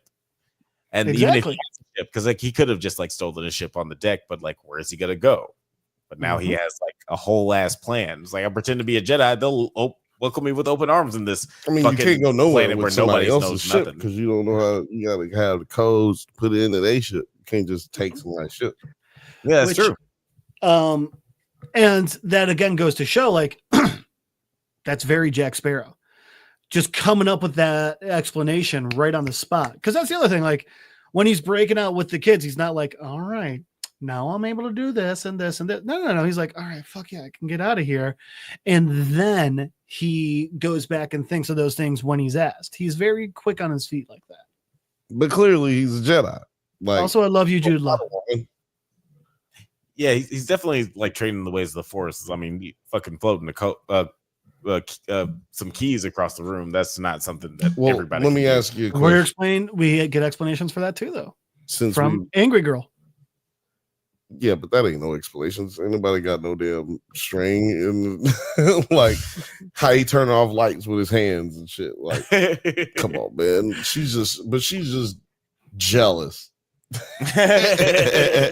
And even if he has a ship, because like he could have just like stolen a ship on the deck, but like where is he gonna go? But now he has like a whole ass plan. It's like I pretend to be a Jedi. They'll welcome me with open arms in this. I mean, you can't go nowhere with somebody else's knows ship nothing because you don't know how. You gotta have the codes to put it into their ship. You can't just take somebody's ship. Yeah, that's true. And that again goes to show like that's very Jack Sparrow, just coming up with that explanation right on the spot. Because that's the other thing. Like when he's breaking out with the kids, he's not like, all right, now I'm able to do this and this and that. No. He's like, all right, fuck yeah, I can get out of here. And then he goes back and thinks of those things when he's asked. He's very quick on his feet like that. But clearly he's a Jedi. Like, also, I love you, Jude Law. Yeah, he's definitely like training the ways of the Force. I mean, fucking floating some keys across the room. That's not something that everybody. Let me ask you a question. We get explanations for that too, though. From Angry Girl. Yeah, but that ain't no explanations. Anybody got no damn string and like how he turn off lights with his hands and shit. Like, come on, man. She's just jealous.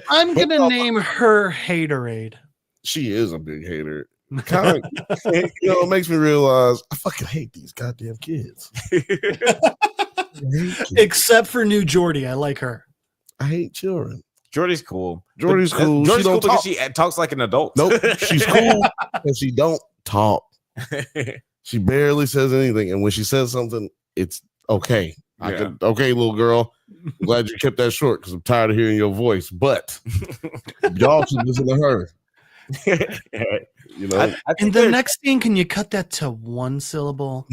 I'm gonna name her Haterade. She is a big hater. Kind of, it makes me realize I fucking hate these goddamn kids. Except for new Jordy, I like her. I hate children. Jordy's cool. Jordy's cool. Jordy's cool because she talks like an adult. Nope, she's cool and she don't talk. She barely says anything, and when she says something, it's okay. Okay, little girl. I'm glad you kept that short because I'm tired of hearing your voice. But y'all should listen to her. In the next thing, can you cut that to one syllable?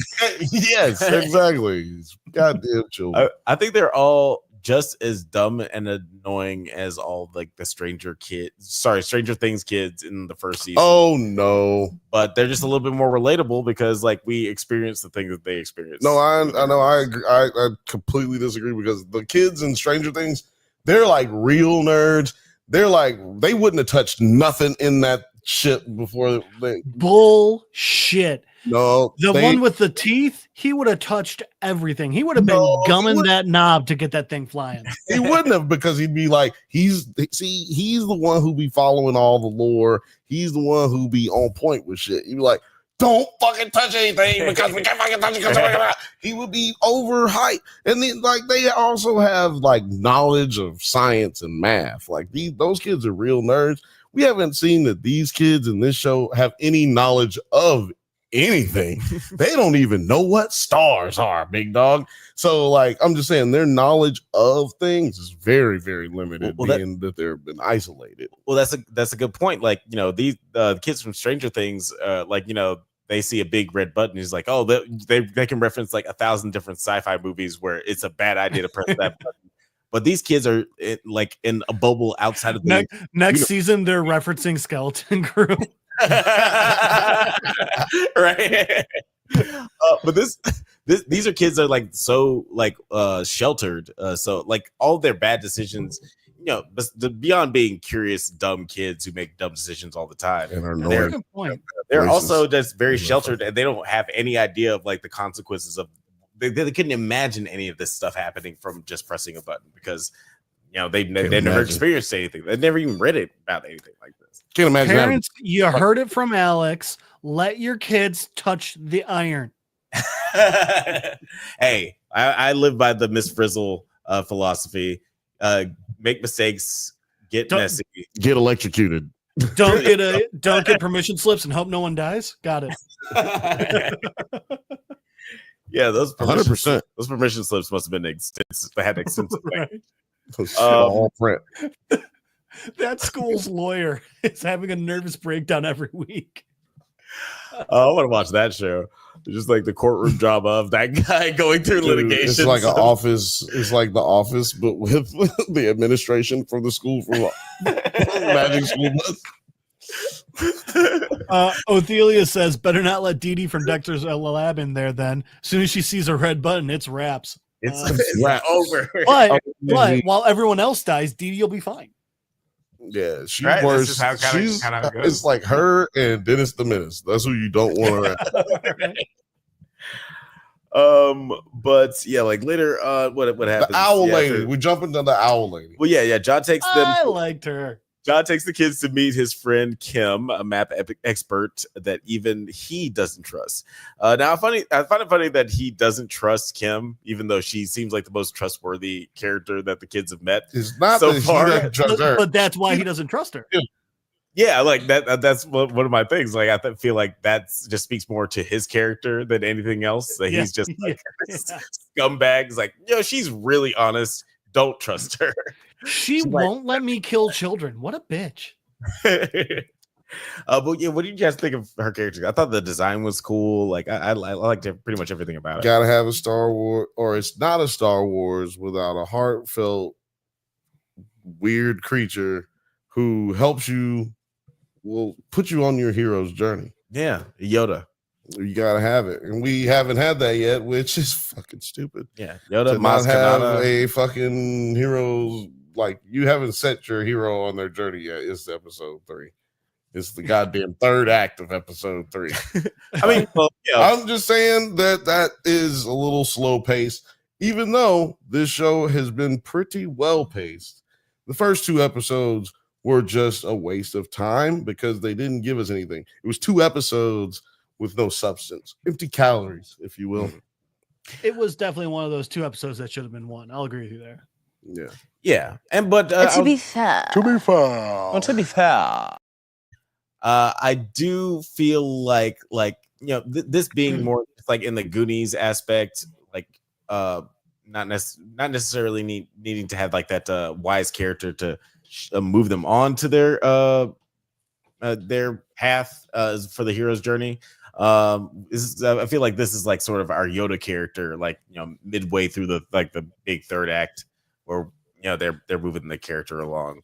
Yes, exactly. Goddamn children. I think they're all just as dumb and annoying as all like the Stranger Things kids in the first season. Oh no. But they're just a little bit more relatable because like we experience the things that they experience. No, I know. I agree. I completely disagree because the kids in Stranger Things, they're like real nerds. They're like, they wouldn't have touched nothing in that shit before they... Bullshit. No, The one with the teeth, he would have touched everything. He would have been gumming that knob to get that thing flying. He wouldn't have, because he'd be like, he's the one who be following all the lore. He's the one who be on point with shit. He'd be like, don't fucking touch anything because we can't fucking touch it. He would be overhyped. And then like they also have like knowledge of science and math. Like those kids are real nerds. We haven't seen that these kids in this show have any knowledge of anything. They don't even know what stars are, big dog. So like I'm just saying their knowledge of things is very, very limited, being that they've been isolated. Well, that's a good point. Like, you know, these kids from Stranger Things, like, you know, they see a big red button. He's like, oh, they can reference like 1,000 different sci-fi movies where it's a bad idea to press that button. But these kids are like in a bubble outside of the next season. They're referencing Skeleton Crew. Right. But these are kids that are like so like sheltered. So like all their bad decisions, you know, beyond being curious, dumb kids who make dumb decisions all the time. And they're also just very sheltered, and they don't have any idea of like the consequences of. They couldn't imagine any of this stuff happening from just pressing a button, because you know they never experienced anything. They never even read it about anything like this. Can't imagine. Parents, you heard it from Alex. Let your kids touch the iron. Hey, I live by the Miss Frizzle philosophy. Make mistakes, get messy, get electrocuted. Don't get permission slips and hope no one dies. Got it. Yeah, those 100%. Those permission slips must have been extensive. They had extensive. Right. All print. That school's lawyer is having a nervous breakdown every week. I want to watch that show. Just like the courtroom drama of that guy going through litigation. It's like an office. It's like the office, but with the administration from the school from Magic School Bus. Othelia says, better not let Dee Dee from Dexter's Lab in there then. As soon as she sees a red button, it's wraps. It's over. But while everyone else dies, Dee Dee will be fine. Yeah, she's right? worse. She's it's like her and Dennis the Menace. That's who you don't want around. But yeah, like later, what happens? The owl lady. We jump into the owl lady. Well, yeah. John takes them. I liked her. John takes the kids to meet his friend Kim, a map expert that even he doesn't trust. Now, I find it funny that he doesn't trust Kim, even though she seems like the most trustworthy character that the kids have met so far. But that's why he doesn't trust her. Yeah, like that. That's one of my things. Like I feel like that just speaks more to his character than anything else. That he's just like scumbag. He's like, she's really honest. Don't trust her. She won't let me kill children. What a bitch. But yeah, what did you guys think of her character? I thought the design was cool. Like I liked pretty much everything about it. Gotta have a Star Wars, or it's not a Star Wars without a heartfelt, weird creature who helps you, will put you on your hero's journey. Yeah, Yoda. You gotta have it, and we haven't had that yet, which is fucking stupid. Yeah, Yoda, to not have a fucking hero's, like, you haven't set your hero on their journey yet. It's episode 3. It's the goddamn third act of episode 3. I mean, I'm just saying that is a little slow paced, even though this show has been pretty well paced. The first 2 episodes were just a waste of time because they didn't give us anything. It was 2 episodes with no substance, empty calories, if you will. It was definitely one of those 2 episodes that should have been 1. I'll agree with you there. Yeah. And but to be fair, I do feel like this being more like in the Goonies aspect, like not necessarily needing to have like that wise character to move them on to their path for the hero's journey. I feel like this is like sort of our Yoda character, like midway through the big third act, where they're moving the character along.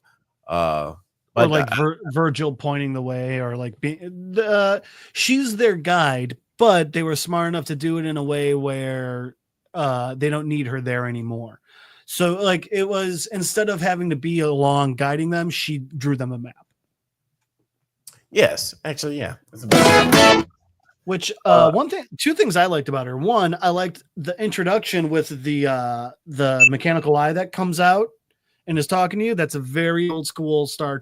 Or like Virgil pointing the way, or like she's their guide, but they were smart enough to do it in a way where they don't need her there anymore. So like it was, instead of having to be along guiding them, she drew them a map. Yes, actually, yeah. Which two things I liked about her. One, I liked the introduction with the mechanical eye that comes out and is talking to you. That's a very old school Star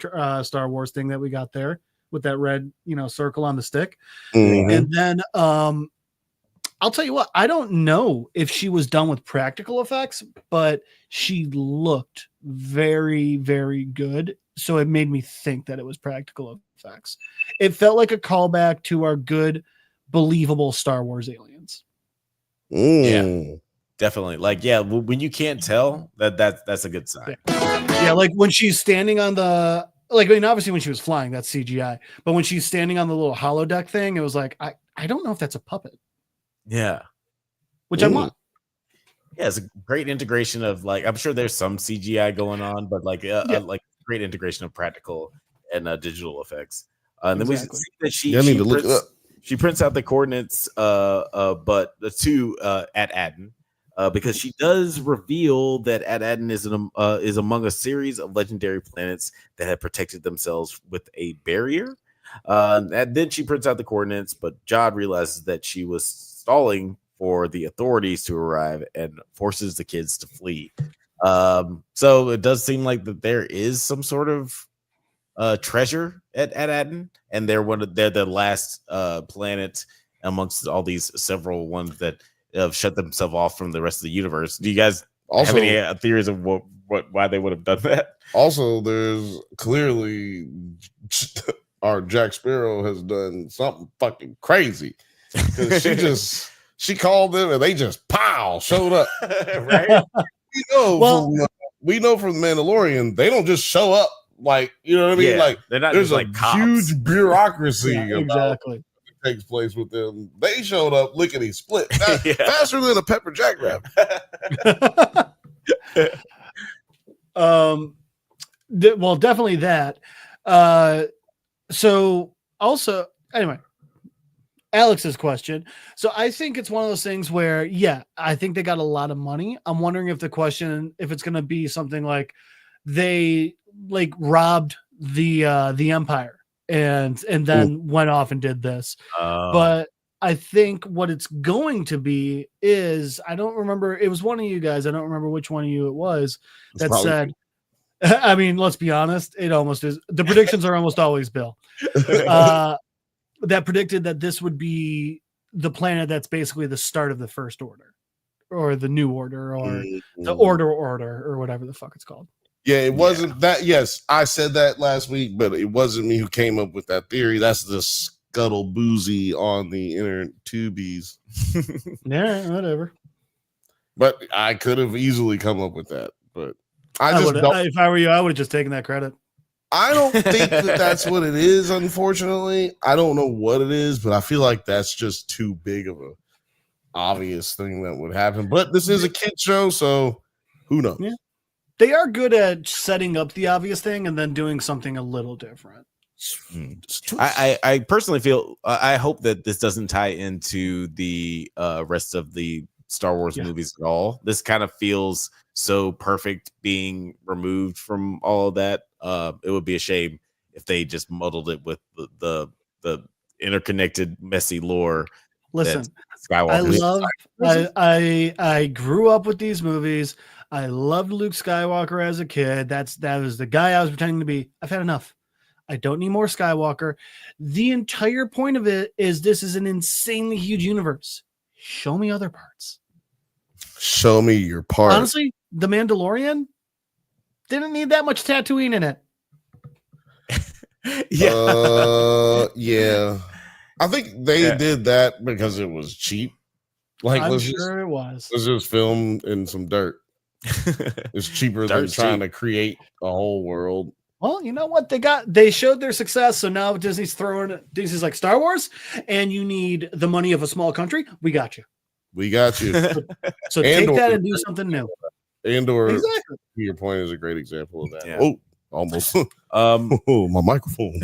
Wars thing that we got there with that red, circle on the stick. Mhm. And then I'll tell you what, I don't know if she was done with practical effects, but she looked very, very good. So it made me think that it was practical effects. It felt like a callback to our good, believable Star Wars aliens. Yeah, definitely. Like, when you can't tell, that's a good sign. Yeah, like when she's standing on the, obviously when she was flying, that's CGI. But when she's standing on the little holodeck thing, it was like, I don't know if that's a puppet. Yeah. Which I want. Yeah, it's a great integration of I'm sure there's some CGI going on, but great integration of practical and digital effects. And then we see that she prints out the coordinates, but the two at Adden, because she does reveal that at Adden is among a series of legendary planets that have protected themselves with a barrier. And then she prints out the coordinates, but Jod realizes that she was stalling for the authorities to arrive and forces the kids to flee. So it does seem like that there is some sort of treasure at Adden, and they're the last planet amongst all these several ones that have shut themselves off from the rest of the universe. Do you guys have any theories of why they would have done that? Also, there's clearly our Jack Sparrow has done something fucking crazy, because she called them and they just showed up. Right? We know from The Mandalorian, they don't just show up. Like, you know what I mean? Yeah, like, they're not there's just a cops. huge bureaucracy about exactly what takes place with them. They showed up lickety split faster than a pepper jack rabbit. Well, definitely that. So also, anyway, Alex's question. So I think it's one of those things where, I think they got a lot of money. I'm wondering if it's going to be something like they robbed the Empire and then went off and did this. But I think what it's going to be is, I don't remember. It was one of you guys. I don't remember which one of you it was that said, I mean, let's be honest. It almost is. The predictions are almost always Bill. That predicted that this would be the planet that's basically the start of the First Order, or the New Order, or the Order, or whatever the fuck it's called. Yeah, it wasn't that. Yes, I said that last week, but it wasn't me who came up with that theory. That's the Scuttle Boozy on the inner tubies. Yeah, whatever. But I could have easily come up with that. But if I were you, I would have just taken that credit. I don't think that's what it is, unfortunately. I don't know what it is, but I feel like that's just too big of a obvious thing that would happen. But this is a kid show, so who knows? Yeah. They are good at setting up the obvious thing and then doing something a little different. I personally feel, I hope that this doesn't tie into the rest of the Star Wars movies at all. This kind of feels so perfect being removed from all of that. It would be a shame if they just muddled it with the interconnected, messy lore. Listen, I grew up with these movies. I loved Luke Skywalker as a kid. That was the guy I was pretending to be. I've had enough. I don't need more Skywalker. The entire point of it is this is an insanely huge universe. Show me other parts. Show me your part. Honestly, The Mandalorian didn't need that much Tatooine in it. Yeah. I think they did that because it was cheap. I'm sure it was. Let's just film in some dirt. It's cheaper than trying to create a whole world. Well, you know what? They showed their success. So now Disney's like Star Wars, and you need the money of a small country. We got you. So take that and do something new. Andor, exactly. To your point, is a great example of that. Yeah. Oh, almost. My microphone.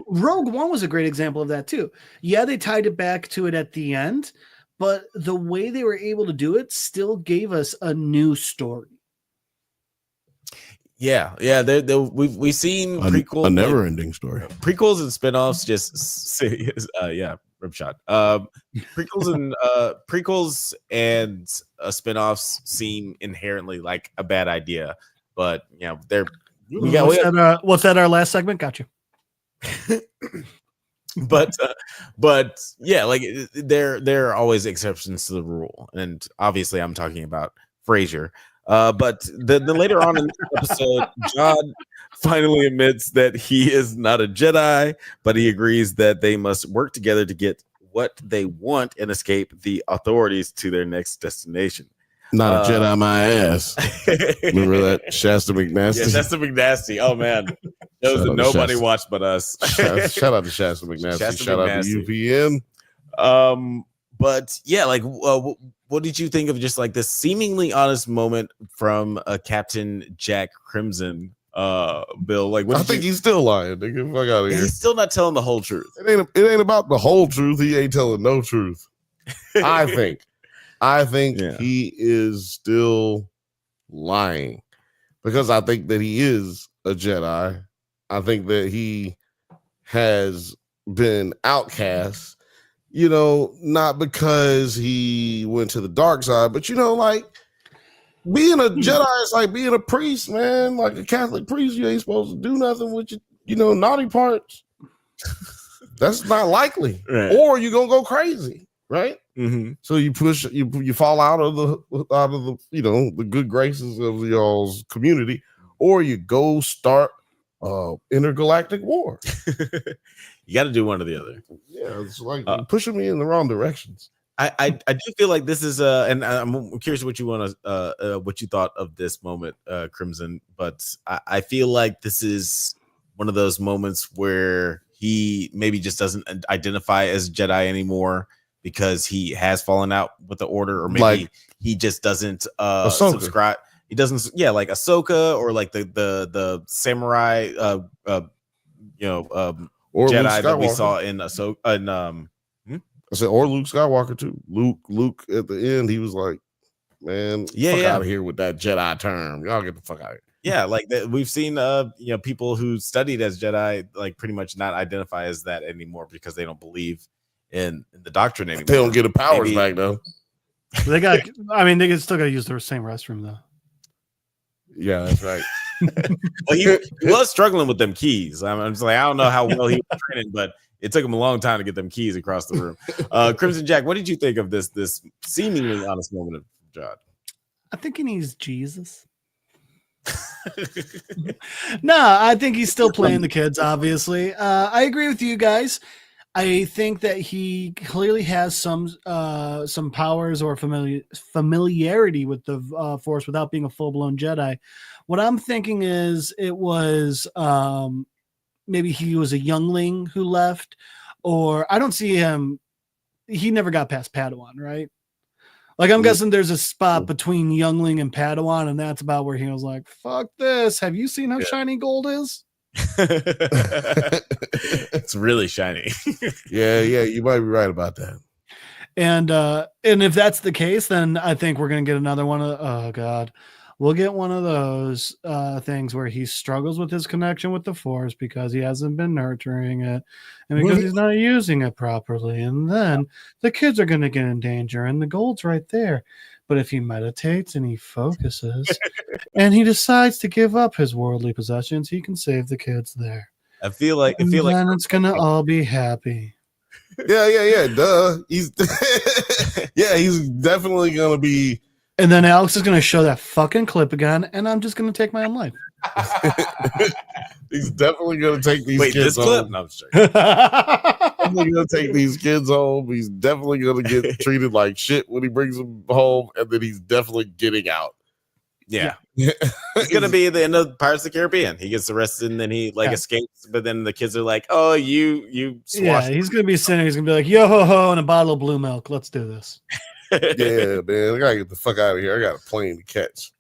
Rogue One was a great example of that too. Yeah, they tied it back to it at the end, but the way they were able to do it still gave us a new story. Yeah. We've seen prequels, a never-ending story. Prequels and spinoffs, just Ripshot. Prequels and spinoffs seem inherently like a bad idea, but you know they're. What's that? Our last segment? Got you. but yeah, like there are always exceptions to the rule, and obviously I'm talking about Frasier. But the later on in the episode, John finally admits that he is not a Jedi, but he agrees that they must work together to get what they want and escape the authorities to their next destination. Not a Jedi, my ass. Remember that Shasta McNasty? Yeah, Shasta McNasty. Oh man, those that nobody watched but us. Shout out to Shasta McNasty. Shout out to UPN. But yeah, like, what did you think of just like this seemingly honest moment from Captain Jack Crimson? Bill, like, I think he's still lying. Nigga, fuck out of here. He's still not telling the whole truth. It ain't about the whole truth. He ain't telling no truth. I think he is still lying because I think that he is a Jedi. I think that he has been outcast, you know, not because he went to the dark side, but you know, like being a Jedi is like being a priest, man. Like a Catholic priest, you ain't supposed to do nothing with your, you know, naughty parts. That's not likely, right. Or you're gonna go crazy, right? Mm-hmm. So you push, you fall out of the you know the good graces of y'all's community, or you go start intergalactic war. You got to do one or the other. Yeah, it's like pushing me in the wrong directions. I do feel like this is and I'm curious what you want to what you thought of this moment, Crimson. But I feel like this is one of those moments where he maybe just doesn't identify as Jedi anymore because he has fallen out with the Order, or maybe like, he just doesn't subscribe. He doesn't, like Ahsoka or like the samurai, or Jedi that we saw in Ahsoka. I said, or Luke Skywalker too. Luke at the end, he was like, "Man, out of here with that Jedi term. Y'all get the fuck out of here." Yeah, like we've seen, people who studied as Jedi, like pretty much not identify as that anymore because they don't believe in the doctrine anymore. They don't get the powers back though. They can still got to use their same restroom though. Yeah, that's right. Well, he was struggling with them keys. I'm just like, I don't know how well he was training, but it took him a long time to get them keys across the room. Crimson Jack, what did you think of this seemingly honest moment of John? I think he needs Jesus. No, I think he's still playing the kids, obviously. I agree with you guys. I think that he clearly has some powers or familiarity with the Force without being a full-blown Jedi. What I'm thinking is it was maybe he was a youngling who left, or I don't see him. He never got past Padawan, right? Like I'm guessing there's a spot between youngling and Padawan, and that's about where he was like, "Fuck this! Have you seen how shiny gold is?" It's really shiny. yeah, you might be right about that. And if that's the case, then I think we're gonna get another one of we'll get one of those things where he struggles with his connection with the Force because he hasn't been nurturing it and because he's not using it properly, and then the kids are gonna get in danger and the gold's right there. But if he meditates and he focuses and he decides to give up his worldly possessions, he can save the kids there. I feel like then it's gonna all be happy. Yeah. Duh. He's he's definitely gonna be. And then Alex is gonna show that fucking clip again, and I'm just gonna take my own life. He's definitely gonna take these kids home. Clip? No, I'm sorry. Definitely gonna take these kids home. He's definitely gonna get treated like shit when he brings them home, and then he's definitely getting out. Yeah. It's gonna be the end of Pirates of the Caribbean. He gets arrested and then he escapes, but then the kids are like, "Oh, you yeah." He's gonna be sitting. He's gonna be like, "Yo ho ho," and a bottle of blue milk. Let's do this. Yeah, man. I gotta get the fuck out of here. I got a plane to catch.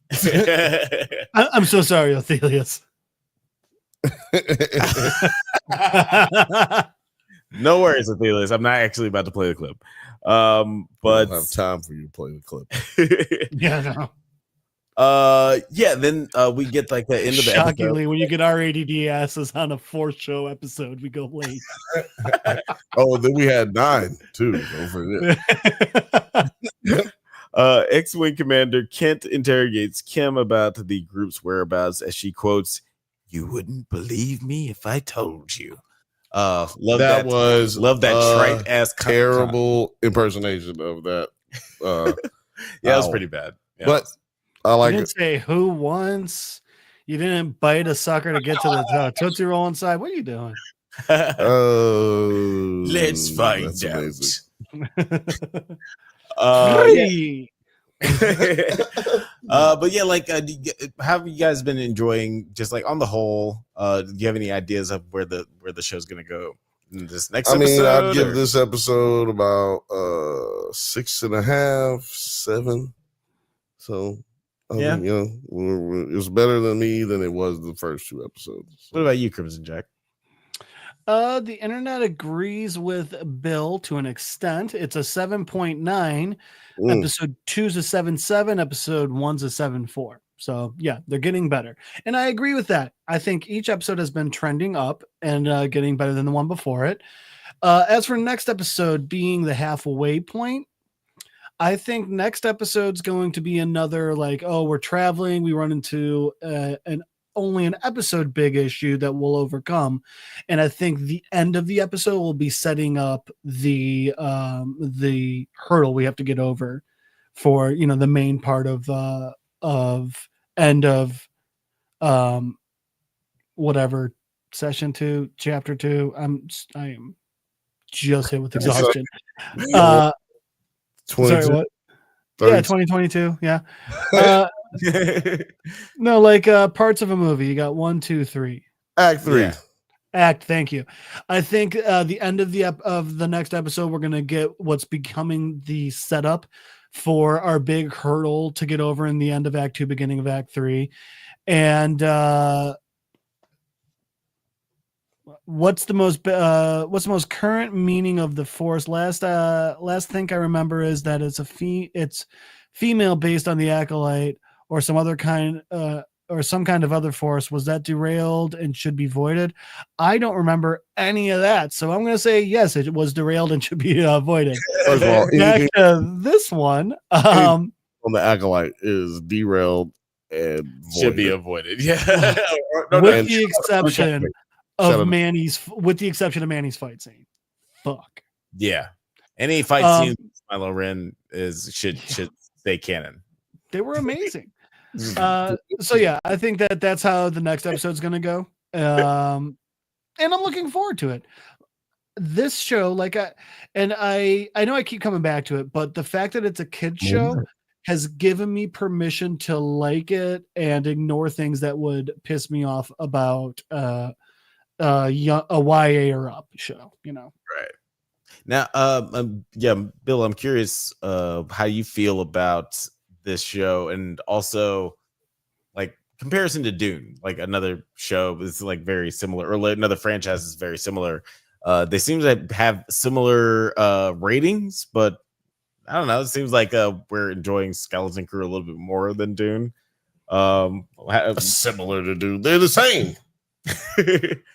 I'm so sorry, Othelius. No worries, Othelius. I'm not actually about to play the clip. But I don't have time for you to play the clip. Yeah, no. Yeah, then we get like the end of the Shockingly, episode. when you get our ADD asses on a 4-show episode, we go late. Oh, then we had 9 too. Don't forget. X-Wing Commander Kent interrogates Kim about the group's whereabouts as she quotes, "You wouldn't believe me if I told you." Love that trite ass terrible impersonation of that. Yeah, it was pretty bad. Yeah. But I like you didn't say who once. You didn't bite a sucker to get to the Tootsie Roll inside. What are you doing? Let's find out. But yeah, like, how have you guys been enjoying? Just like on the whole, do you have any ideas of where the show's gonna go in this next episode? I'd give this episode about 6.5, 7. So yeah, it was better than me than it was the first 2 episodes. What about you, Crimson Jack? The internet agrees with Bill to an extent. It's a 7.9. Episode 2's a 7.7. Episode 1's a 7.4. So yeah, they're getting better, and I agree with that. I think each episode has been trending up and getting better than the one before it. As for next episode being the halfway point, I think next episode's going to be another like, oh, we're traveling, we run into only an episode big issue that we'll overcome, and I think the end of the episode will be setting up the hurdle we have to get over for the main part of end of whatever session 2, chapter 2. I am just hit with exhaustion. 22, sorry, what? 30. Yeah, 2022. Yeah. No, like parts of a movie. You got 1, 2, 3. Act 3. Yeah. Act. Thank you. I think the end of the next episode, we're gonna get what's becoming the setup for our big hurdle to get over in the end of Act 2, beginning of Act 3, and what's the most current meaning of the Force? Last thing I remember is that it's female based on the Acolyte or some other kind or some kind of other Force. Was that derailed and should be voided? I don't remember any of that, so I'm going to say yes, it was derailed and should be voided. First of all, back to this one, on the Acolyte is derailed and should be avoided. Yeah, with the exception of Manny's fight scene. Fuck. Yeah, any fight scene Kylo Ren should stay canon. They were amazing. So yeah, I think that's how the next episode's going to go. And I'm looking forward to it. This show, I know I keep coming back to it, but the fact that it's a kid's show has given me permission to like it and ignore things that would piss me off about a YA or up show, Right. Now, Bill, I'm curious how you feel about this show, and also like comparison to Dune, like another show is like very similar, or like another franchise is very similar. They seem to have similar ratings, but I don't know. It seems like we're enjoying Skeleton Crew a little bit more than Dune. Similar to Dune, they're the same.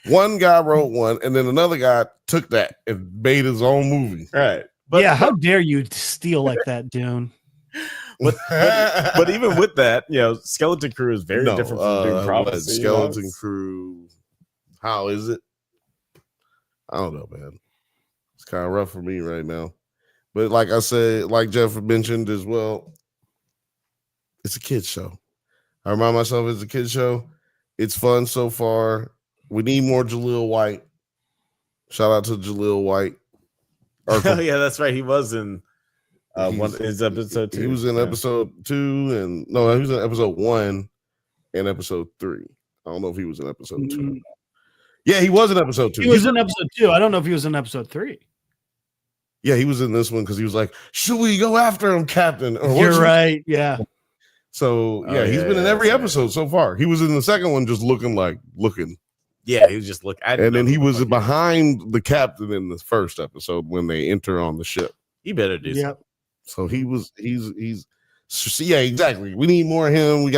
One guy wrote one, and then another guy took that and made his own movie. Right. But how dare you steal like that, Dune? But even with that, Skeleton Crew is very different from Dune Prophecy. Skeleton Crew, how is it? I don't know, man. It's kind of rough for me right now. But like I said, like Jeff mentioned as well, it's a kid's show. I remind myself it's a kid's show. It's fun so far. We need more Jaleel White. Shout out to Jaleel White. Oh yeah, that's right. He was in his episode 2. He was in episode 2, and no, he was in episode 1 and episode 3. I don't know if he was in episode 2. Yeah, he was in episode 2. He was in episode 2. I don't know if he was in episode 3. Yeah, he was in this one because he was like, "Should we go after him, Captain?" You're right. Yeah. So he's been in every episode so far. He was in the second one, just looking. Yeah, he was just looking. And then he was behind the captain in the first episode when they enter on the ship. He better do. Yep. So he's So, yeah, exactly. We need more of him. We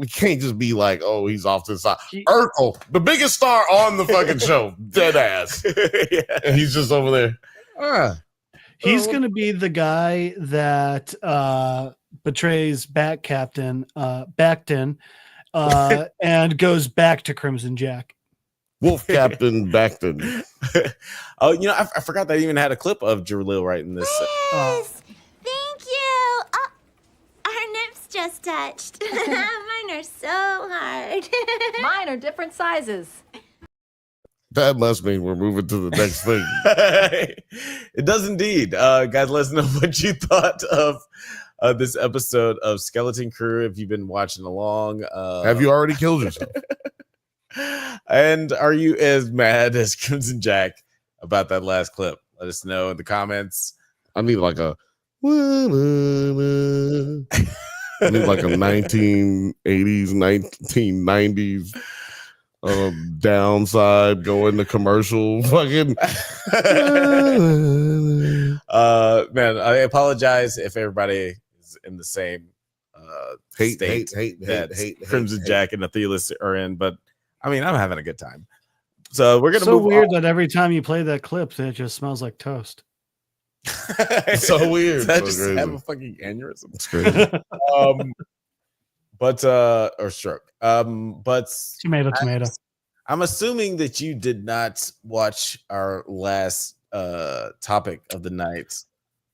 can't just be like, oh, he's off to the side. Urkel, the biggest star on the fucking show, dead ass. Yeah. And he's just over there. He's going to be the guy that betrays Backton and goes back to Crimson Jack. Wolf Captain Backton. Oh, you know, I forgot that I even had a clip of Jalil right in this. Yes, thank you. Oh, our nips just touched. Mine are so hard. Mine are different sizes. That must mean we're moving to the next thing. It does indeed. Guys, let us know what you thought of this episode of Skeleton Crew. If you've been watching along, have you already killed yourself? And are you as mad as Crimson Jack about that last clip? Let us know in the comments. I need like a 1980s, 1990s downside going to commercial fucking. Man, I apologize if everybody is in the same hate Crimson Jack and Athelis are in, but I mean, I'm having a good time. So we're gonna move weird on. that every time you play that clip, it just smells like toast. So weird. Did I so just crazy. have a fucking aneurysm? It's crazy. Or stroke. But Tomato. I'm assuming that you did not watch our last topic of the night.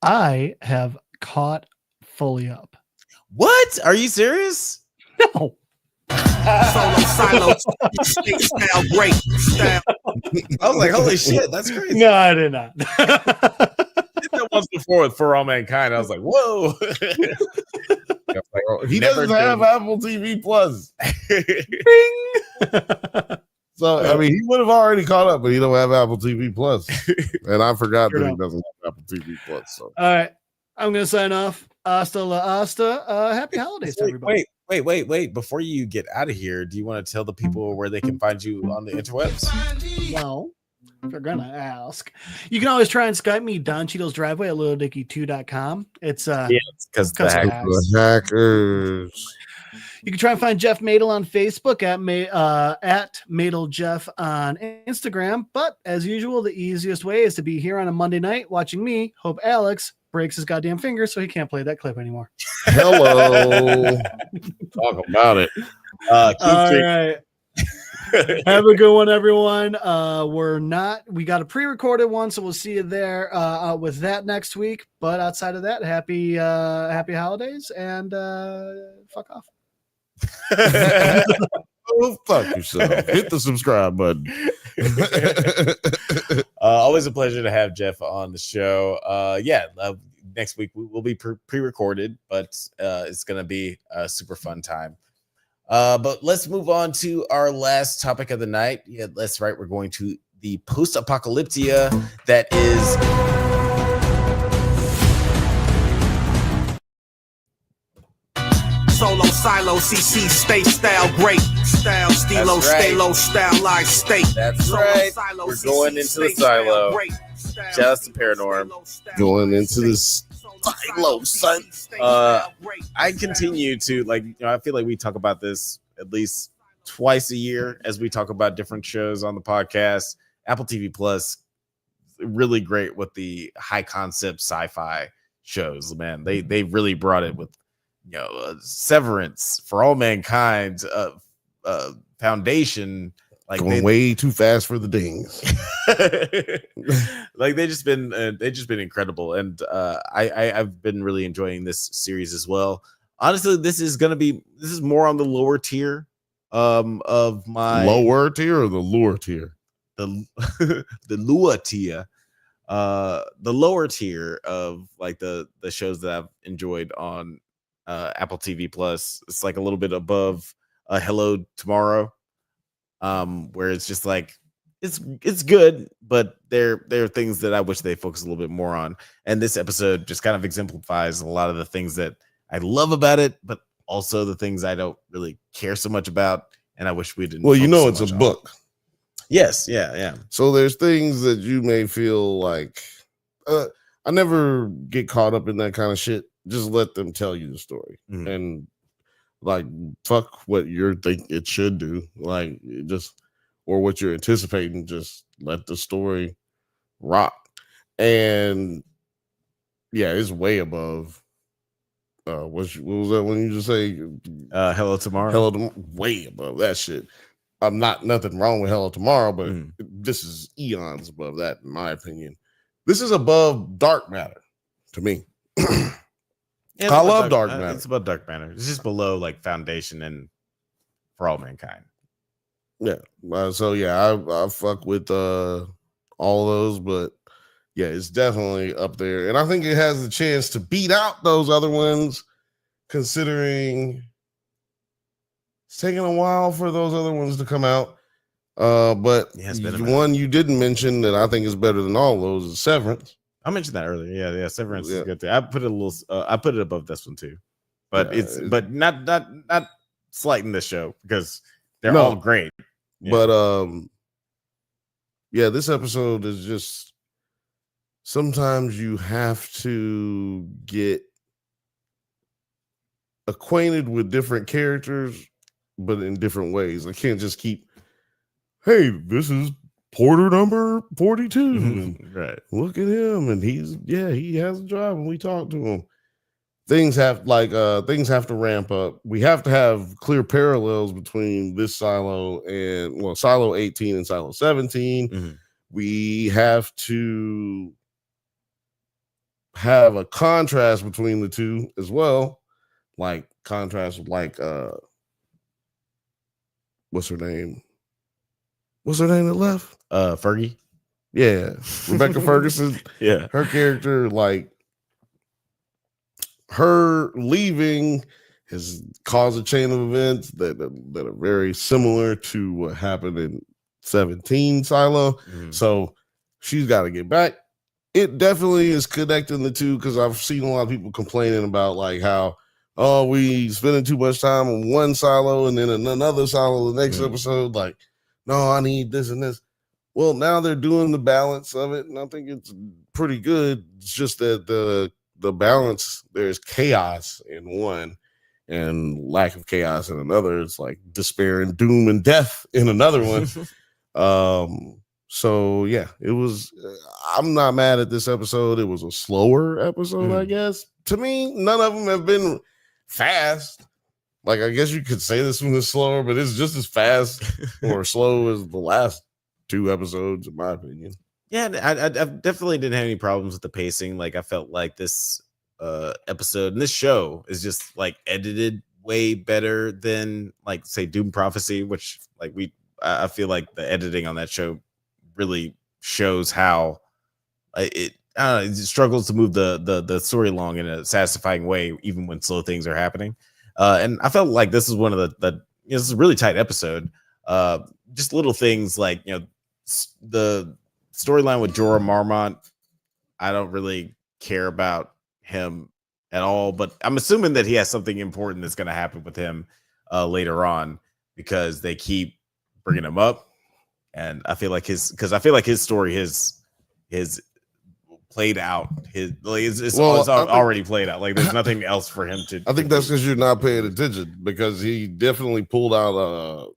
I have caught fully up. What? Are you serious? No. Silo, style, great style. I was like, holy shit, that's crazy. No, I did not. I did that once before with For All Mankind. I was like, whoa. He doesn't have Apple TV Plus. So I mean, he would have already caught up, but he don't have Apple TV Plus, and I forgot that he doesn't have Apple TV Plus. So all right, I'm gonna sign off. Hasta la hasta. Happy holidays to everybody. Wait. Before you get out of here, do you want to tell the people where they can find you on the interwebs? No. If they're gonna ask, you can always try and Skype me, Don Cheadle's driveway at littledickie2.com. It's because the hackers. You can try and find Jeff Madel on Facebook at Madel Jeff on Instagram. But as usual, the easiest way is to be here on a Monday night watching me. Hope Alex breaks his goddamn finger so he can't play that clip anymore. Hello. Talk about it. All right. Have a good one, everyone. We got a pre-recorded one, so we'll see you there with that next week. But outside of that, happy holidays and fuck off. Oh, fuck yourself. Hit the subscribe button. Always a pleasure to have Jeff on the show. Next week we will be pre-recorded, but it's gonna be a super fun time. But let's move on to our last topic of the night. Yeah, that's right. We're going to the post-apocalyptia that is Solo, silo, CC, state style, great style, stilo, stay low, style, live state. That's right. We're going into the silo. Shout out to Paranorm. Going into this silo, son. I continue to I feel like we talk about this at least twice a year as we talk about different shows on the podcast. Apple TV Plus, really great with the high concept sci-fi shows. Man, they really brought it with Severance, For All Mankind, Foundation. Going way too fast for the dings. They've just been incredible, and I've been really enjoying this series as well. Honestly, this is more on the lower tier of my lower tier or the lure tier. The lure tier. The lower tier of the shows that I've enjoyed on Apple TV Plus. It's like a little bit above Hello Tomorrow, where it's just it's good, but there are things that I wish they focus a little bit more on. And this episode just kind of exemplifies a lot of the things that I love about it, but also the things I don't really care so much about, and I wish we didn't. Well, it's a book. Yes, yeah. So there's things that you may feel like I never get caught up in that kind of shit. just let them tell you the story. And like, fuck what you think it should do. Like, just, or what you're anticipating, just let the story rock. And yeah, it's way above. What was that when you just say? Hello Tomorrow. Way above that shit. I'm not nothing wrong with Hello Tomorrow, but this is eons above that, in my opinion. This is above Dark Matter to me. Yeah, I love Dark Matter. It's above Dark Matter. It's just below like Foundation and For All Mankind. Yeah. So yeah, I fuck with all those, but yeah, it's definitely up there. And I think it has the chance to beat out those other ones, considering it's taking a while for those other ones to come out. But one you didn't mention that I think is better than all those is Severance. I mentioned that earlier. Yeah, Severance is good too. I put it a little. I put it above this one too, but but not slighting this show because they're all great. Yeah. But yeah, this episode is just sometimes you have to get acquainted with different characters, but in different ways. I can't just keep, hey, this is Porter number 42. And right. Look at him. And he has a job and we talk to him. Things have to ramp up. We have to have clear parallels between this silo and silo 18 and silo 17. We have to have a contrast between the two as well. Like contrast with what's her name? What's her name that left? Fergie. Yeah. Rebecca Ferguson. Yeah. Her character, like her leaving has caused a chain of events that are very similar to what happened in 17 silo. So she's got to get back. It definitely is connecting the two because I've seen a lot of people complaining about like how, oh, we spending too much time on one silo and then another silo the next episode. Like, no, I need this and this. Well, now they're doing the balance of it, and I think it's pretty good. It's just that the balance, there's chaos in one and lack of chaos in another. It's like despair and doom and death in another one. So yeah, it was. I'm not mad at this episode. It was a slower episode, I guess. To me, none of them have been fast. Like, I guess you could say this one is slower, but it's just as fast or slow as the last two episodes, in my opinion. Yeah, I definitely didn't have any problems with the pacing. Like, I felt like this episode and this show is just like edited way better than like say Doom Prophecy, which like I feel like the editing on that show really shows how it struggles to move the story along in a satisfying way, even when slow things are happening. And I felt like this is one of the this is a really tight episode. Just little things like, the storyline with Jorah Mormont. I don't really care about him at all, but I'm assuming that he has something important that's going to happen with him later on because they keep bringing him up. And I feel like his story is played out. It's already played out. Like there's nothing else for him to. I think that's because you're not paying attention, because he definitely pulled out a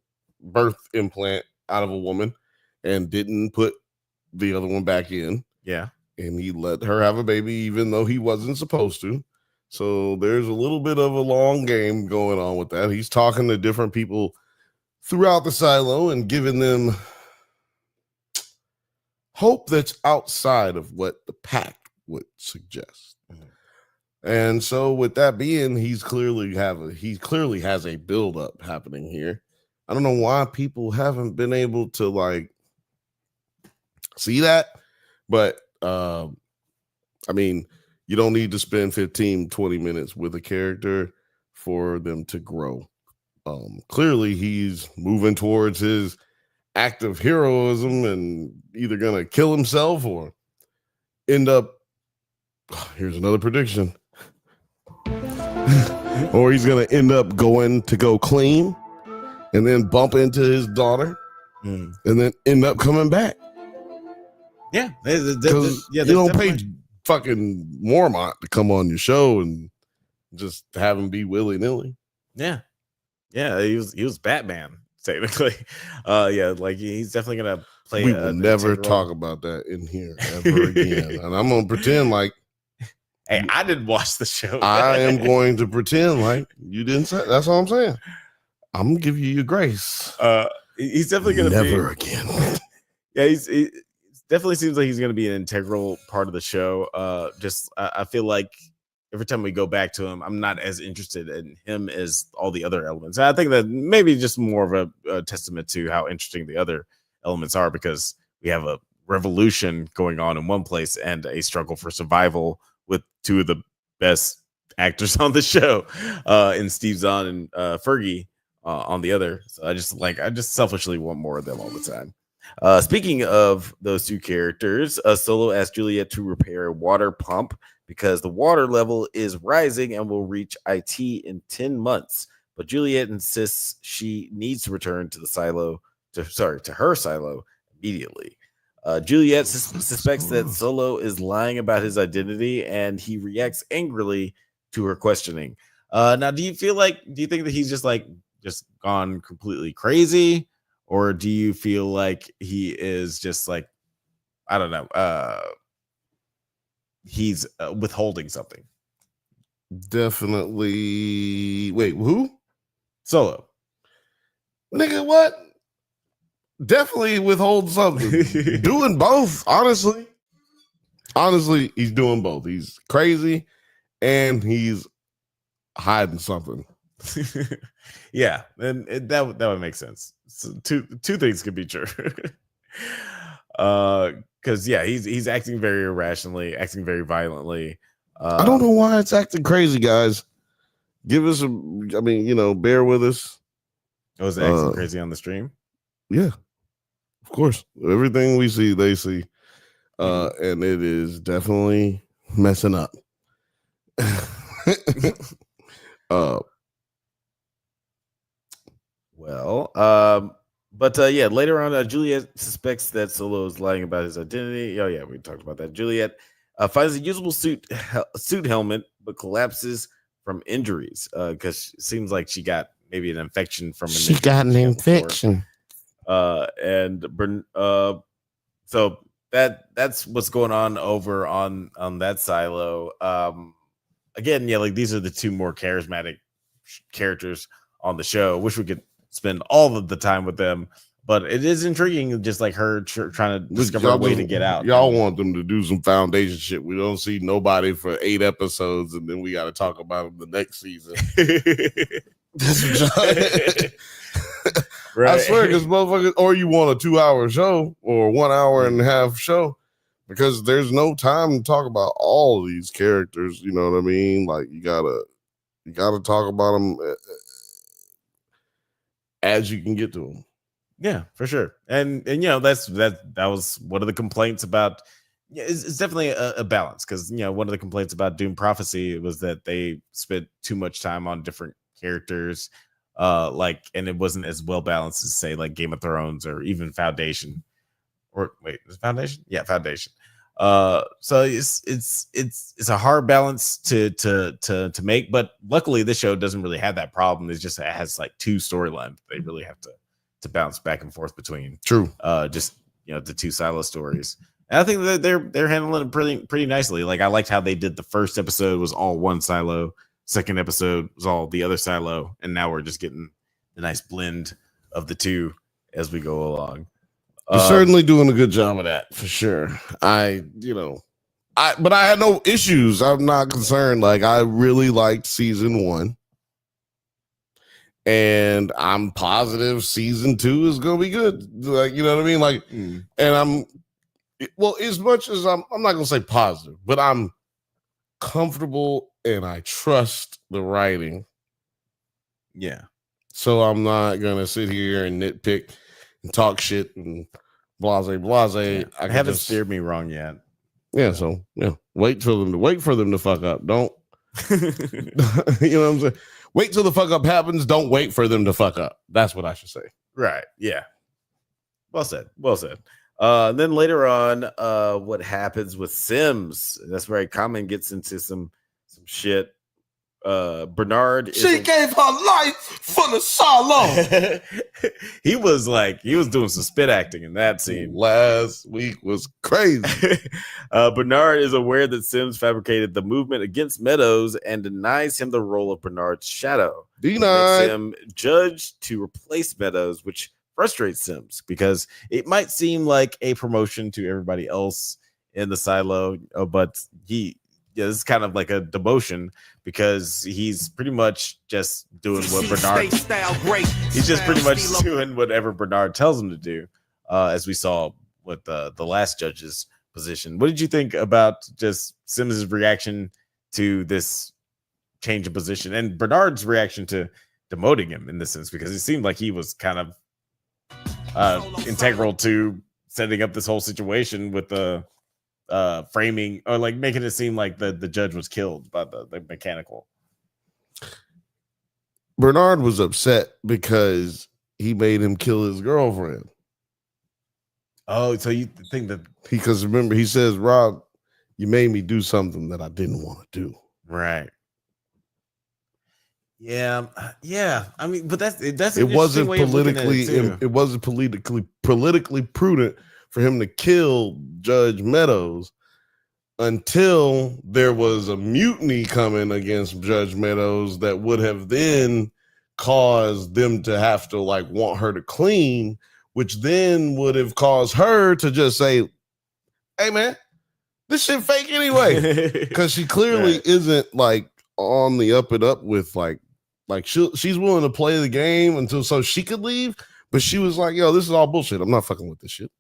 birth implant out of a woman and didn't put the other one back in. Yeah. And he let her have a baby even though he wasn't supposed to. So there's a little bit of a long game going on with that. He's talking to different people throughout the silo and giving them hope that's outside of what the pack would suggest. And so with that being, he clearly has a build-up happening here. I don't know why people haven't been able to like see that, but I mean, you don't need to spend 15-20 minutes with a character for them to grow. Clearly he's moving towards his act of heroism and either gonna kill himself or end up, here's another prediction, or he's gonna end up going to go clean and then bump into his daughter and then end up coming back. Yeah, you don't pay fucking Mormont to come on your show and just have him be willy-nilly. Yeah. He was Batman technically. Yeah, like he's definitely gonna play. We will never talk about that in here ever again, and I'm gonna pretend like. Hey, I didn't watch the show. I am going to pretend like you didn't say. That's all I'm saying. I'm gonna give you your grace. He's definitely gonna never again. Yeah, he definitely seems like he's gonna be an integral part of the show. I feel like every time we go back to him, I'm not as interested in him as all the other elements. And I think that maybe just more of a testament to how interesting the other elements are, because we have a revolution going on in one place and a struggle for survival with two of the best actors on the show, in Steve Zahn and Fergie on the other. So I just selfishly want more of them all the time. Speaking of those two characters, Solo asked Juliet to repair a water pump because the water level is rising and will reach IT in 10 months. But Juliet insists she needs to return to her silo immediately. Juliet suspects that Solo is lying about his identity, and he reacts angrily to her questioning. Now, do you think that he's just gone completely crazy? Or do you feel like he is just like, I don't know, he's withholding something? Definitely. Wait, who? Solo. Nigga, what? Definitely withhold something. Doing both, honestly. Honestly, he's doing both. He's crazy and he's hiding something. Yeah, and that would make sense. So two things could be true. Because he's acting very irrationally, acting very violently. I don't know why it's acting crazy, guys. Give us bear with us. Oh, is it acting crazy on the stream? Yeah, of course. Everything we see, they see. And it is definitely messing up. Later on, Juliet suspects that Solo is lying about his identity. Oh yeah, we talked about that. Juliet finds a usable suit helmet, but collapses from injuries because it seems like she got maybe an infection from. She got an infection. So that's what's going on over on that silo. Again, these are the two more charismatic characters on the show. Wish we could spend all of the time with them, but it is intriguing, just like her trying to discover a way to get out. Y'all want them to do some foundation shit. We don't see nobody for 8 episodes, and then we got to talk about them the next season. Right. I swear, because motherfuckers, or you want a 2-hour show or 1 hour and a half show, because there's no time to talk about all of these characters. You know what I mean? Like you gotta talk about them as you can get to them. Yeah, for sure. And that was one of the complaints about. It's definitely a balance, because one of the complaints about Dune Prophecy was that they spent too much time on different characters, and it wasn't as well balanced as say like Game of Thrones or even Foundation. Or wait, is it Foundation? Yeah, Foundation. So it's a hard balance to make, but luckily this show doesn't really have that problem. It has like 2 storylines they really have to bounce back and forth between. True. The 2 silo stories. And I think that they're handling it pretty nicely. Like I liked how they did the first episode was all one silo, second episode was all the other silo, and now we're just getting the nice blend of the 2 as we go along. You're certainly doing a good job of that, for sure. But I had no issues. I'm not concerned. Like I really liked season 1, and I'm positive season 2 is gonna be good. Like, you know what I mean? Like, and as much as I'm not gonna say positive, but I'm comfortable and I trust the writing. Yeah. So I'm not gonna sit here and nitpick and talk shit and blase. Yeah. I haven't steered me wrong yet. Yeah, so wait for them to fuck up. Don't you know what I'm saying? Wait till the fuck up happens. Don't wait for them to fuck up. That's what I should say. Right. Yeah. Well said. Then later on, what happens with Sims? That's where Common gets into some shit. Bernard. She gave her life for the silo. He was doing some spit acting in that scene. Last week was crazy. Bernard is aware that Sims fabricated the movement against Meadows and denies him the role of Bernard's shadow. Denied. Makes him judged to replace Meadows, which frustrates Sims because it might seem like a promotion to everybody else in the silo, but this is kind of like a demotion because he's pretty much just doing what Bernard. He's just pretty much doing whatever Bernard tells him to do, as we saw with the last judge's position. What did you think about just Sims' reaction to this change of position and Bernard's reaction to demoting him in this sense? Because it seemed like he was kind of integral to setting up this whole situation with the framing or like making it seem like the judge was killed by the mechanical. Bernard was upset because he made him kill his girlfriend. Oh, so you think that because remember he says, Rob, you made me do something that I didn't want to do. Right. Yeah. I mean, but that's it wasn't politically prudent for him to kill Judge Meadows until there was a mutiny coming against Judge Meadows that would have then caused them to have to like want her to clean, which then would have caused her to just say, hey man, this shit fake anyway. Because she clearly isn't like on the up and up with like she's willing to play the game until so she could leave, but she was like, yo, this is all bullshit. I'm not fucking with this shit.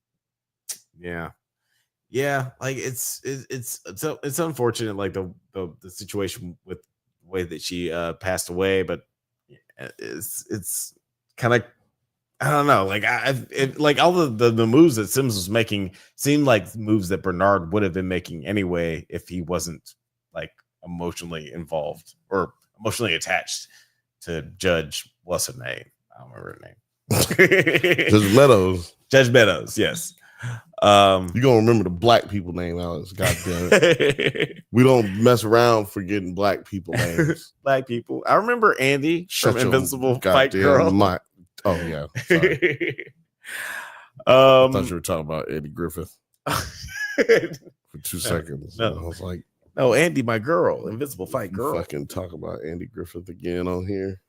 Yeah, like it's unfortunate, like the situation with the way that she passed away, but it's kind of, I don't know, like like all the moves that Sims was making seemed like moves that Bernard would have been making anyway if he wasn't like emotionally involved or emotionally attached to Judge, what's her name? I don't remember her name. Judge Meadows, yes. You're gonna remember the black people name, Alex. God damn it. We don't mess around forgetting black people names. Black people. I remember Andy from Invincible Fight Girl. Oh yeah. Sorry. I thought you were talking about Andy Griffith for 2 seconds. No. I was like, no, Andy, my girl, Invincible Fight Girl. Fucking talk about Andy Griffith again on here.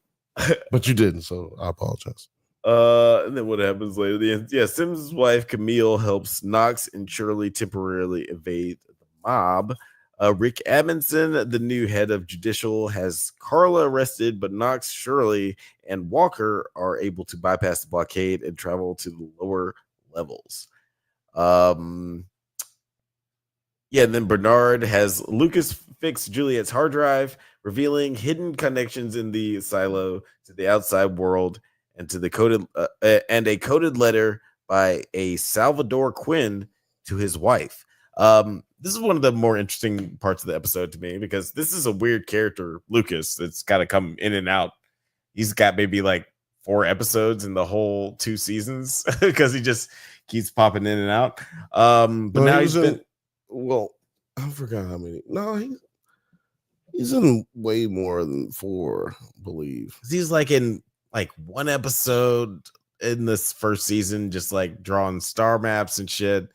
But you didn't, so I apologize. And then what happens later? Sims' wife Camille helps Knox and Shirley temporarily evade the mob. Rick Amundsen, the new head of judicial, has Carla arrested, but Knox, Shirley, and Walker are able to bypass the blockade and travel to the lower levels. And then Bernard has Lucas fix Juliet's hard drive, revealing hidden connections in the silo to the outside world and to the coded and a coded letter by a Salvador Quinn to his wife. This is one of the more interesting parts of the episode to me because this is a weird character, Lucas, that's got to come in and out. He's got maybe like 4 episodes in the whole 2 seasons because he just keeps popping in and out. But now he's been. Well, I forgot how many. No, he's in way more than 4, I believe. He's like in like 1 episode in this first season, just like drawing star maps and shit.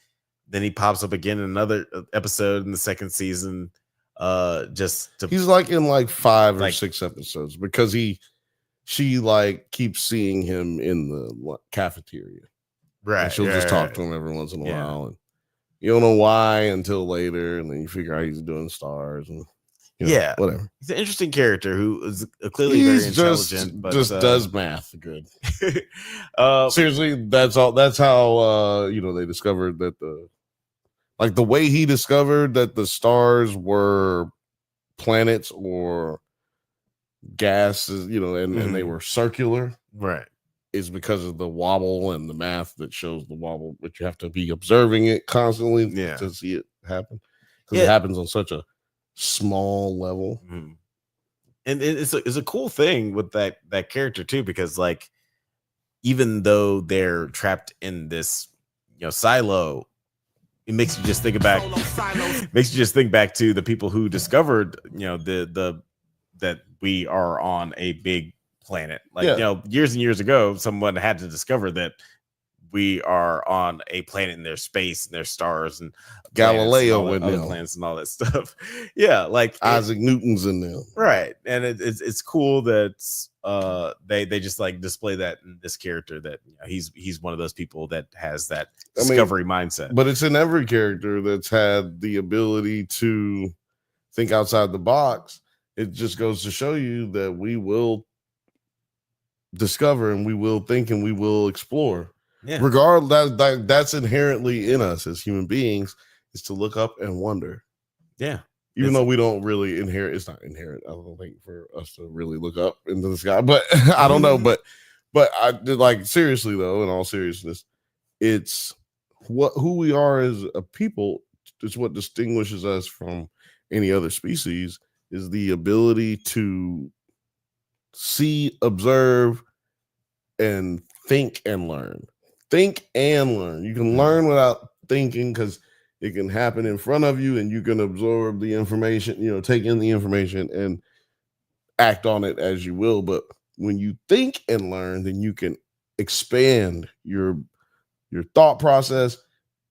Then he pops up again in another episode in the second season. He's like in like 5 or 6 episodes because she like keeps seeing him in the cafeteria. Right. And she'll just talk to him every once in a while. And you don't know why until later. And then you figure out he's doing stars and whatever. He's an interesting character who is clearly very intelligent, but just does math good. Seriously, that's all. That's how they discovered that the way he discovered that the stars were planets or gases, and they were circular, right? Is because of the wobble and the math that shows the wobble, but you have to be observing it constantly to see it happen because it happens on such a small level. And it's a cool thing with that character too, because like even though they're trapped in this silo, it makes you just think back to the people who discovered that we are on a big planet. Like, years and years ago, someone had to discover that we are on a planet in their space and their stars and Galileo and other planets and all that stuff. Yeah, like Isaac Newton's in them, right? And it's cool that they just like display that in this character that he's one of those people that has that discovery mindset. But it's in every character that's had the ability to think outside the box. It just goes to show you that we will discover and we will think and we will explore. Yeah. Regardless, that's inherently in us as human beings, is to look up and wonder. Yeah. Even though we don't really inherit, it's not inherent, I don't think, for us to really look up into the sky. But I don't know. But I did, like, seriously though, in all seriousness, it's who we are as a people. It's what distinguishes us from any other species, is the ability to see, observe, and think and learn. Think and learn. You can learn without thinking because it can happen in front of you and you can absorb the information, take in the information and act on it as you will. But when you think and learn, then you can expand your thought process.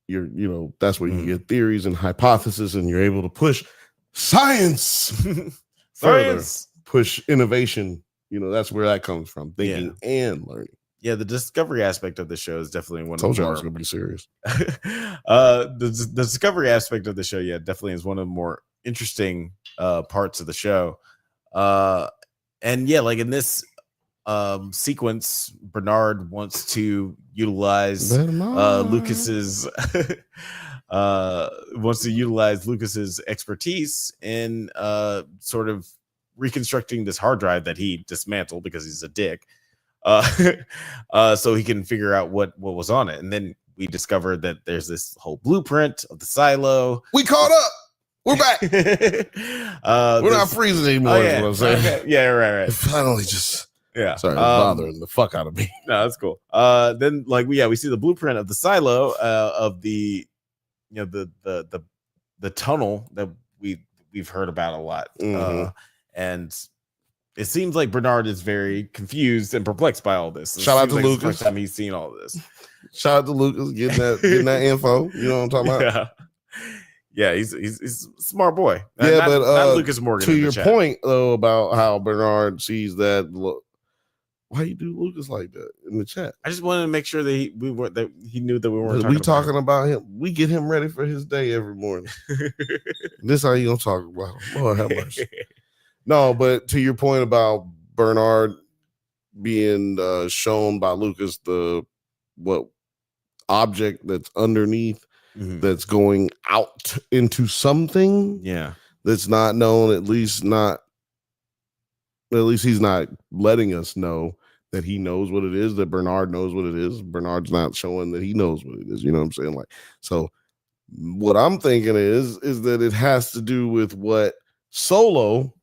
That's where you get theories and hypotheses, and you're able to push science further, push innovation. That's where that comes from, thinking and learning. Yeah, the discovery aspect of the show is definitely one. Told you I was going to be serious. The discovery aspect of the show, definitely is one of the more interesting parts of the show. And like in this sequence, Bernard wants to utilize Lucas's expertise in sort of reconstructing this hard drive that he dismantled because he's a dick. So he can figure out what was on it. And then we discovered that there's this whole blueprint of the silo. We caught up. We're back. We're not freezing anymore. Is what I'm saying. Okay. Yeah, right. Finally, sorry, bothering the fuck out of me. No, that's cool. Then we see the blueprint of the silo of the tunnel that we've heard about a lot. And it seems like Bernard is very confused and perplexed by all this. Shout out to Lucas. First time he's seen all of this. Shout out to Lucas getting that info. You know what I'm talking about? Yeah, he's a smart boy. Yeah, not Lucas Morgan. To your point though about how Bernard sees that. Why you do Lucas like that in the chat? I just wanted to make sure that he knew that we weren't talking about him. We get him ready for his day every morning. This how you gonna talk about him? Lord have mercy. No, but to your point about Bernard being shown by Lucas what object that's underneath that's going out into something that's not known, at least he's not letting us know that he knows what it is, that Bernard knows what it is. Bernard's not showing that he knows what it is. You know what I'm saying? Like, so what I'm thinking is that it has to do with what Solo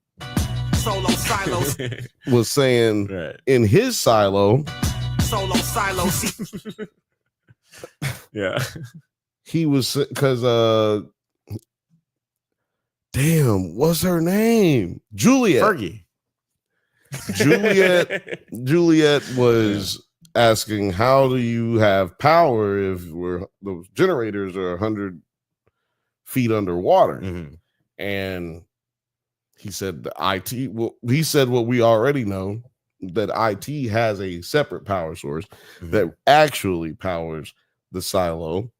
was saying in his silo. Yeah. He was, because damn, what's her name? Juliet. Fergie. Juliet was asking, how do you have power if those generators are 100 feet underwater? And he said he said what we already know, that IT has a separate power source that actually powers the silo.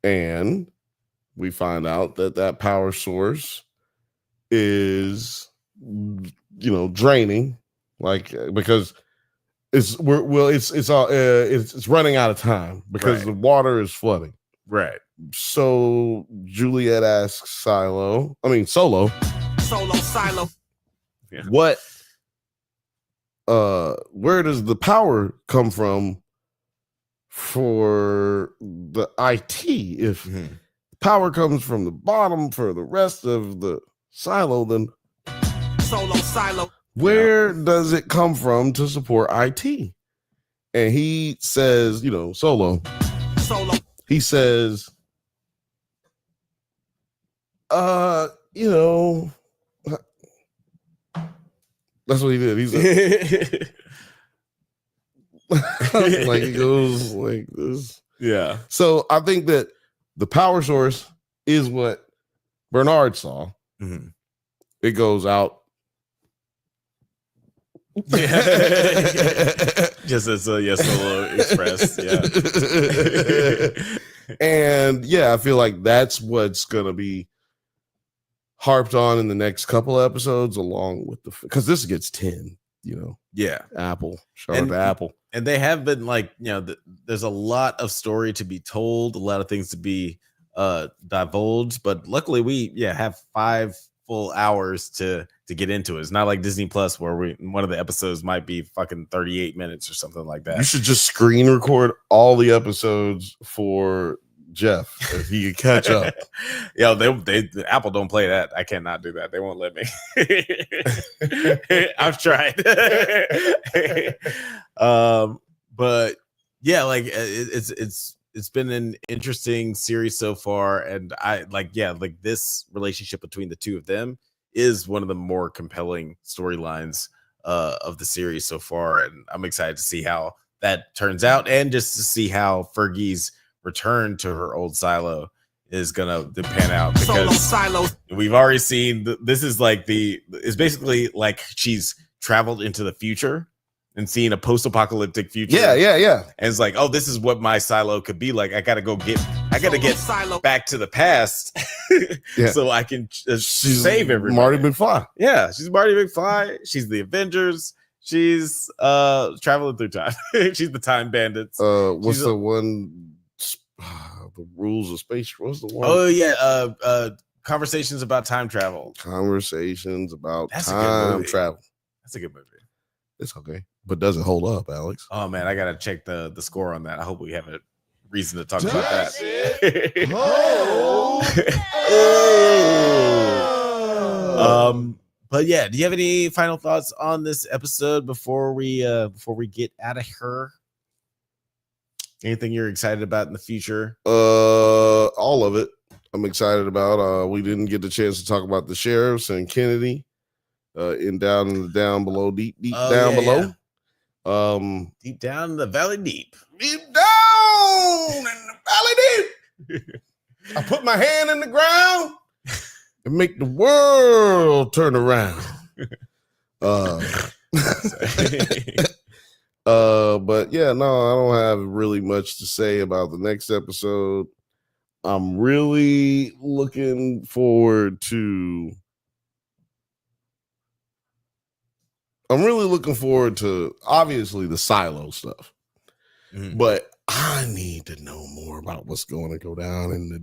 And we find out that power source is, draining, because it's running out of time because the water is flooding. Right. So Juliet asks Solo. Yeah. What? Where does the power come from for the IT? If power comes from the bottom for the rest of the silo, then where does it come from to support IT? And he says, Solo. He says, That's what he did. He's like he goes like this. Yeah. So I think that the power source is what Bernard saw. Mm-hmm. It goes out. Just as a solo express. Yeah. And yeah, I feel like that's what's gonna be harped on in the next couple episodes, along with because this gets 10. Yeah. Apple. Shout out to Apple. And they have been like, there's a lot of story to be told, a lot of things to be divulged, but luckily we have 5 full hours to get into it. It's not like Disney Plus where one of the episodes might be fucking 38 minutes or something like that. You should just screen record all the episodes for Jeff if he could catch up. Yo, they Apple don't play that. I cannot do that. They won't let me. I've tried. But yeah, like it's been an interesting series so far, and I like this relationship between the two of them is one of the more compelling storylines of the series so far, and I'm excited to see how that turns out, and just to see how Fergie's return to her old silo is gonna pan out, because we've already seen this is like it's basically like she's traveled into the future and seen a post-apocalyptic future. Yeah. And it's like, oh, this is what my silo could be like. I gotta get back to the past so I can save everybody. Marty McFly. Yeah, she's Marty McFly. She's the Avengers. She's traveling through time. She's the time bandits. What's the one? The rules of space. What's the one? Oh yeah, conversations about time travel. Conversations about time travel. That's a good movie. It's okay, but does it hold up, Alex? Oh man, I gotta check the score on that. I hope we have a reason to talk about that. But yeah, do you have any final thoughts on this episode before we get out of here? Anything you're excited about in the future? All of it. I'm excited about. We didn't get the chance to talk about the sheriffs and Kennedy. Down below, deep down below. Yeah. Deep down in the valley deep. Deep down in the valley deep. I put my hand in the ground and make the world turn around. But yeah, no, I don't have really much to say about the next episode. I'm really looking forward to obviously the silo stuff, but I need to know more about what's going to go down in the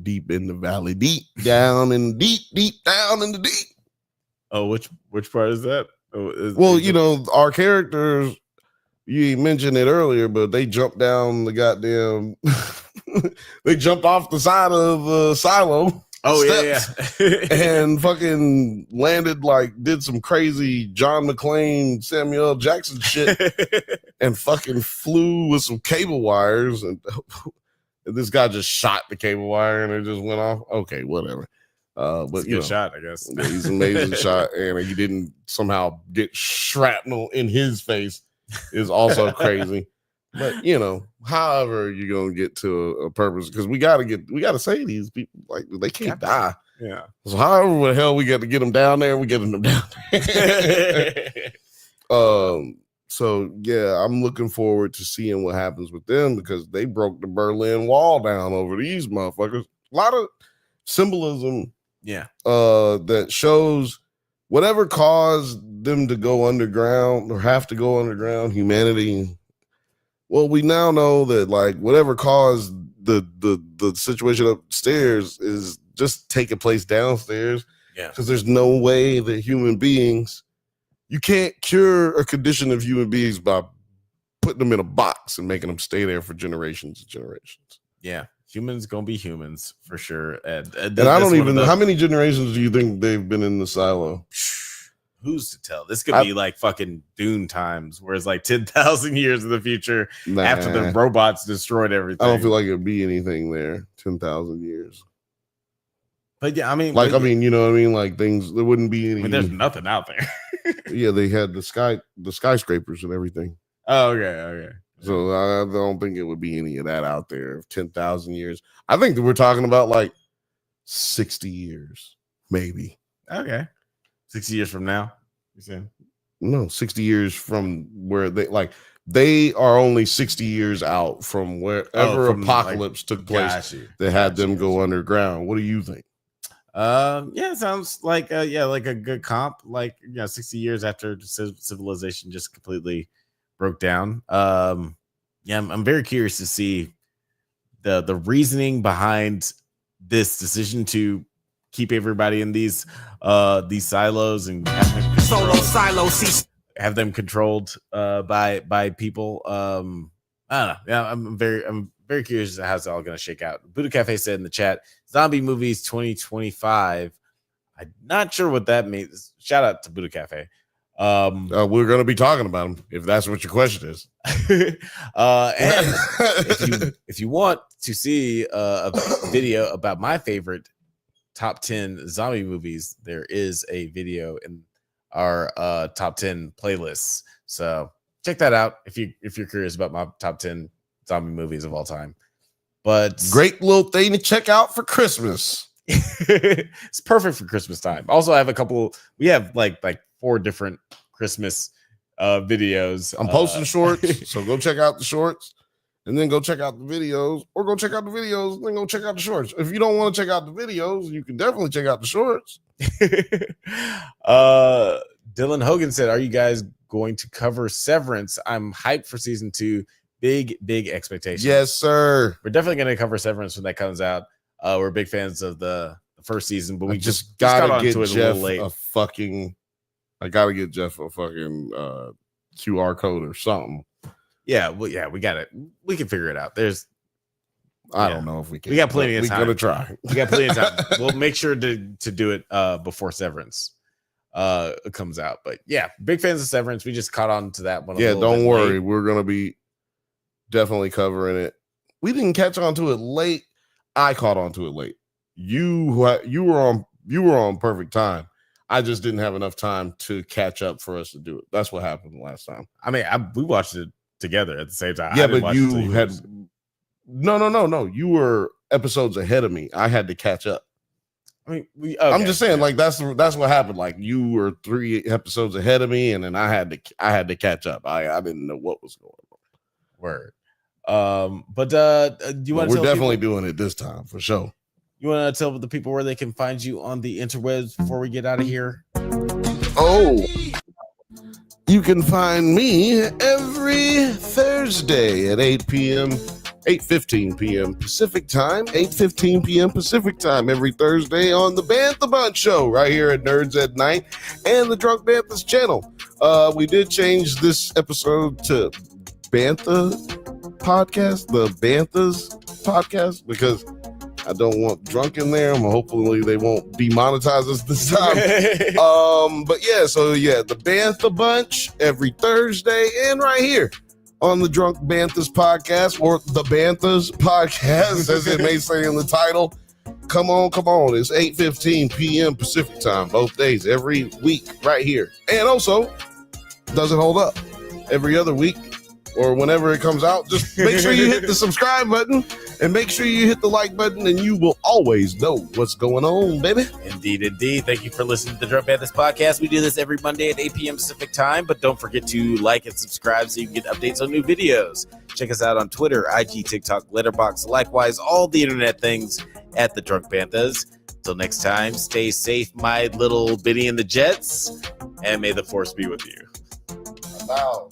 valley, deep down in deep down in the deep. Oh, which part is that? Our characters, you mentioned it earlier, but they jumped down the goddamn, they jumped off the side of the silo. Oh steps, yeah. And fucking landed, did some crazy John McClane, Samuel L. Jackson shit, and fucking flew with some cable wires, and this guy just shot the cable wire and it just went off. Okay, whatever. But it's a good shot, I guess. He's an amazing shot, and he didn't somehow get shrapnel in his face is also crazy. But however you're gonna get to a purpose, because we gotta say these people they can't die. Yeah. So however the hell we got to get them down there, we getting them down there. So yeah, I'm looking forward to seeing what happens with them, because they broke the Berlin Wall down over these motherfuckers. A lot of symbolism. Yeah. That shows whatever caused them to go underground or have to go underground, humanity. Well, we now know that whatever caused the situation upstairs is just taking place downstairs. Yeah. Because there's no way that human beings, you can't cure a condition of human beings by putting them in a box and making them stay there for generations and generations. Yeah. Humans gonna be humans for sure. And I don't even know how many generations do you think they've been in the silo? Who's to tell? This could be like fucking Dune times, where it's like 10,000 years in the future after the robots destroyed everything. I don't feel like it'd be anything there. 10,000 years. But yeah, I mean, you know what I mean? Like things, there wouldn't be any. I mean, there's nothing out there. Yeah, they had the skyscrapers and everything. Oh, okay. So I don't think it would be any of that out there. 10,000 years. I think that we're talking about like 60 years, maybe. Okay. 60 years from now, you saying? No, 60 years from where they are only 60 years out from wherever apocalypse took place. They had them go underground. What do you think? Yeah, it sounds like like a good comp. 60 years after civilization just completely broke down. I'm very curious to see the reasoning behind this decision to keep everybody in these silos and have them controlled by people. I don't know. Yeah, I'm very curious as to how it's all going to shake out. Buddha Cafe said in the chat, zombie movies 2025. I'm not sure what that means. Shout out to Buddha Cafe. We're going to be talking about them if that's what your question is. And if you want to see a video about my favorite top 10 zombie movies, there is a video in our top 10 playlists. So check that out if you're curious about my top 10 zombie movies of all time. But great little thing to check out for Christmas. It's perfect for Christmas time. Also, I have we have like 4 different Christmas videos. I'm posting shorts, so go check out the shorts and then go check out the videos, or go check out the videos and then go check out the shorts. If you don't want to check out the videos, you can definitely check out the shorts. Dylan Hogan said, are you guys going to cover Severance? I'm hyped for season 2. Big expectations. Yes, sir. We're definitely going to cover Severance when that comes out. We're big fans of the first season, but we just gotta get Jeff a fucking QR code or something. Yeah, we got it. We can figure it out. I don't know if we can. We got plenty of time. We're gonna try. We got plenty of time. We'll make sure to do it before Severance comes out. But yeah, big fans of Severance. We just caught on to that one. Yeah, don't worry. We're gonna be definitely covering it. We didn't catch on to it late. I caught on to it late. You were on perfect time. I just didn't have enough time to catch up for us to do it. That's what happened last time. I mean, we watched it together at the same time. Yeah, but you had no. You were episodes ahead of me. I had to catch up. I mean, I'm just saying, like that's what happened. Like you were 3 episodes ahead of me, and then I had to catch up. I didn't know what was going on. Word. But do you want to? We're definitely doing it this time for sure. You want to tell the people where they can find you on the interwebs before we get out of here? Oh, you can find me every Thursday at 8:15 p.m. Pacific time, 8:15 p.m. Pacific time every Thursday on the Bantha Bunch show right here at NerdsatNite and the Drunk Banthas channel. We did change this episode to Bantha podcast, the Banthas podcast, because I don't want drunk in there. Hopefully they won't demonetize us this time. But the Bantha Bunch every Thursday and right here on the Drunk Banthas podcast, or the Banthas podcast, as it may say in the title. Come on. It's 8:15 p.m. Pacific time, both days, every week right here. And also, doesn't hold up every other week or whenever it comes out. Just make sure you hit the subscribe button and make sure you hit the like button, and you will always know what's going on, baby. Indeed. Thank you for listening to the Drunk Banthas podcast. We do this every Monday at 8 p.m. Pacific time, but don't forget to like and subscribe so you can get updates on new videos. Check us out on Twitter, IG, TikTok, Letterboxd, likewise, all the internet things at the Drunk Banthas. Until next time, stay safe, my little Benny and the Jets, and may the force be with you. Wow.